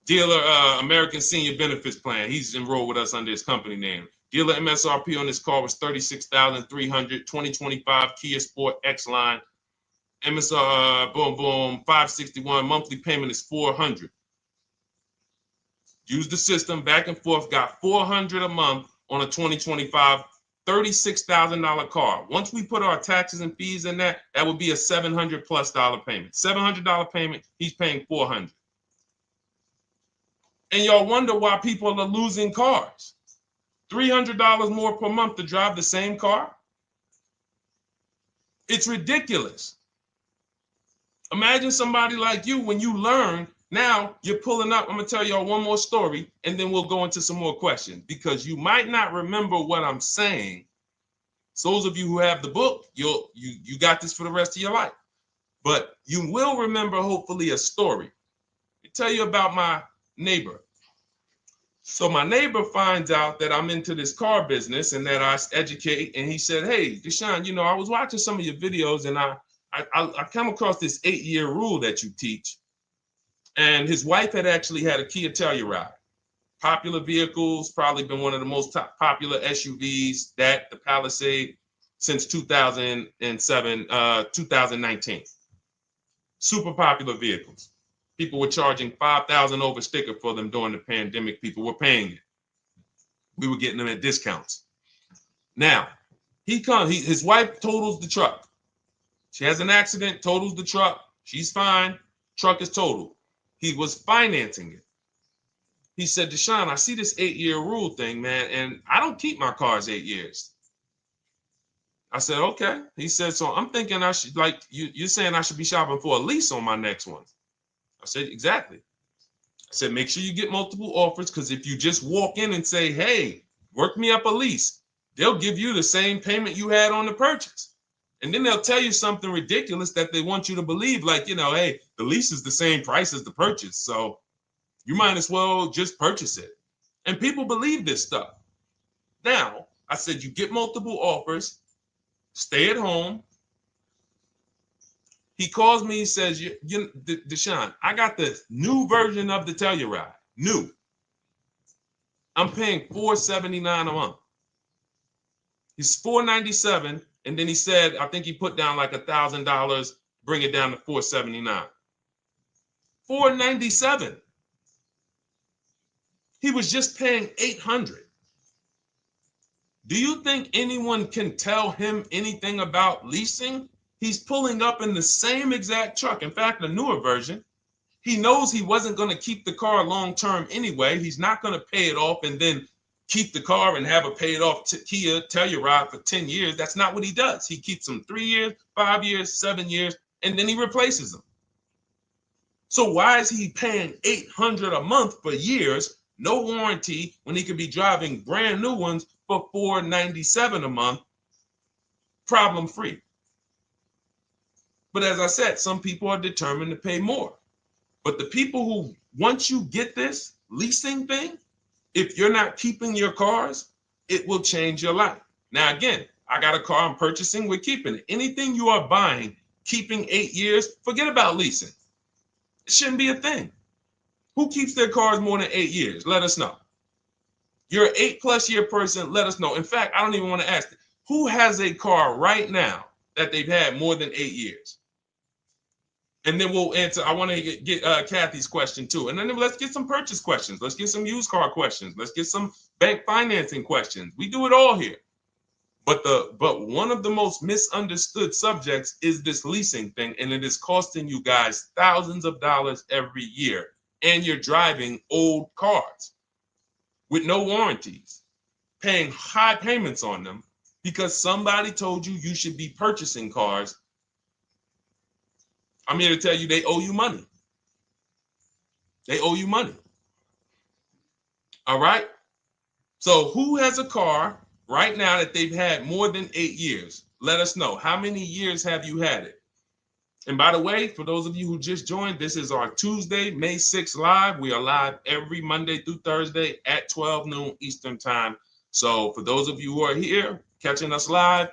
dealer American Senior Benefits Plan. He's enrolled with us under his company name. Dealer MSRP on this car was $36,300. 2025 Kia Sport X line. MSR, boom, boom, 561. Monthly payment is $400. Use the system back and forth. Got $400 a month on a 2025 $36,000 car. Once we put our taxes and fees in that would be a $700+ payment. $700 payment. He's paying $400. And y'all wonder why people are losing cars. $300 more per month to drive the same car? It's ridiculous. Imagine somebody like you, when you learn, now you're pulling up. I'm going to tell y'all one more story, and then we'll go into some more questions, because you might not remember what I'm saying. So those of you who have the book, you got this for the rest of your life. But you will remember, hopefully, a story. I'll tell you about my neighbor. So my neighbor finds out that I'm into this car business and that I educate. And he said, hey, Deshone, I was watching some of your videos and I come across this 8-year rule that you teach. And his wife had actually had a Kia Telluride. Popular vehicles, probably been one of the most popular SUVs, that the Palisade, since 2007, 2019. Super popular vehicles. People were charging $5,000 over sticker for them during the pandemic. People were paying it. We were getting them at discounts. Now, his wife totals the truck. She has an accident, totals the truck. She's fine. Truck is totaled. He was financing it. He said, Deshone, I see this 8-year rule thing, man, and I don't keep my cars 8 years. I said, okay. He said, so I'm thinking I should, like, you're saying I should be shopping for a lease on my next one. I said, exactly. I said, make sure you get multiple offers, because if you just walk in and say, hey, work me up a lease, they'll give you the same payment you had on the purchase. And then they'll tell you something ridiculous that they want you to believe, like, hey, the lease is the same price as the purchase, so you might as well just purchase it. And people believe this stuff. Now, I said, you get multiple offers, stay at home. He calls me, he says, Deshone, I got the new version of the Telluride, new. I'm paying $479 a month. He's $497, and then he said, I think he put down like $1,000, bring it down to $479. $497. He was just paying $800. Do you think anyone can tell him anything about leasing? He's pulling up in the same exact truck. In fact, the newer version. He knows he wasn't going to keep the car long term anyway. He's not going to pay it off and then keep the car and have a paid off Kia Telluride for 10 years. That's not what he does. He keeps them 3 years, 5 years, 7 years, and then he replaces them. So why is he paying $800 a month for years, no warranty, when he could be driving brand new ones for $497 a month, problem free? But as I said, some people are determined to pay more. But the people who, once you get this leasing thing, if you're not keeping your cars, it will change your life. Now, again, I got a car I'm purchasing, we're keeping it. Anything you are buying, keeping 8 years, forget about leasing. It shouldn't be a thing. Who keeps their cars more than 8 years? Let us know. You're an 8+ year person, let us know. In fact, I don't even want to ask, who has a car right now that they've had more than 8 years? And then we'll answer. I want to get Kathy's question too. And then let's get some purchase questions. Let's get some used car questions. Let's get some bank financing questions. We do it all here. But one of the most misunderstood subjects is this leasing thing, and it is costing you guys thousands of dollars every year. And you're driving old cars with no warranties, paying high payments on them because somebody told you you should be purchasing cars. I'm here to tell you they owe you money. They owe you money. All right? So who has a car right now that they've had more than 8 years? Let us know. How many years have you had it? And by the way, for those of you who just joined, this is our Tuesday, May 6th live. We are live every Monday through Thursday at 12 noon Eastern time. So for those of you who are here catching us live,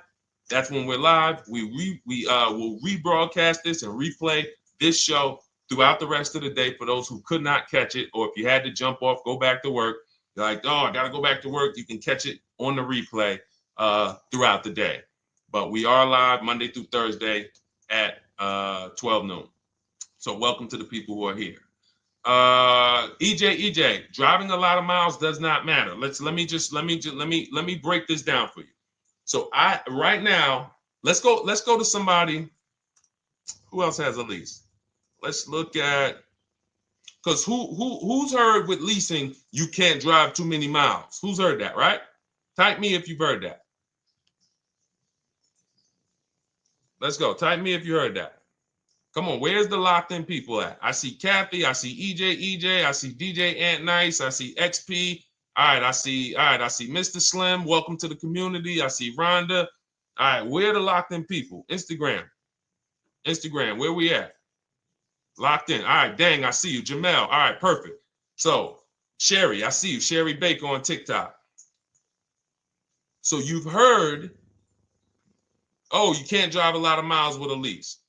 that's when we're live. We will rebroadcast this and replay this show throughout the rest of the day for those who could not catch it, or if you had to jump off, go back to work. You're like, oh, I got to go back to work. You can catch it on the replay throughout the day. But we are live Monday through Thursday at 12 noon. So welcome to the people who are here. EJ, driving a lot of miles does not matter. Let me break this down for you. So right now, let's go to somebody who else has a lease. Let's look at, because who's heard with leasing you can't drive too many miles? Who's heard that, right? Type me if you've heard that. Let's go. Type me if you heard that. Come on, where's the locked in people at? I see Kathy, I see EJ, I see DJ Ant Nice, I see XP. All right, I see Mr. Slim. Welcome to the community. I see Rhonda. All right, where are the locked in people? Instagram, where we at? Locked in. All right, dang, I see you. Jamel. All right, perfect. So, Sherry, I see you. Sherry Baker on TikTok. So you've heard, oh, you can't drive a lot of miles with a lease.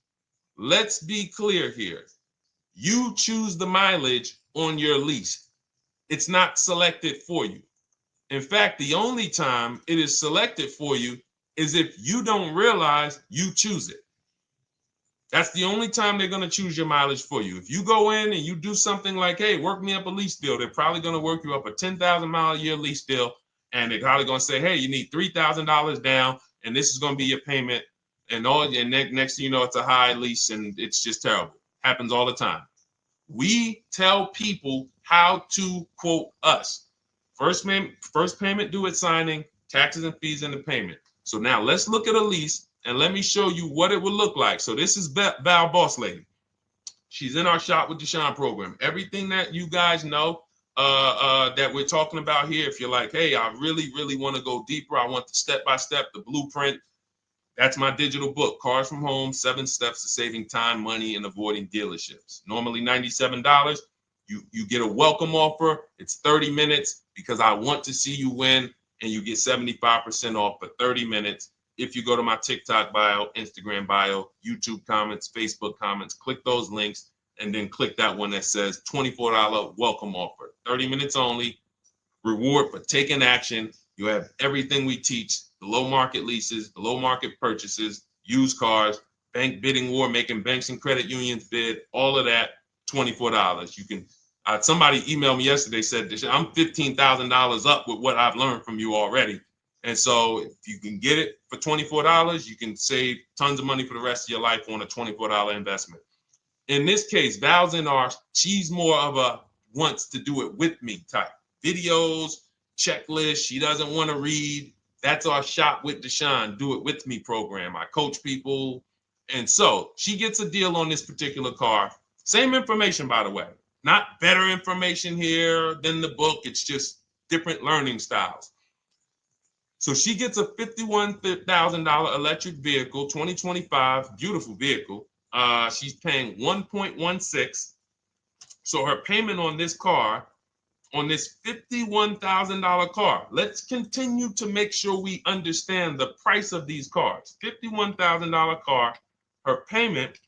Let's be clear here. You choose the mileage on your lease. It's not selected for you. In fact, the only time it is selected for you is if you don't realize you choose it. That's the only time they're going to choose your mileage for you. If you go in and you do something like, hey, work me up a lease deal, they're probably going to work you up a 10,000 mile a year lease deal. And they're probably going to say, hey, you need $3,000 down, and this is going to be your payment. And next thing you know, it's a high lease, and it's just terrible. Happens all the time. We tell people how to quote us. First payment due at signing, taxes and fees in the payment. So now let's look at a lease, and let me show you what it would look like. So this is Val Boss Lady. She's in our Shop with Deshone program. Everything that you guys know that we're talking about here, if you're like, hey, I really, really want to go deeper, I want the step-by-step, the blueprint, that's my digital book, Cars from Home, 7 Steps to Saving Time, Money, and Avoiding Dealerships. Normally $97. You get a welcome offer. It's 30 minutes because I want to see you win, and you get 75% off for 30 minutes. If you go to my TikTok bio, Instagram bio, YouTube comments, Facebook comments, click those links, and then click that one that says $24 welcome offer. 30 minutes only, reward for taking action. You have everything we teach, the low market leases, the low market purchases, used cars, bank bidding war, making banks and credit unions bid, all of that, $24. You can, somebody emailed me yesterday, said, I'm $15,000 up with what I've learned from you already. And so if you can get it for $24, you can save tons of money for the rest of your life on a $24 investment. In this case, Val's in our, she's more of a wants to do it with me type. Videos, checklist, she doesn't want to read. That's our Shop with Deshone, do it with me program. I coach people. And so she gets a deal on this particular car. Same information, by the way. Not better information here than the book. It's just different learning styles. So she gets a $51,000 electric vehicle, 2025, beautiful vehicle. She's paying 1.16. So her payment on this car, on this $51,000 car, let's continue to make sure we understand the price of these cars. $51,000 car, her payment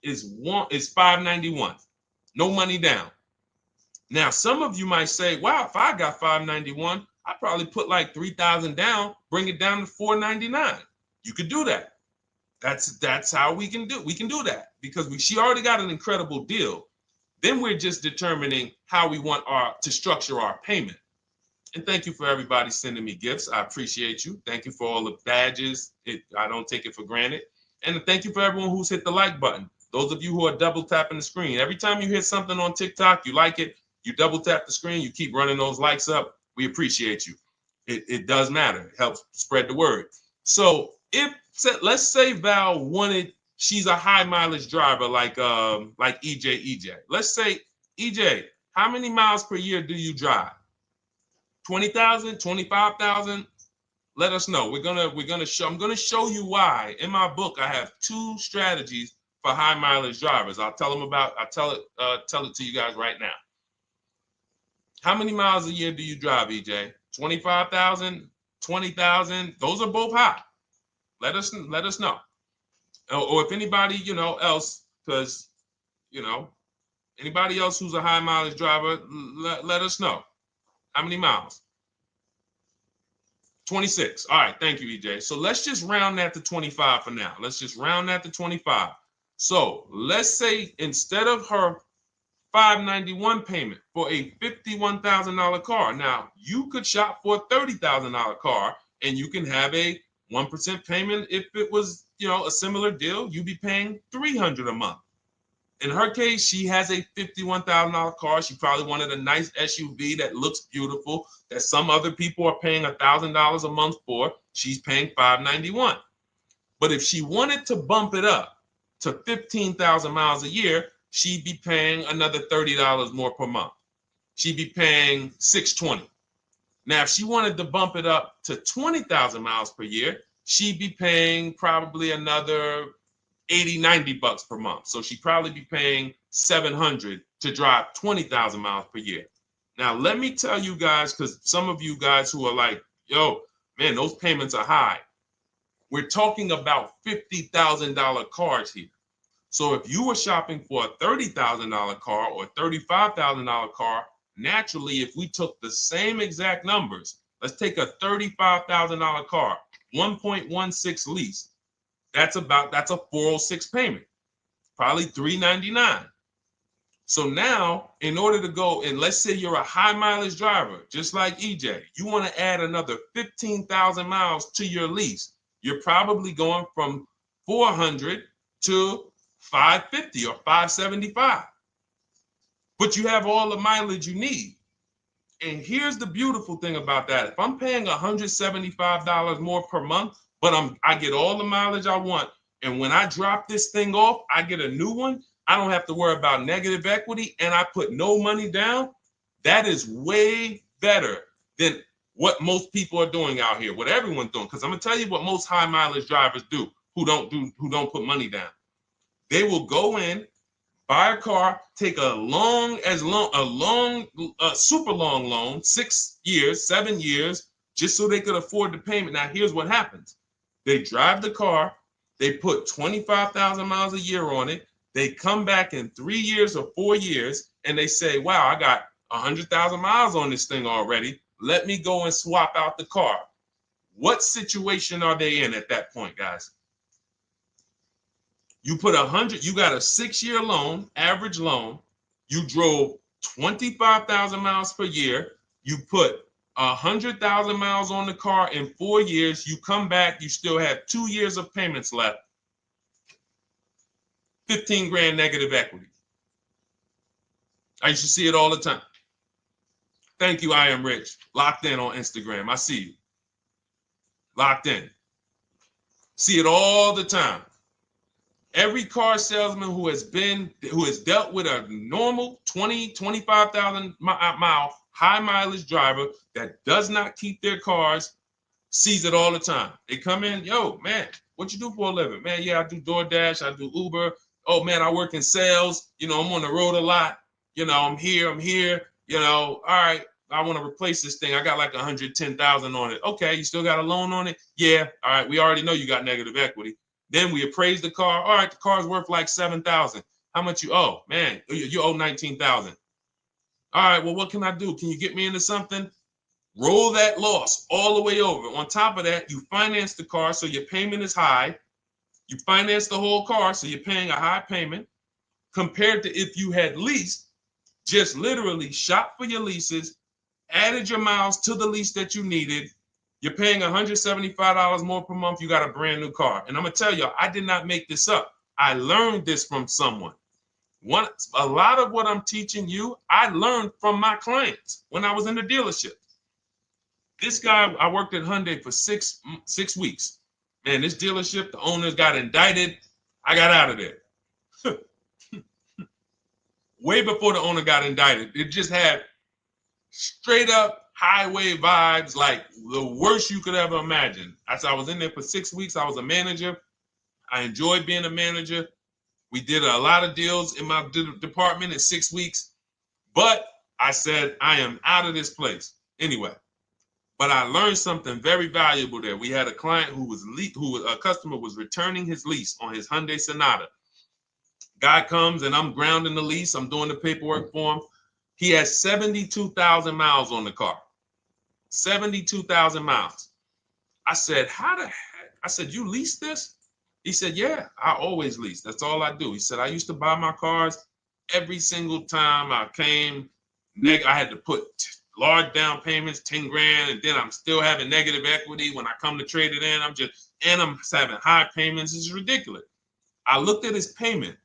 is $591. No money down. Now, some of you might say, wow, if I got $591, I'd probably put like $3,000 down, bring it down to $499. You could do that. That's how we can do. We can do that because she already got an incredible deal. Then we're just determining how we want to structure our payment. And thank you for everybody sending me gifts. I appreciate you. Thank you for all the badges. I don't take it for granted. And thank you for everyone who's hit the like button. Those of you who are double tapping the screen. Every time you hit something on TikTok, you like it, you double tap the screen, you keep running those likes up. We appreciate you. It does matter. It helps spread the word. So let's say Val wanted, she's a high mileage driver like EJ. Let's say, EJ, how many miles per year do you drive? 20,000, 25,000? Let us know. I'm gonna show you why. In my book, I have 2 strategies for high mileage drivers. I'll tell it to you guys right now. How many miles a year do you drive, EJ? 25,000, 20,000? Those are both high. Let us know. Or if anybody, else, because, anybody else who's a high mileage driver, let us know. How many miles? 26. All right. Thank you, EJ. So let's just round that to 25 for now. Let's just round that to 25. So let's say instead of her $591 payment for a $51,000 car, now you could shop for a $30,000 car and you can have a 1% payment. If it was, a similar deal, you'd be paying $300 a month. In her case, she has a $51,000 car. She probably wanted a nice SUV that looks beautiful, that some other people are paying $1,000 a month for. She's paying $591. But if she wanted to bump it up to 15,000 miles a year, she'd be paying another $30 more per month. She'd be paying $620. Now, if she wanted to bump it up to 20,000 miles per year, she'd be paying probably another $80-90 per month. So she'd probably be paying $700 to drive 20,000 miles per year. Now, let me tell you guys, because some of you guys who are like, yo, man, those payments are high. We're talking about $50,000 cars here. So if you were shopping for a $30,000 car or $35,000 car, naturally, if we took the same exact numbers, let's take a $35,000 car, 1.16 lease. That's a 406 payment, probably $399. So now, in order to go, and let's say you're a high mileage driver, just like EJ, you want to add another 15,000 miles to your lease. You're probably going from 400 to 550 or 575. But you have all the mileage you need. And here's the beautiful thing about that. If I'm paying $175 more per month, but I get all the mileage I want, and when I drop this thing off, I get a new one, I don't have to worry about negative equity, and I put no money down. That is way better than what most people are doing out here, what everyone's doing. Because I'm gonna tell you what most high mileage drivers do who don't put money down. They will go in, buy a car, take a super long loan, 6 years, 7 years, just so they could afford the payment. Now, here's what happens. They drive the car, they put 25,000 miles a year on it. They come back in 3 years or 4 years, and they say, wow, I got 100,000 miles on this thing already. Let me go and swap out the car. What situation are they in at that point, guys? You put 100, you got a 6-year loan, average loan. You drove 25,000 miles per year. You put 100,000 miles on the car in 4 years. You come back, you still have 2 years of payments left. 15 grand negative equity. I used to see it all the time. Thank you, I am rich. Locked in on Instagram. I see you. Locked in. See it all the time. Every car salesman who has dealt with a normal 25,000 mile high mileage driver that does not keep their cars sees it all the time. They come in, yo, man, what you do for a living? Man, yeah, I do DoorDash, I do Uber. Oh man, I work in sales. You know, I'm on the road a lot. You know, I'm here. You know, all right, I want to replace this thing. I got like 110,000 on it. Okay, you still got a loan on it? Yeah. All right, we already know you got negative equity. Then we appraise the car. All right, the car's worth like 7,000. How much you owe? Man, you owe 19,000. All right, well, what can I do? Can you get me into something? Roll that loss all the way over. On top of that, you finance the car, so your payment is high. You finance the whole car, so you're paying a high payment compared to if you had leased, just literally shop for your leases, added your miles to the lease that you needed. You're paying $175 more per month. You got a brand new car. And I'm going to tell you, I did not make this up. I learned this from someone. A lot of what I'm teaching you, I learned from my clients when I was in the dealership. This guy, I worked at Hyundai for six weeks. Man, this dealership, the owners got indicted. I got out of there. Way before the owner got indicted. It just had straight up highway vibes, like the worst you could ever imagine. As I was in there for 6 weeks, I was a manager. I enjoyed being a manager. We did a lot of deals in my department in 6 weeks. But I said, I am out of this place. Anyway. But I learned something very valuable there. We had a client a customer was returning his lease on his Hyundai Sonata. Guy comes and I'm grounding the lease. I'm doing the paperwork for him. He has 72,000 miles on the car. 72,000 miles. I said, how the heck? I said, you lease this? He said, yeah, I always lease. That's all I do. He said, I used to buy my cars every single time I came. I had to put large down payments, 10 grand, and then I'm still having negative equity when I come to trade it in. I'm having high payments. It's ridiculous. I looked at his payment,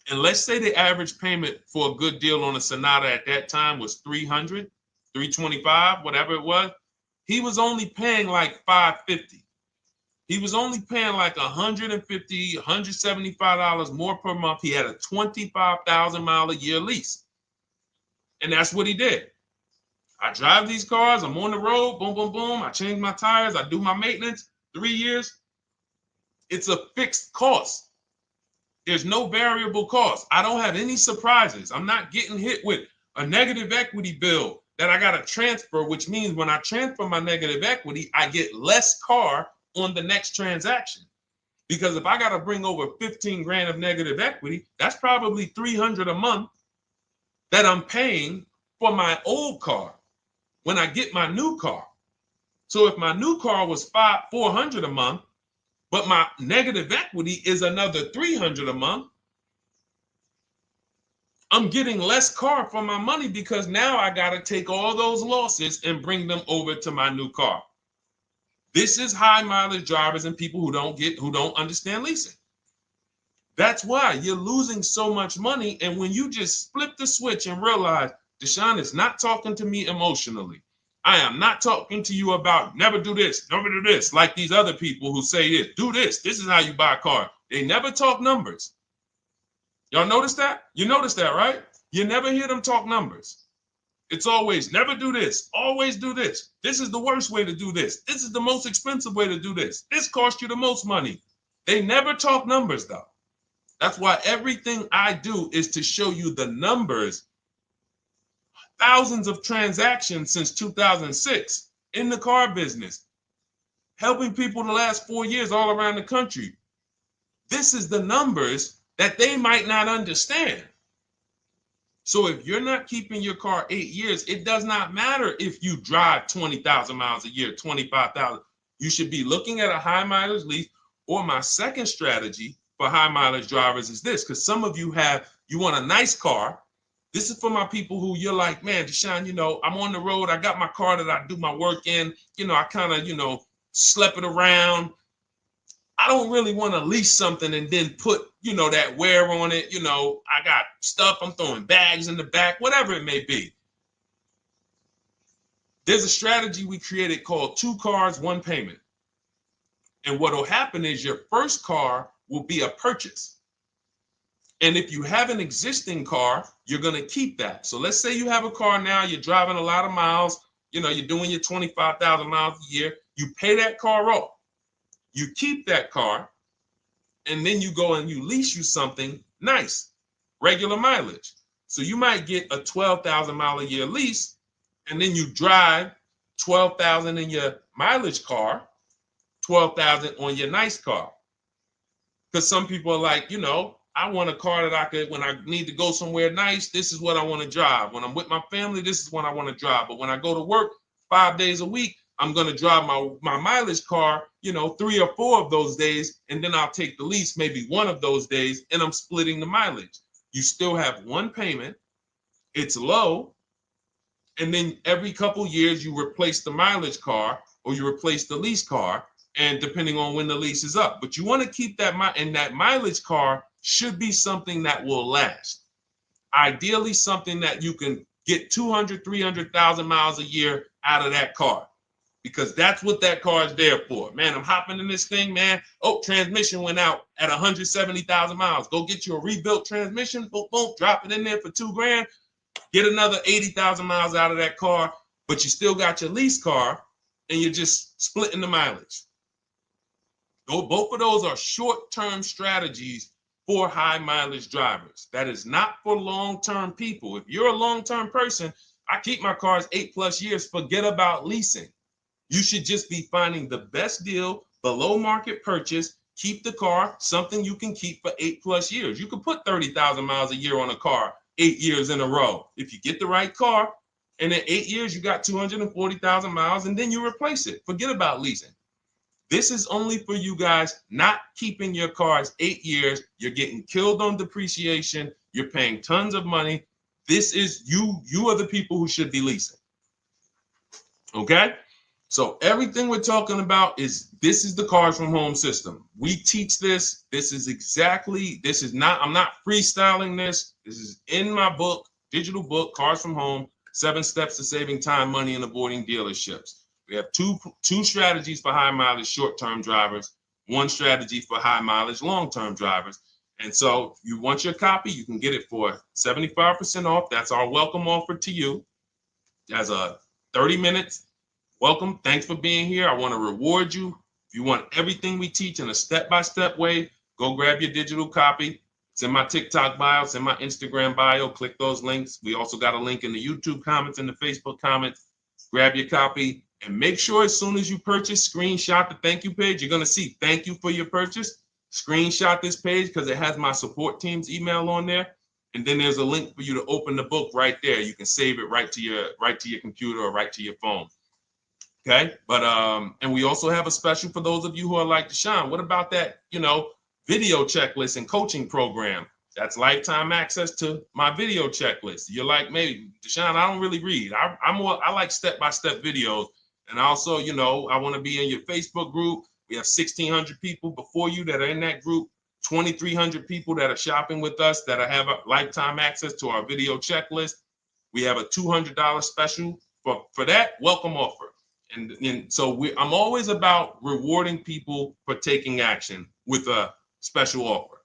and let's say the average payment for a good deal on a Sonata at that time was $300, $325, whatever it was. He was only paying like $550. He was only paying like $150, $175 more per month. He had a 25,000 mile a year lease. And that's what he did. I drive these cars. I'm on the road. Boom, boom, boom. I change my tires. I do my maintenance. 3 years. It's a fixed cost. There's no variable cost. I don't have any surprises. I'm not getting hit with a negative equity bill that I got to transfer, which means when I transfer my negative equity, I get less car on the next transaction. Because if I got to bring over 15 grand of negative equity, that's probably 300 a month that I'm paying for my old car when I get my new car. So if my new car was 400 a month, but my negative equity is another 300 a month, I'm getting less car for my money because now I got to take all those losses and bring them over to my new car. This is high mileage drivers and people who don't understand leasing. That's why you're losing so much money. And when you just flip the switch and realize Deshone is not talking to me emotionally, I am not talking to you about never do this, never do this, like these other people who say this, do this. This is how you buy a car. They never talk numbers. Y'all notice that? You notice that, right? You never hear them talk numbers. It's always never do this, always do this. This is the worst way to do this. This is the most expensive way to do this. This costs you the most money. They never talk numbers, though. That's why everything I do is to show you the numbers. Thousands of transactions since 2006 in the car business, helping people the last 4 years all around the country. This is the numbers that they might not understand. So if you're not keeping your car 8 years, it does not matter if you drive 20,000 miles a year, 25,000. You should be looking at a high mileage lease. Or my second strategy for high mileage drivers is this, because some of you want a nice car. This is for my people who you're like, man, Deshone, I'm on the road. I got my car that I do my work in. I kind of, slep it around. I don't really want to lease something and then put, that wear on it. I got stuff. I'm throwing bags in the back, whatever it may be. There's a strategy we created called 2 cars, 1 payment. And what will happen is your first car will be a purchase. And if you have an existing car, you're going to keep that. So let's say you have a car now, you're driving a lot of miles, you're doing your 25,000 miles a year. You pay that car off. You keep that car, and then you go and you lease you something nice, regular mileage. So you might get a 12,000 mile a year lease, and then you drive 12,000 in your mileage car, 12,000 on your nice car. Because some people are like, I want a car that I could, when I need to go somewhere nice, this is what I want to drive. When I'm with my family, this is what I want to drive. But when I go to work 5 days a week, I'm going to drive my mileage car, 3 or 4 of those days, and then I'll take the lease maybe 1 of those days, and I'm splitting the mileage. You still have 1 payment. It's low. And then every couple years, you replace the mileage car or you replace the lease car, and depending on when the lease is up. But you want to keep that, and that mileage car should be something that will last. Ideally, something that you can get 200, 300,000 miles a year out of that car. Because that's what that car is there for. Man, I'm hopping in this thing, man. Oh, transmission went out at 170,000 miles. Go get you a rebuilt transmission. Boom, boom, drop it in there for $2 grand. Get another 80,000 miles out of that car, but you still got your lease car, and you're just splitting the mileage. Both of those are short-term strategies for high mileage drivers. That is not for long-term people. If you're a long-term person, I keep my cars 8+ years. Forget about leasing. You should just be finding the best deal, below market purchase, keep the car, something you can keep for 8+ years. You can put 30,000 miles a year on a car 8 years in a row. If you get the right car, and in 8 years, you got 240,000 miles, and then you replace it. Forget about leasing. This is only for you guys not keeping your cars 8 years. You're getting killed on depreciation. You're paying tons of money. This is you are the people who should be leasing. Okay? So everything we're talking about this is the Cars from Home system. We teach this. I'm not freestyling this. This is in my book, digital book, Cars from Home, 7 Steps to Saving Time, Money, and Avoiding Dealerships. We have two strategies for high mileage short-term drivers, 1 strategy for high mileage long-term drivers. And so if you want your copy, you can get it for 75% off. That's our welcome offer to you. As a 30 minutes. Welcome. Thanks for being here. I want to reward you. If you want everything we teach in a step-by-step way, go grab your digital copy. It's in my TikTok bio. It's in my Instagram bio. Click those links. We also got a link in the YouTube comments and the Facebook comments. Grab your copy and make sure as soon as you purchase, screenshot the thank you page. You're going to see thank you for your purchase. screenshot this page because it has my support team's email on there. And then there's a link for you to open the book right there. You can save it right to your computer or right to your phone. Okay. But and we also have a special for those of you who are like Deshone. What about that, video checklist and coaching program? That's lifetime access to my video checklist. You're like, maybe Deshone, I don't really read. I like step-by-step videos. And also, I want to be in your Facebook group. We have 1,600 people before you that are in that group. 2,300 people that are shopping with us that have a lifetime access to our video checklist. We have a $200 special for that welcome offer. And so I'm always about rewarding people for taking action with a special offer.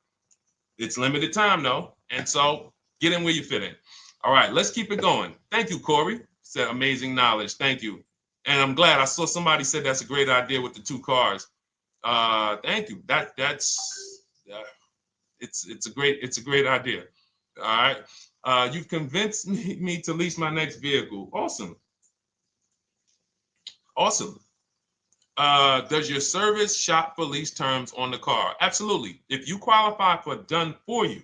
It's limited time though. And so get in where you fit in. All right, let's keep it going. Thank you, Corey. Said amazing knowledge. Thank you. And I'm glad I saw somebody said that's a great idea with the 2 cars. Thank you. It's a great idea. All right. You've convinced me to lease my next vehicle. Awesome. Awesome. Does your service shop for lease terms on the car? Absolutely. If you qualify for done for you,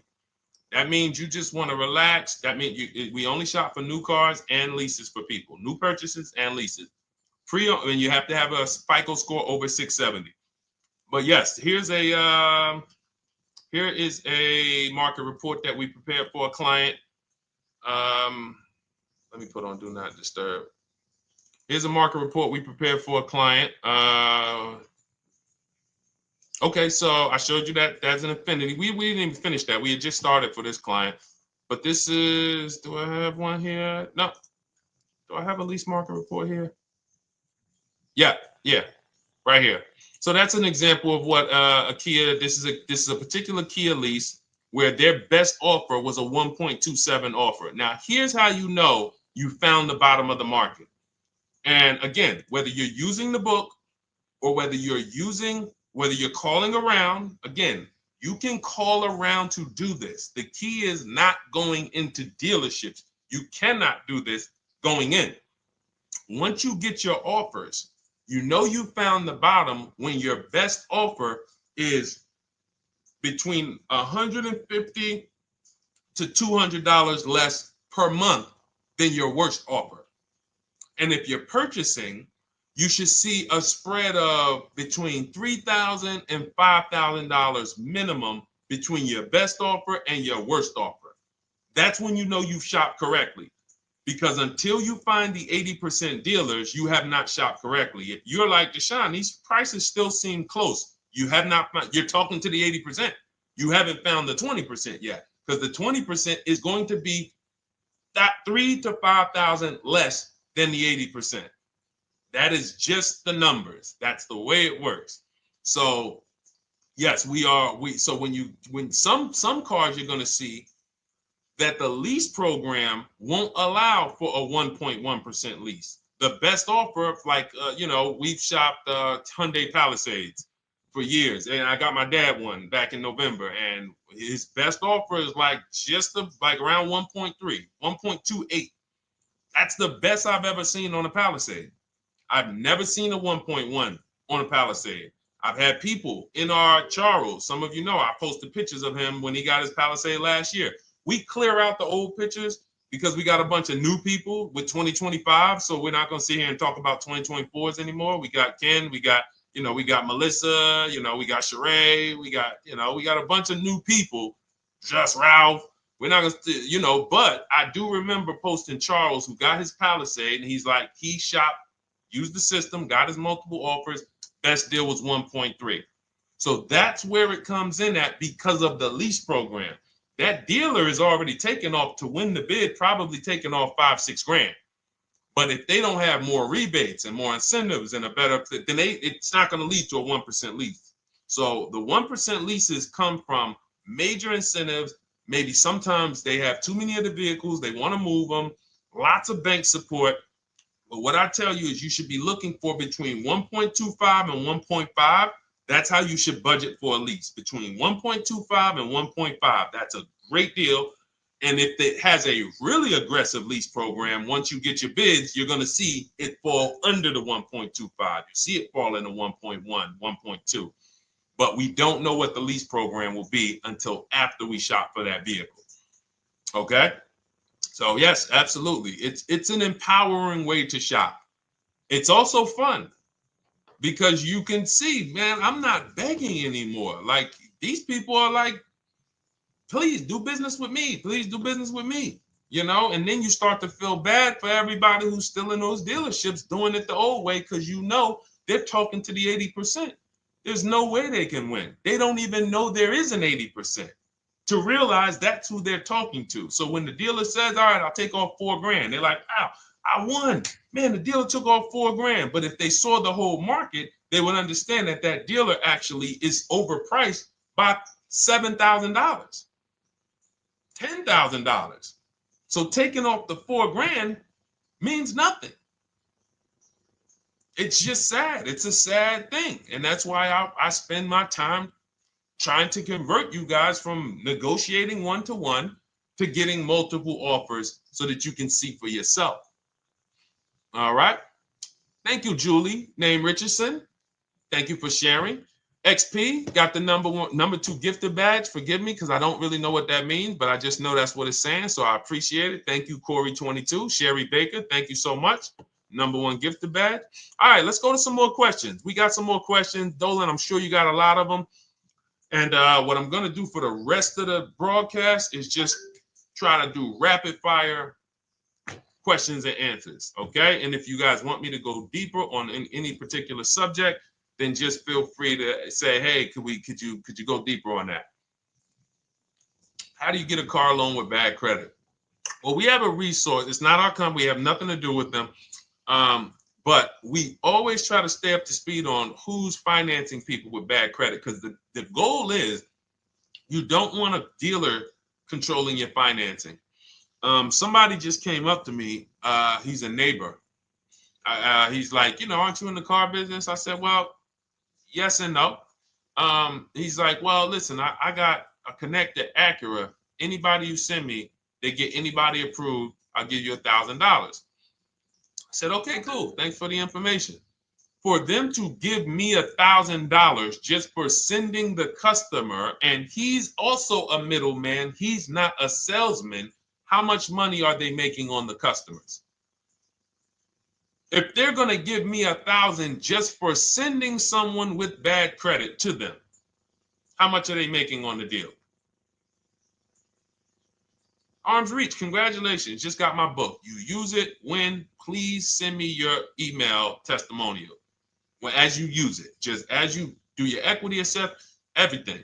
that means you just want to relax. That means we only shop for new cars and leases for people, new purchases and leases. And you have to have a FICO score over 670. But yes, here is a market report that we prepared for a client. Let me put on Do Not Disturb. Here's a market report we prepared for a client. Okay, so I showed you that that's an affinity. We didn't even finish that. We had just started for this client. But this is, do I have one here? No. Do I have a lease market report here? Yeah, right here. So that's an example of what a Kia, this is a particular Kia lease where their best offer was a 1.27 offer. Now, here's how you know you found the bottom of the market. And again, whether you're using the book or whether you're calling around, again, you can call around to do this. The key is not going into dealerships. You cannot do this going in. Once you get your offers, you know you found the bottom when your best offer is between $150 to $200 less per month than your worst offer. And if you're purchasing, you should see a spread of between $3,000 and $5,000 minimum between your best offer and your worst offer. That's when you know you've shopped correctly. Because until you find the 80% dealers, you have not shopped correctly. If you're like Deshone, these prices still seem close. You have not found, you're talking to the 80%. You haven't found the 20% yet. Because the 20% is going to be that $3,000 to $5,000 less than the 80%. That is just the numbers. That's the way it works. So yes, so when some cars you're going to see that the lease program won't allow for a 1.1% lease. The best offer, like, we've shopped Hyundai Palisades for years. And I got my dad one back in November. And his best offer is like around 1.3, 1.28. That's the best I've ever seen on a Palisade. I've never seen a 1.1 on a Palisade. I've had people in our Charles. Some of you know I posted pictures of him when he got his Palisade last year. We clear out the old pictures because we got a bunch of new people with 2025. So we're not going to sit here and talk about 2024s anymore. We got Ken, we got Melissa, we got Sheree, we got a bunch of new people, just Ralph. We're not going to, but I do remember posting Charles who got his Palisade and he's like, he shopped, used the system, got his multiple offers. Best deal was 1.3. So that's where it comes in at because of the lease program. That dealer is already taken off to win the bid, probably taking off $5-6 grand. But if they don't have more rebates and more incentives and a better, then it's not going to lead to a 1% lease. So the 1% leases come from major incentives. Maybe sometimes they have too many of the vehicles. They want to move them. Lots of bank support. But what I tell you is you should be looking for between 1.25 and 1.5. That's how you should budget for a lease, between 1.25 and 1.5. That's a great deal. And if it has a really aggressive lease program, once you get your bids, you're going to see it fall under the 1.25. You see it fall into 1.1, 1.2. but we don't know what the lease program will be until after we shop for that vehicle. Okay? So yes, absolutely. It's an empowering way to shop. It's also fun because you can see, man, I'm not begging anymore. Like these people are like, please do business with me. Please do business with me. And then you start to feel bad for everybody who's still in those dealerships doing it the old way because they're talking to the 80%. There's no way they can win. They don't even know there is an 80% to realize that's who they're talking to. So when the dealer says, all right, I'll take off $4,000, they're like, wow, I won. Man, the dealer took off $4,000. But if they saw the whole market, they would understand that that dealer actually is overpriced by $7,000, $10,000. So taking off the $4,000 means nothing. It's just sad. It's a sad thing. And that's why I spend my time trying to convert you guys from negotiating one-to-one to getting multiple offers so that you can see for yourself. All right. Thank you, Julie, name Richardson. Thank you for sharing. XP got the number 2 gifted badge. Forgive me because I don't really know what that means, but I just know that's what it's saying. So I appreciate it. Thank you, Corey22. Sherry Baker, thank you so much. Number 1 gifted badge. All right, let's go to some more questions. We got some more questions. Dolan, I'm sure you got a lot of them. And what I'm going to do for the rest of the broadcast is just try to do rapid fire questions and answers. Okay. And if you guys want me to go deeper on any particular subject, then just feel free to say, hey, could you go deeper on that? How do you get a car loan with bad credit? Well, we have a resource. It's not our company. We have nothing to do with them. But we always try to stay up to speed on who's financing people with bad credit, because the goal is you don't want a dealer controlling your financing. Somebody just came up to me. He's a neighbor. He's like, aren't you in the car business? I said, well, yes and no. He's like, well, listen, I got a connected Acura. Anybody you send me, they get anybody approved, I'll give you $1,000. I said, okay, cool. Thanks for the information. For them to give me $1,000 just for sending the customer, and he's also a middleman, he's not a salesman, how much money are they making on the customers? If they're going to give me $1,000 just for sending someone with bad credit to them, how much are they making on the deal? Arms Reach, congratulations. Just got my book. You use it when, please send me your email testimonial. Well, as you use it, just as you do your equity assess, everything,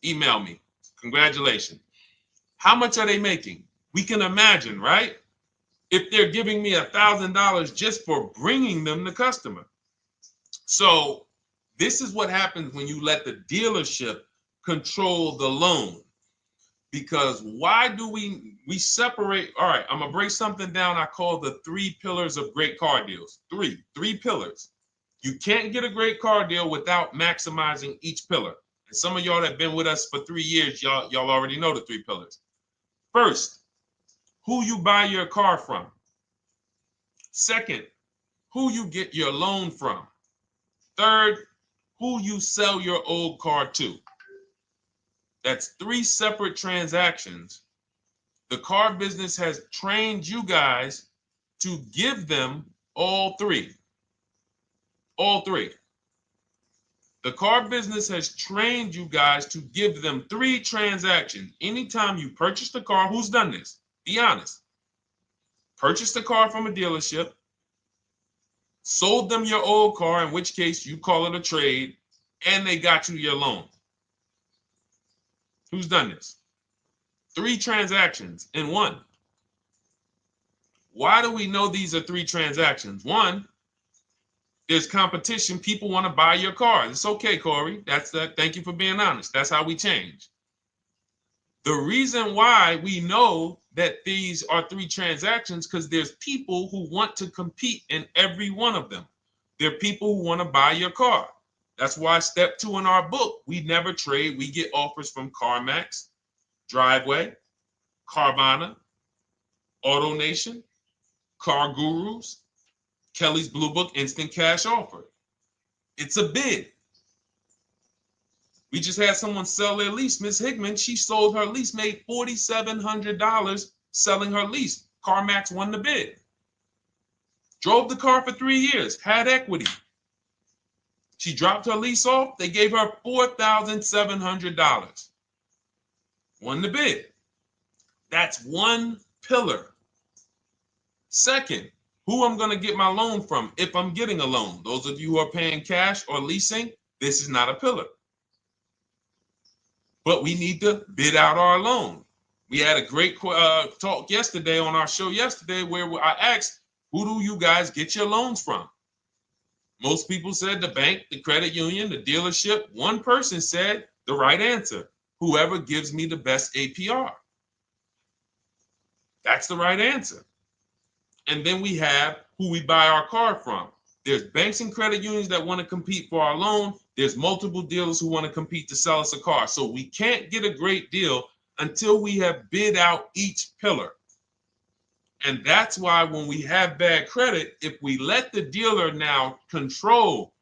email me. Congratulations. How much are they making? We can imagine, right? If they're giving me $1,000 just for bringing them the customer. So this is what happens when you let the dealership control the loan. Because why do we separate? All right, I'm gonna break something down I call the 3 pillars of great car deals. Three pillars. You can't get a great car deal without maximizing each pillar. And some of y'all that have been with us for 3 years, y'all already know the 3 pillars. First, who you buy your car from. Second, who you get your loan from. Third, who you sell your old car to. That's 3 separate transactions. The car business has trained you guys to give them all 3. All 3. The car business has trained you guys to give them 3 transactions. Anytime you purchase the car, who's done this? Be honest. Purchased the car from a dealership, sold them your old car, in which case you call it a trade, and they got you your loan. Who's done this? 3 transactions in one. Why do we know these are 3 transactions? One, there's competition. People want to buy your car. It's okay, Corey. That's that. Thank you for being honest. That's how we change. The reason why we know that these are 3 transactions because there's people who want to compete in every one of them. There are people who want to buy your car. That's why step 2 in our book, we never trade. We get offers from CarMax, Driveway, Carvana, AutoNation, Car Gurus, Kelly's Blue Book Instant Cash Offer. It's a bid. We just had someone sell their lease. Miss Hickman, she sold her lease, made $4,700 selling her lease. CarMax won the bid. Drove the car for 3 years, had equity. She dropped her lease off. They gave her $4,700. Won the bid. That's one pillar. Second, who I'm going to get my loan from if I'm getting a loan. Those of you who are paying cash or leasing, this is not a pillar. But we need to bid out our loan. We had a great talk yesterday on our show yesterday where I asked, who do you guys get your loans from? Most people said the bank, the credit union, the dealership. One person said the right answer, whoever gives me the best APR. That's the right answer. And then we have who we buy our car from. There's banks and credit unions that want to compete for our loan. There's multiple dealers who want to compete to sell us a car. So we can't get a great deal until we have bid out each pillar. And that's why when we have bad credit, if we let the dealer now control,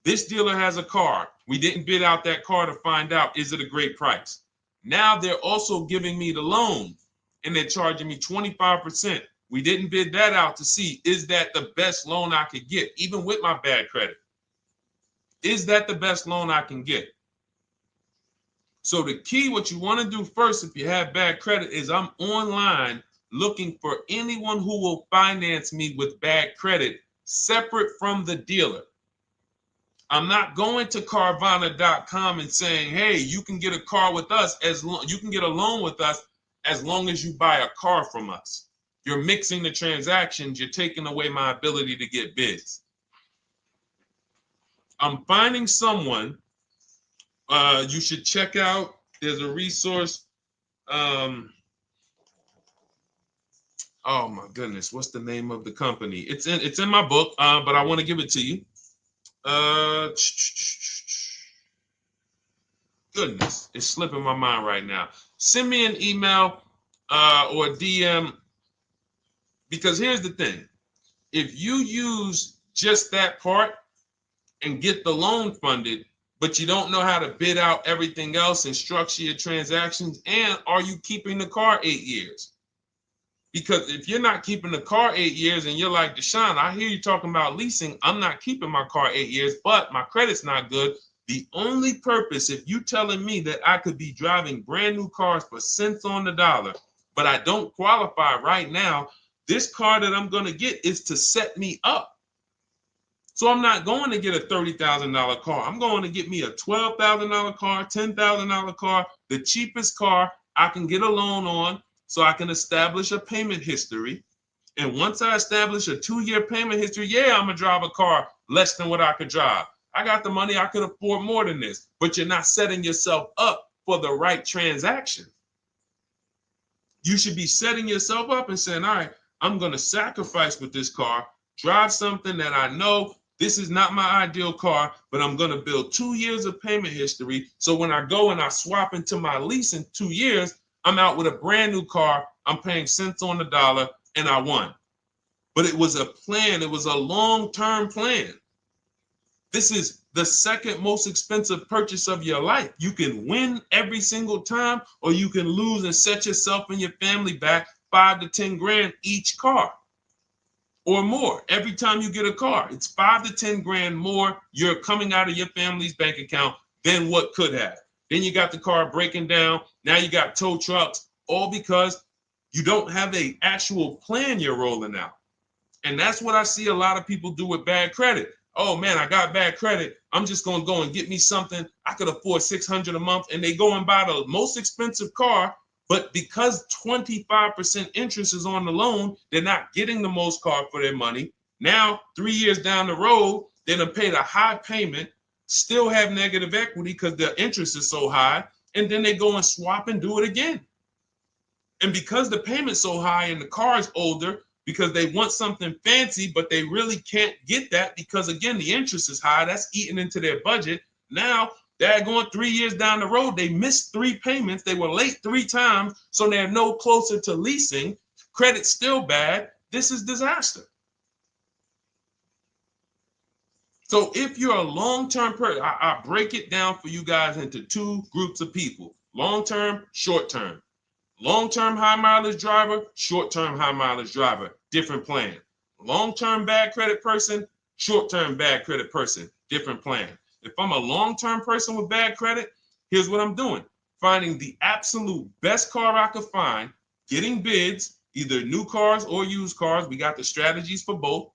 this dealer has a car. We didn't bid out that car to find out, is it a great price? Now they're also giving me the loan and they're charging me 25%. We didn't bid that out to see, is that the best loan I could get, even with my bad credit? Is that the best loan I can get? So the key, what you want to do first, if you have bad credit, is I'm online looking for anyone who will finance me with bad credit separate from the dealer. I'm not going to Carvana.com and saying, hey, you can get a car with us you can get a loan with us as long as you buy a car from us. You're mixing the transactions. You're taking away my ability to get bids. I'm finding someone you should check out. There's a resource. Oh my goodness, what's the name of the company? It's in my book, but I want to give it to you. Goodness, it's slipping my mind right now. Send me an email or a DM, because here's the thing. If you use just that part and get the loan funded, but you don't know how to bid out everything else and structure your transactions, and are you keeping the car 8 years? Because if you're not keeping the car 8 years and you're like, Deshone, I hear you talking about leasing. I'm not keeping my car 8 years, but my credit's not good. The only purpose, if you telling me that I could be driving brand new cars for cents on the dollar, but I don't qualify right now, this car that I'm going to get is to set me up. So I'm not going to get a $30,000 car. I'm going to get me a $12,000 car, $10,000 car, the cheapest car I can get a loan on, so I can establish a payment history. And once I establish a 2-year payment history, yeah, I'm going to drive a car less than what I could drive. I got the money. I could afford more than this. But you're not setting yourself up for the right transaction. You should be setting yourself up and saying, all right, I'm going to sacrifice with this car, drive something that I know this is not my ideal car, but I'm going to build 2 years of payment history. So when I go and I swap into my lease in 2 years, I'm out with a brand new car. I'm paying cents on the dollar, and I won. But it was a plan. It was a long-term plan. This is the second most expensive purchase of your life. You can win every single time, or you can lose and set yourself and your family back 5 to 10 grand each car or more. Every time you get a car, it's 5 to 10 grand more you're coming out of your family's bank account than what could have. Then you got the car breaking down. Now you got tow trucks, all because you don't have an actual plan you're rolling out. And that's what I see a lot of people do with bad credit. Oh man, I got bad credit. I'm just going to go and get me something. I could afford $600 a month. And they go and buy the most expensive car. But because 25% interest is on the loan, they're not getting the most car for their money. Now, 3 years down the road, they're going to pay the high payment, still have negative equity because the interest is so high, and then they go and swap and do it again. And because the payment's so high and the car is older, because they want something fancy, but they really can't get that because, again, the interest is high. That's eating into their budget. Now they're going 3 years down the road. They missed 3 payments. They were late 3 times, so they're no closer to leasing. Credit's still bad. This is disaster. So if you're a long-term person, I break it down for you guys into two groups of people: long-term, short-term. Long-term high mileage driver, short-term high mileage driver, different plan. Long-term bad credit person, short-term bad credit person, different plan. If I'm a long-term person with bad credit, here's what I'm doing: finding the absolute best car I could find, getting bids, either new cars or used cars. We got the strategies for both.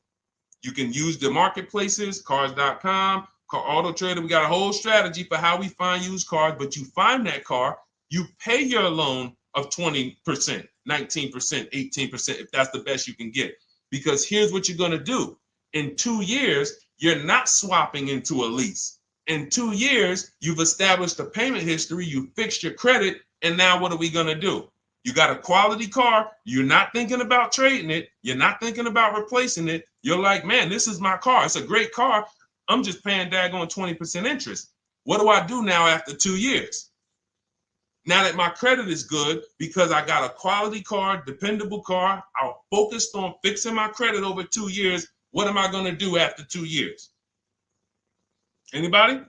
You can use the marketplaces, cars.com, Car Auto Trader. We got a whole strategy for how we find used cars, but you find that car, you pay your loan of 20%, 19%, 18%, if that's the best you can get. Because here's what you're going to do. In 2 years, you're not swapping into a lease. In 2 years, you've established a payment history, you fixed your credit, and now what are we going to do? You got a quality car. You're not thinking about trading it. You're not thinking about replacing it. You're like, man, this is my car. It's a great car. I'm just paying daggone 20% interest. What do I do now after 2 years? Now that my credit is good because I got a quality car, dependable car, I'm focused on fixing my credit over 2 years. What am I going to do after 2 years? Anybody?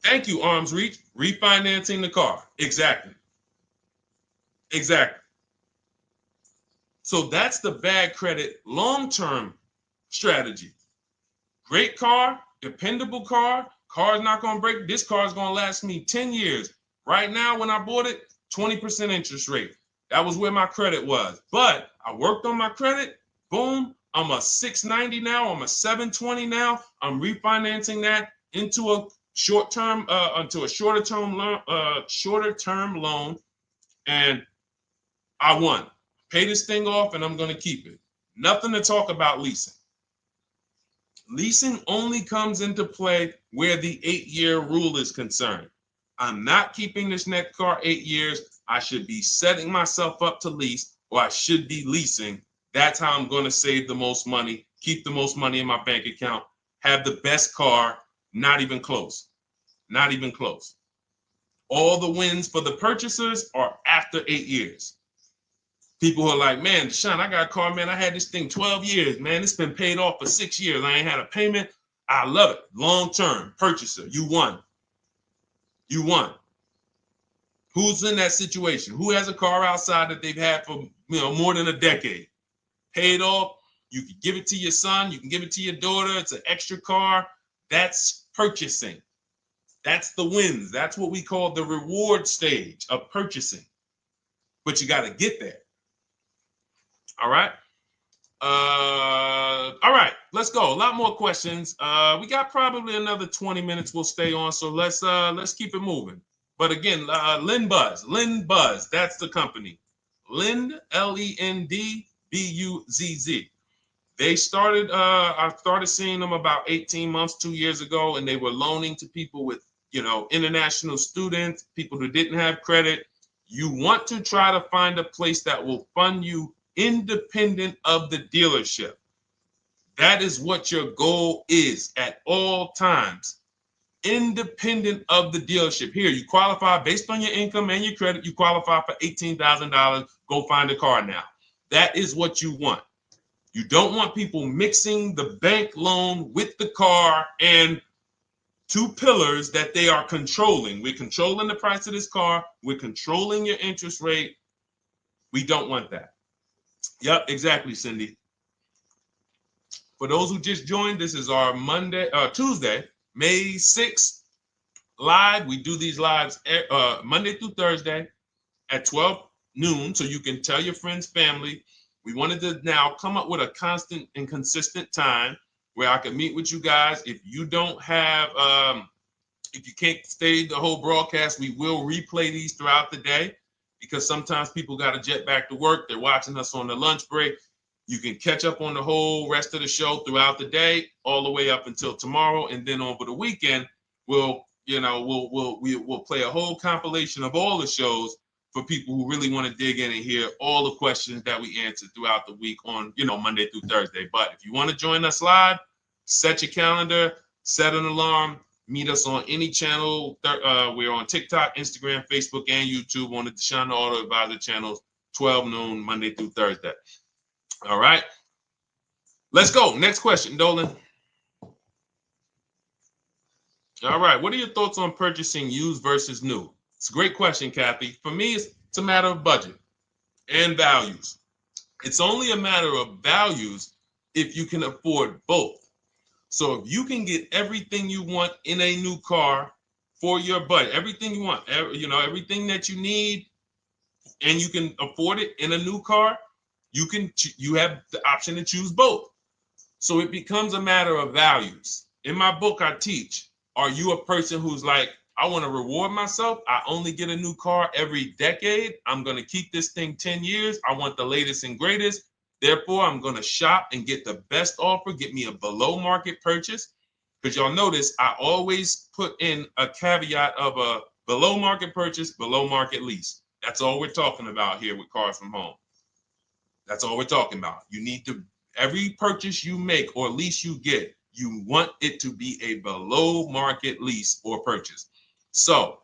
Thank you, Arms Reach. Refinancing the car. Exactly. Exactly. So that's the bad credit long-term strategy. Great car, dependable car, car's not going to break. This car is going to last me 10 years. Right now, when I bought it, 20% interest rate. That was where my credit was. But I worked on my credit. Boom. I'm a 690 now. I'm a 720 now. I'm refinancing that into a short-term, into a shorter-term loan, and I won. Pay this thing off, and I'm going to keep it. Nothing to talk about leasing. Leasing only comes into play where the 8-year rule is concerned. I'm not keeping this next car 8 years. I should be setting myself up to lease, or I should be leasing. That's how I'm going to save the most money, keep the most money in my bank account, have the best car. Not even close. Not even close. All the wins for the purchasers are after 8 years. People who are like, man, Deshone, I got a car, man. I had this thing 12 years, man. It's been paid off for 6 years. I ain't had a payment. I love it. Long-term purchaser. You won. You won. Who's in that situation? Who has a car outside that they've had for more than a decade? Paid off. You can give it to your son. You can give it to your daughter. It's an extra car. That's purchasing. That's the wins. That's what we call the reward stage of purchasing. But you got to get there. All right. All right, let's go. A lot more questions. We got probably another 20 minutes we'll stay on, so let's keep it moving. But again, Lend Buzz, that's the company. Lend, Lendbuzz. They started, I started seeing them about 18 months, 2 years ago, and they were loaning to people with, international students, people who didn't have credit. You want to try to find a place that will fund you independent of the dealership. That is what your goal is at all times. Independent of the dealership. Here, you qualify based on your income and your credit. You qualify for $18,000. Go find a car now. That is what you want. You don't want people mixing the bank loan with the car and two pillars that they are controlling. We're controlling the price of this car. We're controlling your interest rate. We don't want that. Yep, exactly, Cindy. For those who just joined, this is our Tuesday, May 6th live. We do these lives Monday through Thursday at 12 noon, so you can tell your friends, family. We wanted to now come up with a constant and consistent time where I can meet with you guys. If you don't have, if you can't stay the whole broadcast, we will replay these throughout the day because sometimes people got to jet back to work. They're watching us on the lunch break. You can catch up on the whole rest of the show throughout the day, all the way up until tomorrow, and then over the weekend, we'll play a whole compilation of all the shows for people who really want to dig in and hear all the questions that we answered throughout the week on, Monday through Thursday. But if you want to join us live, set your calendar, set an alarm, meet us on any channel. We're on TikTok, Instagram, Facebook, and YouTube on the Deshone the Auto Advisor channels, 12 noon, Monday through Thursday. All right. Let's go. Next question, Dolan. All right. What are your thoughts on purchasing used versus new? It's a great question, Kathy. For me, it's a matter of budget and values. It's only a matter of values if you can afford both. So if you can get everything you want in a new car for your budget, everything you want, everything that you need, and you can afford it in a new car, you have the option to choose both. So it becomes a matter of values. In my book, I teach, are you a person who's like, I want to reward myself. I only get a new car every decade. I'm going to keep this thing 10 years. I want the latest and greatest. Therefore, I'm going to shop and get the best offer, get me a below market purchase. Because y'all notice I always put in a caveat of a below market purchase, below market lease. That's all we're talking about here with Cars from Home. That's all we're talking about. You need to, every purchase you make or lease you get, you want it to be a below market lease or purchase. So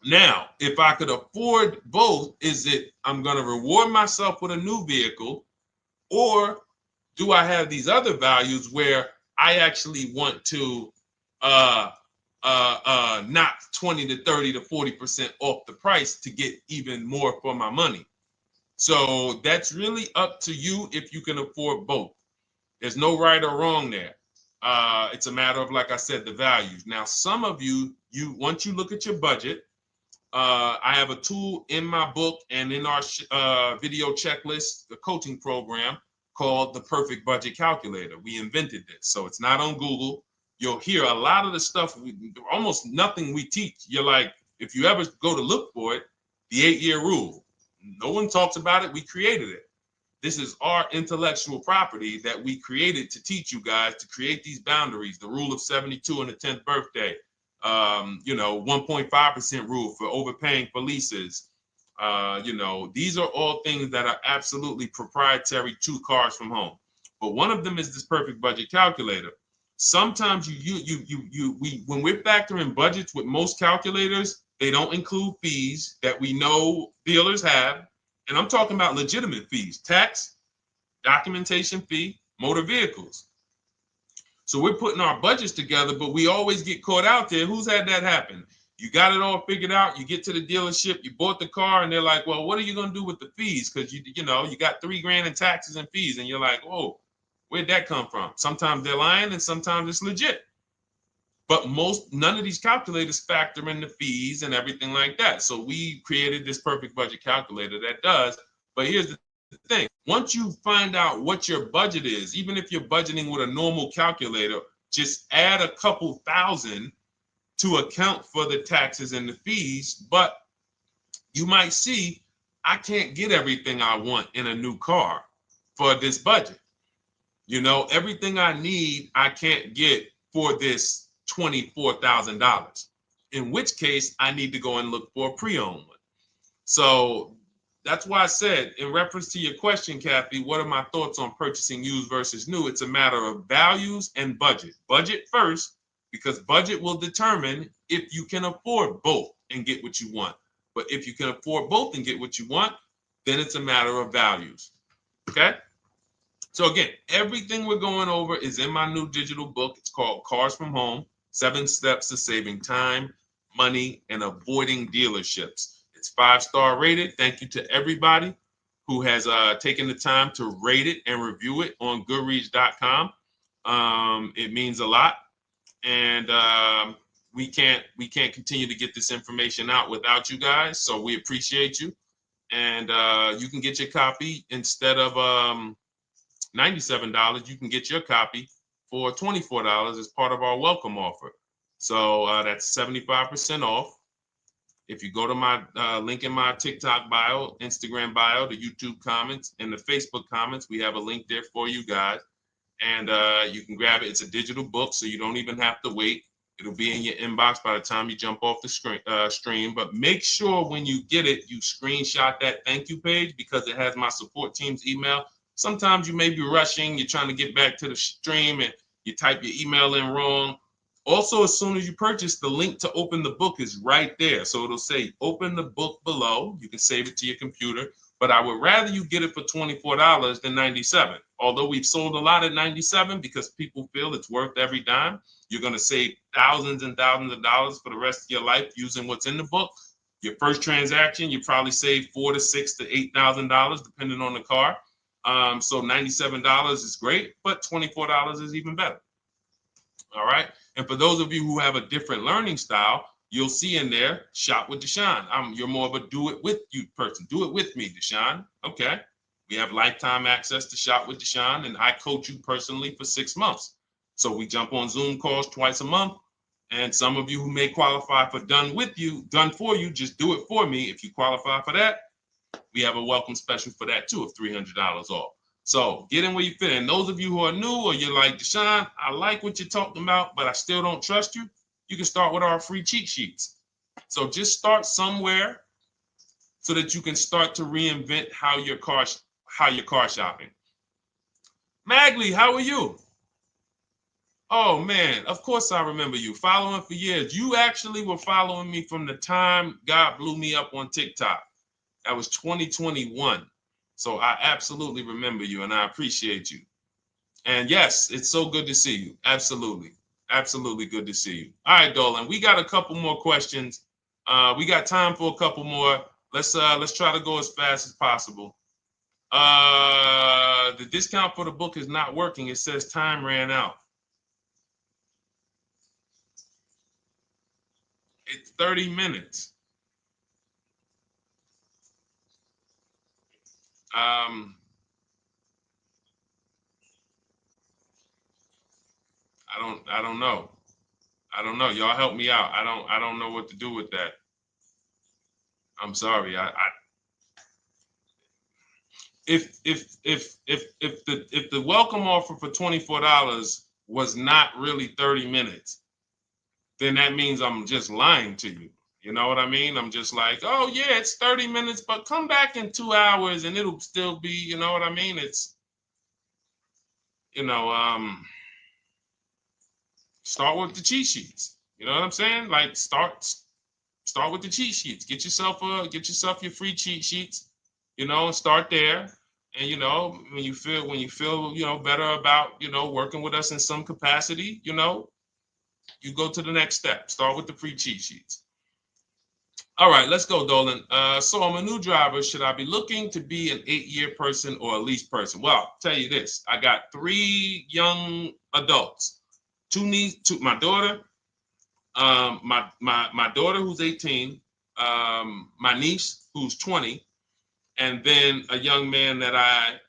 now, if I could afford both, is it I'm going to reward myself with a new vehicle, or do I have these other values where I actually want to knock 20 to 30 to 40% off the price to get even more for my money? So that's really up to you if you can afford both. There's no right or wrong there. It's a matter of, like I said, the values. Now, some of you once you look at your budget, I have a tool in my book and in our video checklist, the coaching program called the Perfect Budget Calculator. We invented this. So it's not on Google. You'll hear a lot of the stuff, almost nothing we teach. You're like, if you ever go to look for it, the 8-year rule. No one talks about it. We created it. This is our intellectual property that we created to teach you guys to create these boundaries, the rule of 72 and the 10th birthday, 1.5% rule for overpaying for leases. These are all things that are absolutely proprietary to Cars from Home. But one of them is this Perfect Budget Calculator. Sometimes when we're factoring budgets with most calculators, they don't include fees that we know dealers have. And I'm talking about legitimate fees, tax, documentation fee, motor vehicles. So we're putting our budgets together, but we always get caught out there. Who's had that happen? You got it all figured out. You get to the dealership, you bought the car, and they're like, well, what are you going to do with the fees? Because you got $3,000 in taxes and fees. And you're like, whoa, where'd that come from? Sometimes they're lying and sometimes it's legit. But none of these calculators factor in the fees and everything like that. So we created this Perfect Budget Calculator that does. But here's the thing. Once you find out what your budget is, even if you're budgeting with a normal calculator, just add a couple thousand to account for the taxes and the fees. But you might see, I can't get everything I want in a new car for this budget. Everything I need, I can't get for this $24,000, in which case I need to go and look for a pre-owned one. So that's why I said, in reference to your question, Kathy, what are my thoughts on purchasing used versus new? It's a matter of values and budget. Budget first, because budget will determine if you can afford both and get what you want. But if you can afford both and get what you want, then it's a matter of values. Okay? So again, everything we're going over is in my new digital book. It's called Cars from Home, 7 Steps to Saving Time, Money, and Avoiding Dealerships. It's 5-star rated. Thank you to everybody who has taken the time to rate it and review it on Goodreads.com. It means a lot. And we can't continue to get this information out without you guys. So we appreciate you. And you can get your copy instead of $97, you can get your copy for $24 as part of our welcome offer. So that's 75% off. If you go to my link in my TikTok bio, Instagram bio, the YouTube comments, and the Facebook comments, we have a link there for you guys. And you can grab it. It's a digital book, so you don't even have to wait. It'll be in your inbox by the time you jump off the stream. But make sure when you get it, you screenshot that thank you page, because it has my support team's email. Sometimes you may be rushing, you're trying to get back to the stream and you type your email in wrong. Also, as soon as you purchase, the link to open the book is right there. So it'll say open the book below. You can save it to your computer. but I would rather you get it for $24 than $97. Although we've sold a lot at $97 because people feel it's worth every dime. You're going to save thousands and thousands of dollars for the rest of your life using what's in the book. Your first transaction, you probably save $4,000 to $6,000 to $8,000 depending on the car. So $97 is great, but $24 is even better. All right. And for those of you who have a different learning style, you'll see in there, shop with Deshone. You're more of a do it with you person. Do it with me, Deshone. Okay. We have lifetime access to shop with Deshone, and I coach you personally for 6 months. So we jump on Zoom calls twice a month. And some of you who may qualify for done for you, just do it for me. If you qualify for that, we have a welcome special for that too of $300 off. So get in where you fit. And those of you who are new or you're like, Deshone, I like what you're talking about, but I still don't trust you. You can start with our free cheat sheets. So just start somewhere so that you can start to reinvent how you're car shopping. Magley, how are you? Oh man, of course I remember you. Following for years. You actually were following me from the time God blew me up on TikTok. That was 2021. So I absolutely remember you and I appreciate you. And yes, it's so good to see you. Absolutely. Absolutely good to see you. All right, Dolan, we got a couple more questions. We got time for a couple more. Let's try to go as fast as possible. The discount for the book is not working. It says time ran out. It's 30 minutes. I don't know. I don't know. Y'all help me out. I don't know what to do with that. I'm sorry. If the welcome offer for $24 was not really 30 minutes, then that means I'm just lying to you. You know what I mean? I'm just like, oh yeah, it's 30 minutes, but come back in 2 hours and it'll still be, you know what I mean? It's, start with the cheat sheets. You know what I'm saying? Like start with the cheat sheets. Get yourself your free cheat sheets, and start there. And when you feel better about working with us in some capacity, you go to the next step. Start with the free cheat sheets. All right, let's go, Dolan. So I'm a new driver. Should I be looking to be an 8-year person or a lease person? Well, I'll tell you this. I got 3 young adults. 2 my daughter, my daughter who's 18, my niece who's 20, and then a young man that I,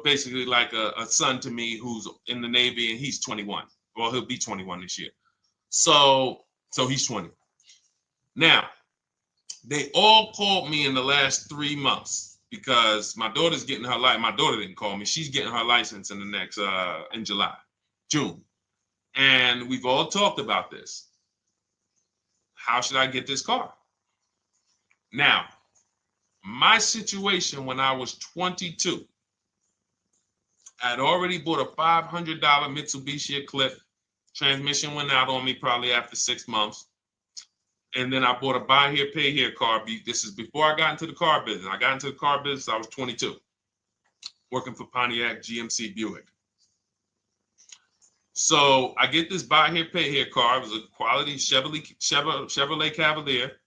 basically like a son to me who's in the Navy and he's 21. Well, he'll be 21 this year. So he's 20. Now, they all called me in the last 3 months because my daughter's getting her license. My daughter didn't call me. She's getting her license in the next, in June. And we've all talked about this. How should I get this car? Now, my situation when I was 22, I'd already bought a $500 Mitsubishi Eclipse. Transmission went out on me probably after 6 months. And then I bought a buy here, pay here car. This is before I got into the car business. I got into the car business, I was 22, working for Pontiac GMC Buick. So I get this buy here, pay here car. It was a quality Chevrolet Cavalier.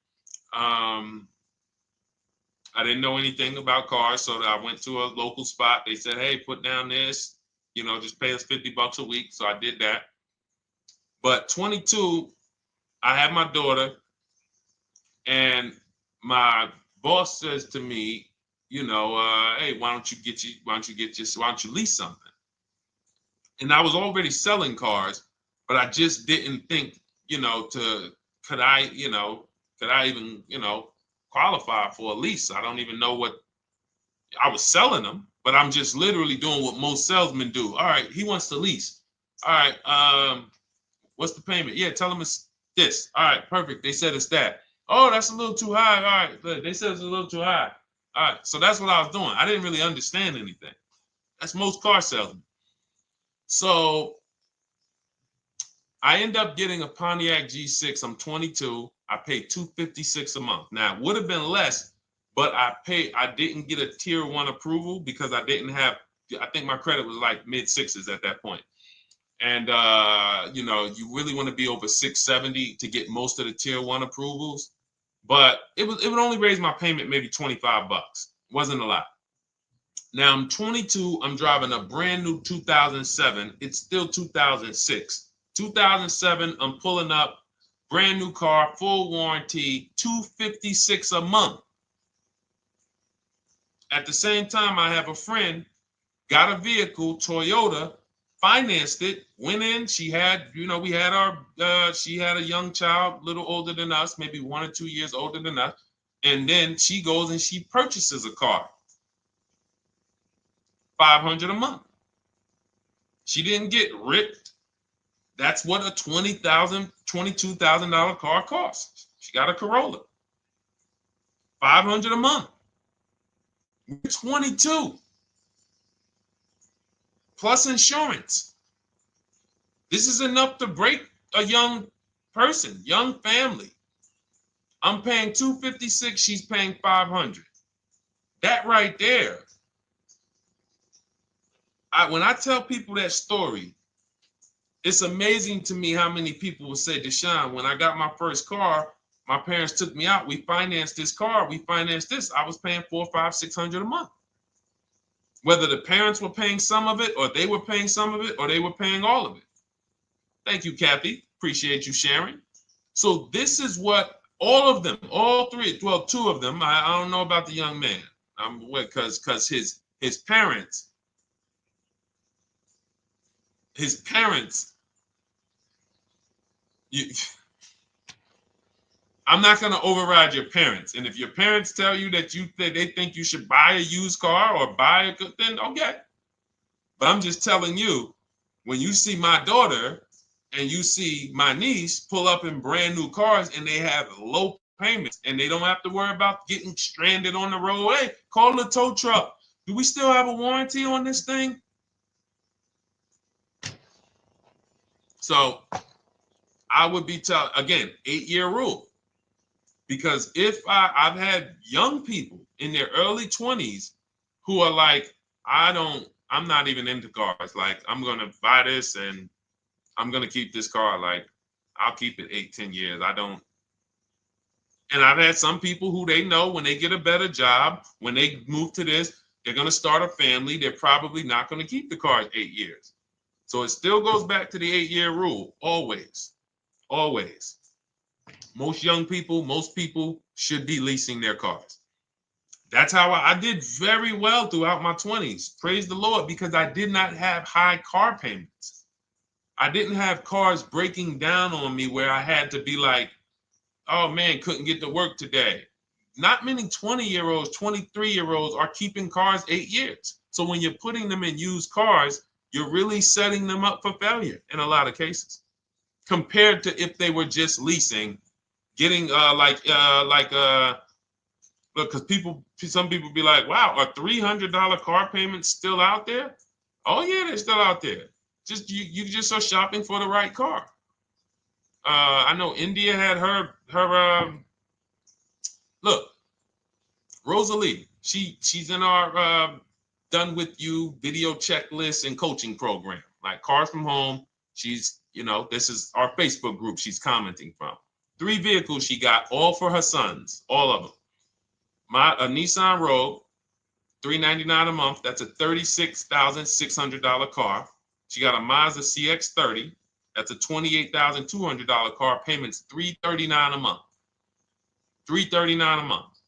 I didn't know anything about cars, so I went to a local spot. They said, hey, put down this, just pay us $50 a week. So I did that. But 22, I had my daughter, and my boss says to me, hey, why don't you lease something? And I was already selling cars, but I just didn't think, could I even, qualify for a lease? I don't even know what I was selling them, but I'm just literally doing what most salesmen do. All right, he wants to lease. All right, what's the payment? Yeah, tell him it's this. All right, perfect. They said it's that. Oh, that's a little too high. All right, they said it's a little too high. All right, so that's what I was doing. I didn't really understand anything. That's most car salesmen. So I end up getting a Pontiac G6. I'm 22. I paid $256 a month. Now, it would have been less, but I didn't get a tier 1 approval because I didn't have, I think my credit was like mid sixes at that point. And you know, you really want to be over 670 to get most of the tier 1 approvals. But it would only raise my payment maybe 25 bucks. Wasn't a lot. Now I'm 22. I'm driving a brand new 2007. It's still 2006. 2007. I'm pulling up, brand new car, full warranty, $256 a month. At the same time, I have a friend, got a vehicle, Toyota, financed it, went in. She had, you know, we had our, she had a young child, a little older than us, maybe 1 or 2 years older than us. And then she goes and she purchases a car. $500 a month. She didn't get ripped. That's what a $20,000, $22,000 car costs. She got a Corolla. $500 a month. We're 22. Plus insurance. This is enough to break a young person, young family. I'm paying $256. She's paying $500. That right there. When I tell people that story, it's amazing to me how many people will say, Deshone, when I got my first car, my parents took me out. We financed this car. We financed this. I was paying $400, $500, $600 a month. Whether the parents were paying some of it, or they were paying some of it, or they were paying all of it. Thank you, Kathy. Appreciate you sharing. So this is what all of them, all three, well, 2 of them. I don't know about the young man. Because his parents. I'm not going to override your parents. And if your parents tell you that they think you should buy a used car or buy a good, then okay. But I'm just telling you, when you see my daughter and you see my niece pull up in brand new cars and they have low payments and they don't have to worry about getting stranded on the road, hey, call the tow truck. Do we still have a warranty on this thing? So I would be telling, again, 8-year rule. Because if I've had young people in their early 20s who are like, I'm not even into cars. Like, I'm going to buy this and I'm going to keep this car. Like, I'll keep it 8, 10 years. I don't. And I've had some people who they know when they get a better job, when they move to this, they're going to start a family. They're probably not going to keep the car 8 years. So it still goes back to the 8-year rule. Always. Always. Most young people, most people should be leasing their cars. That's how I did very well throughout my 20s. Praise the Lord, because I did not have high car payments. I didn't have cars breaking down on me where I had to be like, oh man, couldn't get to work today. Not many 20-year-olds, 23-year-olds are keeping cars 8 years. So when you're putting them in used cars, you're really setting them up for failure in a lot of cases, compared to if they were just leasing, getting look, because some people be like, wow, are $300 car payments still out there? Oh yeah, they're still out there. Just you just are shopping for the right car. I know India had her look, Rosalie, she's in our done with you video checklist and coaching program, like Cars from Home. She's, you know, this is our Facebook group she's commenting from. 3 vehicles she got, all for her sons, all of them. A Nissan Rogue, $399 a month. That's a $36,600 car. She got a Mazda CX-30. That's a $28,200 car. Payments $339 a month. $339 a month.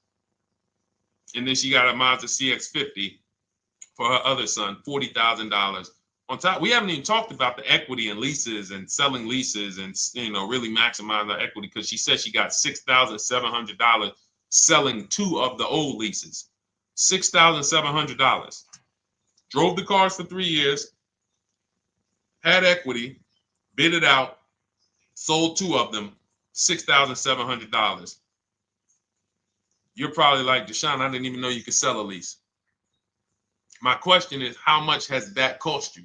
And then she got a Mazda CX-50 for her other son, $40,000. On top, we haven't even talked about the equity and leases and selling leases and, you know, really maximizing the equity, because she said she got $6,700 selling 2 of the old leases. $6,700. Drove the cars for 3 years, had equity, bid it out, sold 2 of them, $6,700. You're probably like, Deshone, I didn't even know you could sell a lease. My question is, how much has that cost you?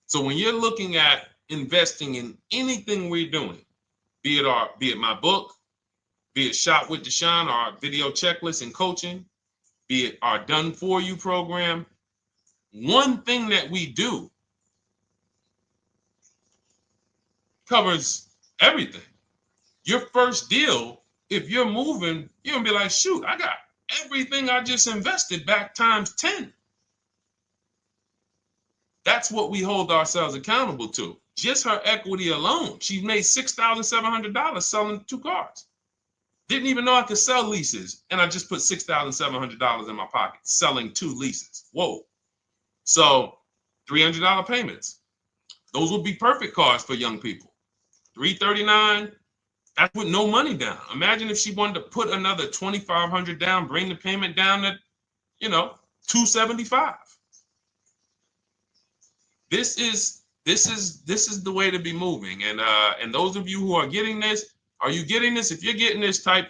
So when you're looking at investing in anything we're doing, be it my book, be it Shop with Deshone, our video checklist and coaching, be it our Done For You program. One thing that we do covers everything. Your first deal, if you're moving, you're gonna be like, shoot, I got everything I just invested back times 10. That's what we hold ourselves accountable to. Just her equity alone, she made $6,700 selling 2 cars. Didn't even know I could sell leases, and I just put $6,700 in my pocket selling 2 leases. Whoa. So $300 payments. Those would be perfect cars for young people. $339, that's with no money down. Imagine if she wanted to put another $2,500 down, bring the payment down to, $275. This is the way to be moving. And those of you who are getting this, are you getting this? If you're getting this, type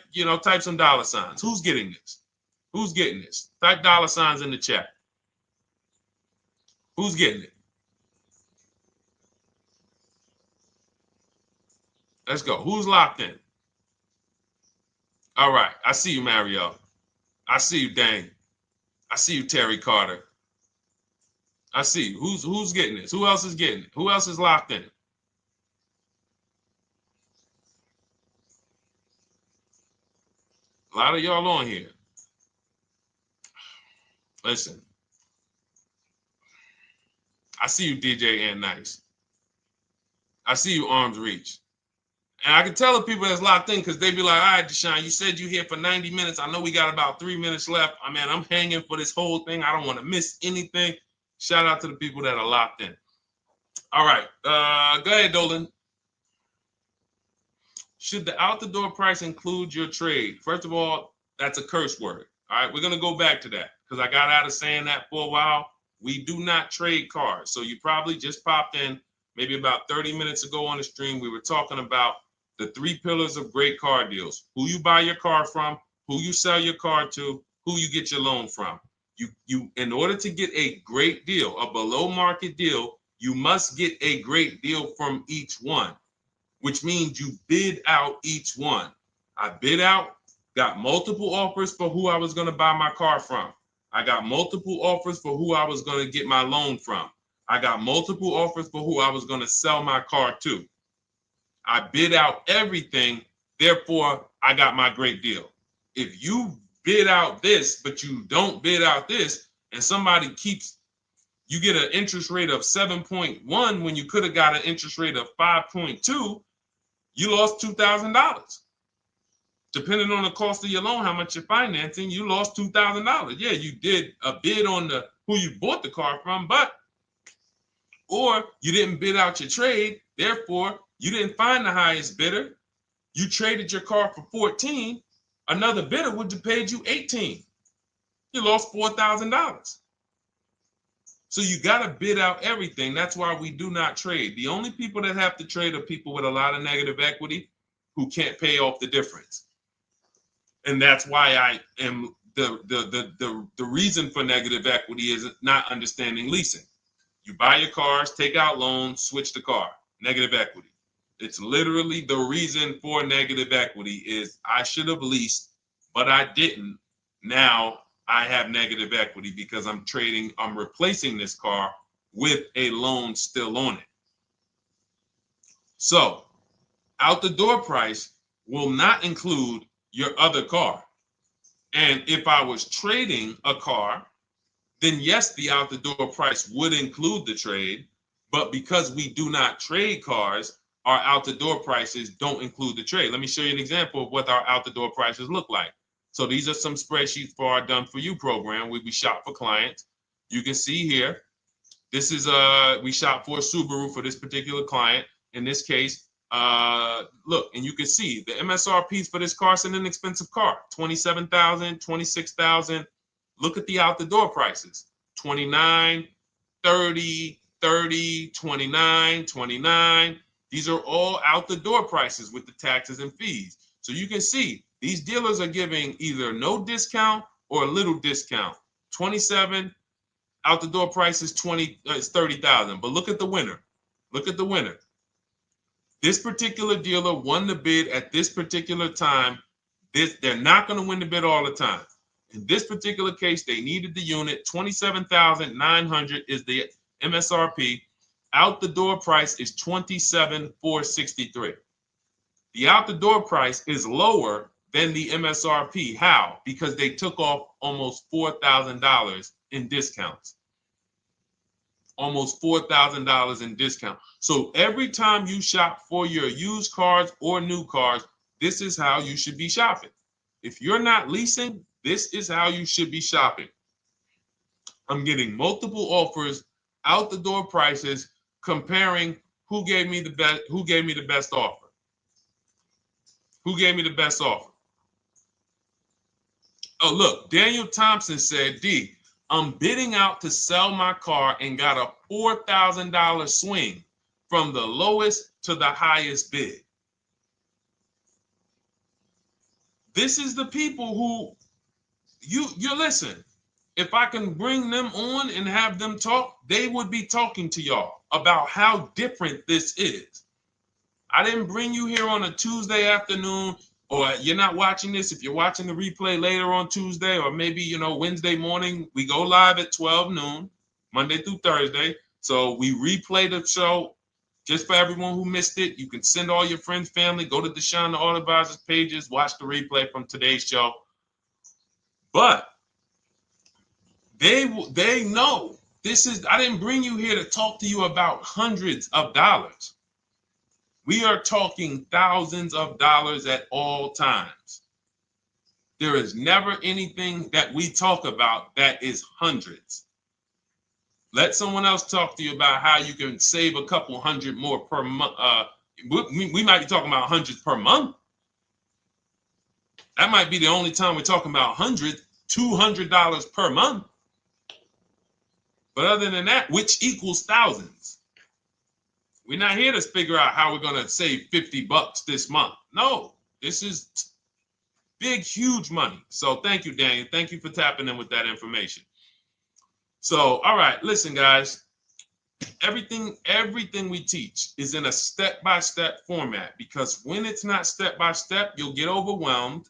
some dollar signs. Who's getting this? Who's getting this? Type dollar signs in the chat. Who's getting it? Let's go. Who's locked in? All right. I see you, Mario. I see you, Dane. I see you, Terry Carter. I see you. Who's getting this? Who else is getting it? Who else is locked in? A lot of y'all on here. Listen. I see you, DJ and Nice. I see you, Arms Reach. And I can tell the people that's locked in because they be like, all right, Deshone, you said you're here for 90 minutes. I know we got about 3 minutes left. I mean, I'm hanging for this whole thing. I don't want to miss anything. Shout out to the people that are locked in. All right. Go ahead, Dolan. Should the out-the-door price include your trade? First of all, that's a curse word. All right, we're going to go back to that because I got out of saying that for a while. We do not trade cars. So you probably just popped in maybe about 30 minutes ago on the stream. We were talking about the 3 pillars of great car deals: who you buy your car from, who you sell your car to, who you get your loan from. You in order to get a great deal, a below market deal, you must get a great deal from each one, which means you bid out each one. I bid out, got multiple offers for who I was going to buy my car from. I got multiple offers for who I was going to get my loan from. I got multiple offers for who I was going to sell my car to. I bid out everything, therefore I got my great deal. If you bid out this, but you don't bid out this, and somebody you get an interest rate of 7.1 when you could have got an interest rate of 5.2, you lost $2,000. Depending on the cost of your loan, how much you're financing, you lost $2,000. Yeah, you did a bid on who you bought the car from, or you didn't bid out your trade, therefore you didn't find the highest bidder. You traded your car for 14. Another bidder would have paid you 18. You lost $4,000. So you got to bid out everything. That's why we do not trade. The only people that have to trade are people with a lot of negative equity who can't pay off the difference. And that's why I am the reason for negative equity is not understanding leasing. You buy your cars, take out loans, switch the car. Negative equity. It's literally the reason for negative equity is I should have leased, but I didn't. Now I have negative equity because I'm replacing this car with a loan still on it. So out the door price will not include your other car. And if I was trading a car, then yes, the out the door price would include the trade. But because we do not trade cars, our out the door prices don't include the trade. Let me show you an example of what our out the door prices look like. So these are some spreadsheets for our Done For You program where we shop for clients. You can see here, this is we shop for a Subaru for this particular client. In this case, look, and you can see the MSRPs for this car is an inexpensive car, $27,000, $26,000. Look at the out the door prices, 29, 30, 30, 29, 29. These are all out the door prices with the taxes and fees. So you can see these dealers are giving either no discount or a little discount. 27 out the door price is 30,000. But look at the winner. Look at the winner. This particular dealer won the bid at this particular time They're not going to win the bid all the time. In this particular case, they needed the unit. $27,900 is the MSRP. Out the door price is $27,463. The out the door price is lower than the MSRP. How? Because they took off almost $4,000 in discounts. Almost $4,000 in discount. So every time you shop for your used cars or new cars, this is how you should be shopping. If you're not leasing, this is how you should be shopping. I'm getting multiple offers, out the door prices, comparing who gave me the best offer. Who gave me the best offer? Oh, look, Daniel Thompson said, D, I'm bidding out to sell my car and got a $4,000 swing from the lowest to the highest bid. This is the people who you listen. If I can bring them on and have them talk, they would be talking to y'all about how different this is. I didn't bring you here on a Tuesday afternoon, or you're not watching this. If you're watching the replay later on Tuesday, or maybe, Wednesday morning, we go live at 12 noon, Monday through Thursday. So we replay the show just for everyone who missed it. You can send all your friends, family, go to Deshone the Auto Advisor's pages, watch the replay from today's show. But they know this is, I didn't bring you here to talk to you about hundreds of dollars. We are talking thousands of dollars at all times. There is never anything that we talk about that is hundreds. Let someone else talk to you about how you can save a couple hundred more per month. We might be talking about hundreds per month. That might be the only time we're talking about hundreds, $200 per month. But other than that, which equals thousands. We're not here to figure out how we're going to save $50 this month. No, this is big, huge money. So thank you, Daniel. Thank you for tapping in with that information. So, all right, listen, guys. Everything we teach is in a step-by-step format, because when it's not step-by-step, you'll get overwhelmed.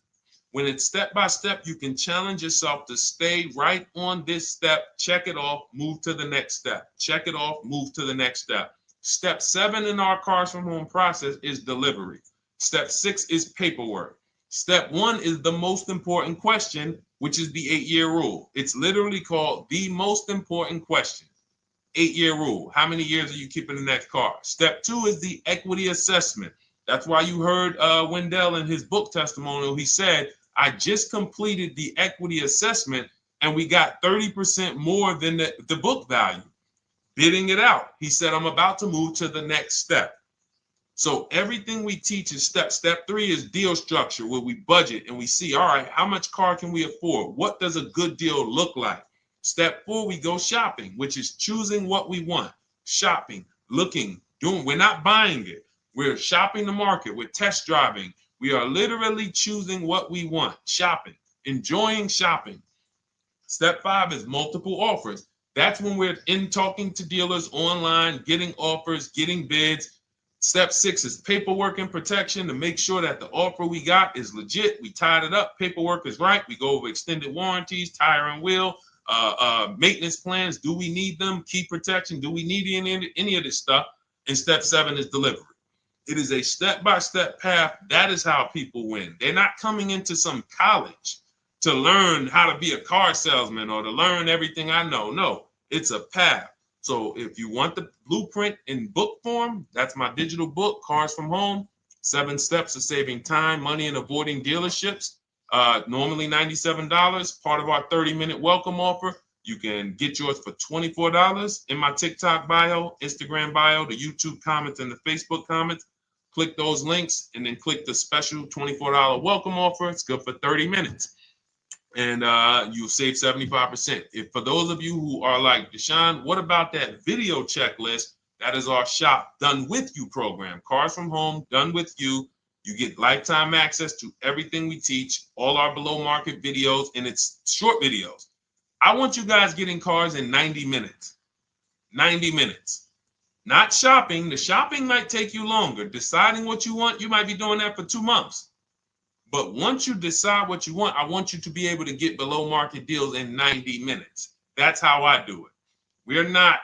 When it's step-by-step, you can challenge yourself to stay right on this step, check it off, move to the next step. Check it off, move to the next step. Step 7 in our Cars from Home process is delivery. Step 6 is paperwork. Step 1 is the most important question, which is the 8-year rule. It's literally called the most important question. 8-year rule. How many years are you keeping the next car? Step 2 is the equity assessment. That's why you heard Wendell in his book testimonial. He said, I just completed the equity assessment and we got 30% more than the book value. Bidding it out. He said, I'm about to move to the next step. So everything we teach is step. Step 3 is deal structure, where we budget and we see, all right, how much car can we afford? What does a good deal look like? Step 4, we go shopping, which is choosing what we want. Shopping, looking, doing. We're not buying it. We're shopping the market. We're test driving. We are literally choosing what we want. Shopping, enjoying shopping. Step 5 is multiple offers. That's when we're in talking to dealers online, getting offers, getting bids. Step 6 is paperwork and protection to make sure that the offer we got is legit. We tied it up. Paperwork is right. We go over extended warranties, tire and wheel, maintenance plans. Do we need them? Key protection. Do we need any of this stuff? And step 7 is delivery. It is a step-by-step path. That is how people win. They're not coming into some college to learn how to be a car salesman or to learn everything I know. No, it's a path. So if you want the blueprint in book form, that's my digital book, Cars from Home, 7 Steps of Saving Time, Money, and Avoiding Dealerships. Normally $97, part of our 30-minute welcome offer. You can get yours for $24 in my TikTok bio, Instagram bio, the YouTube comments, and the Facebook comments. Click those links and then click the special $24 welcome offer. It's good for 30 minutes. And you'll save 75%. If for those of you who are like, Deshone, what about that video checklist? That is our Shop Done With You program. Cars from Home, done with you. You get lifetime access to everything we teach, all our below market videos, and it's short videos. I want you guys getting cars in 90 minutes. 90 minutes. Not shopping. The shopping might take you longer. Deciding what you want, you might be doing that for 2 months. But once you decide what you want, I want you to be able to get below market deals in 90 minutes. That's how I do it. We're not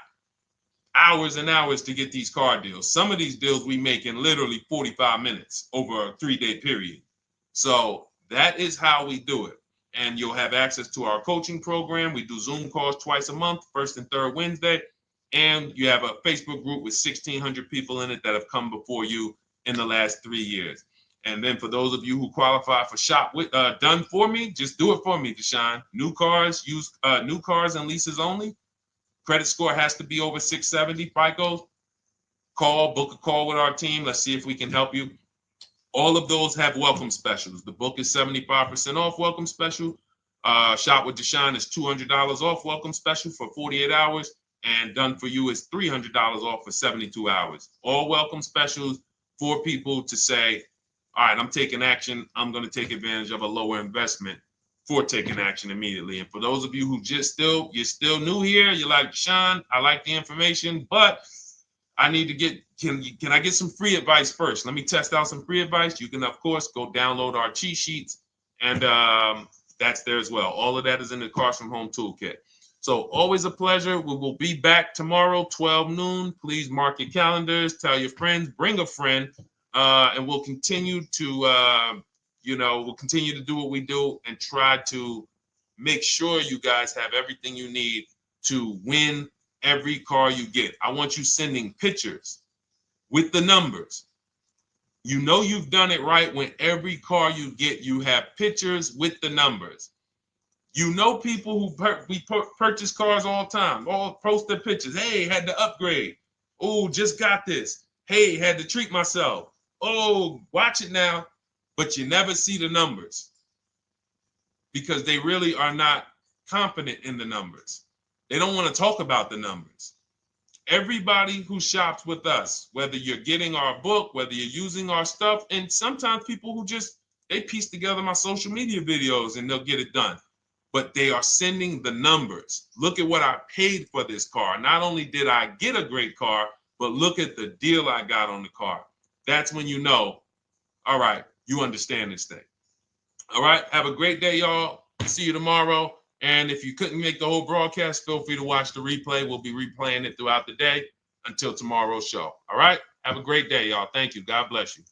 hours and hours to get these car deals. Some of these deals we make in literally 45 minutes over a 3-day period. So that is how we do it. And you'll have access to our coaching program. We do Zoom calls twice a month, first and third Wednesday. And you have a Facebook group with 1,600 people in it that have come before you in the last 3 years. And then for those of you who qualify for shop with done for me, just do it for me, Deshone. New cars and leases only. Credit score has to be over 670 FICO. Book a call with our team. Let's see if we can help you. All of those have welcome specials. The book is 75% off welcome special. Shop with Deshone is $200 off welcome special for 48 hours. And done for you is $300 off for 72 hours. All welcome specials for people to say, all right, I'm taking action. I'm going to take advantage of a lower investment for taking action immediately. And for those of you who you're still new here, you're like, Deshone, I like the information, but I need to get, can I get some free advice first? Let me test out some free advice. You can, of course, go download our cheat sheets, and that's there as well. All of that is in the Cars from Home Toolkit. So always a pleasure. We will be back tomorrow, 12 noon. Please mark your calendars, tell your friends, bring a friend, and we'll continue to, we'll continue to do what we do and try to make sure you guys have everything you need to win every car you get. I want you sending pictures with the numbers. You know you've done it right when every car you get, you have pictures with the numbers. You know people who purchase cars all the time, all post their pictures. Hey, had to upgrade. Oh, just got this. Hey, had to treat myself. Oh, watch it now. But you never see the numbers because they really are not confident in the numbers. They don't want to talk about the numbers. Everybody who shops with us, whether you're getting our book, whether you're using our stuff, and sometimes people who they piece together my social media videos and they'll get it done. But they are sending the numbers. Look at what I paid for this car. Not only did I get a great car, but look at the deal I got on the car. That's when you know, all right, you understand this thing. All right, have a great day, y'all. See you tomorrow. And if you couldn't make the whole broadcast, feel free to watch the replay. We'll be replaying it throughout the day until tomorrow's show. All right, have a great day, y'all. Thank you. God bless you.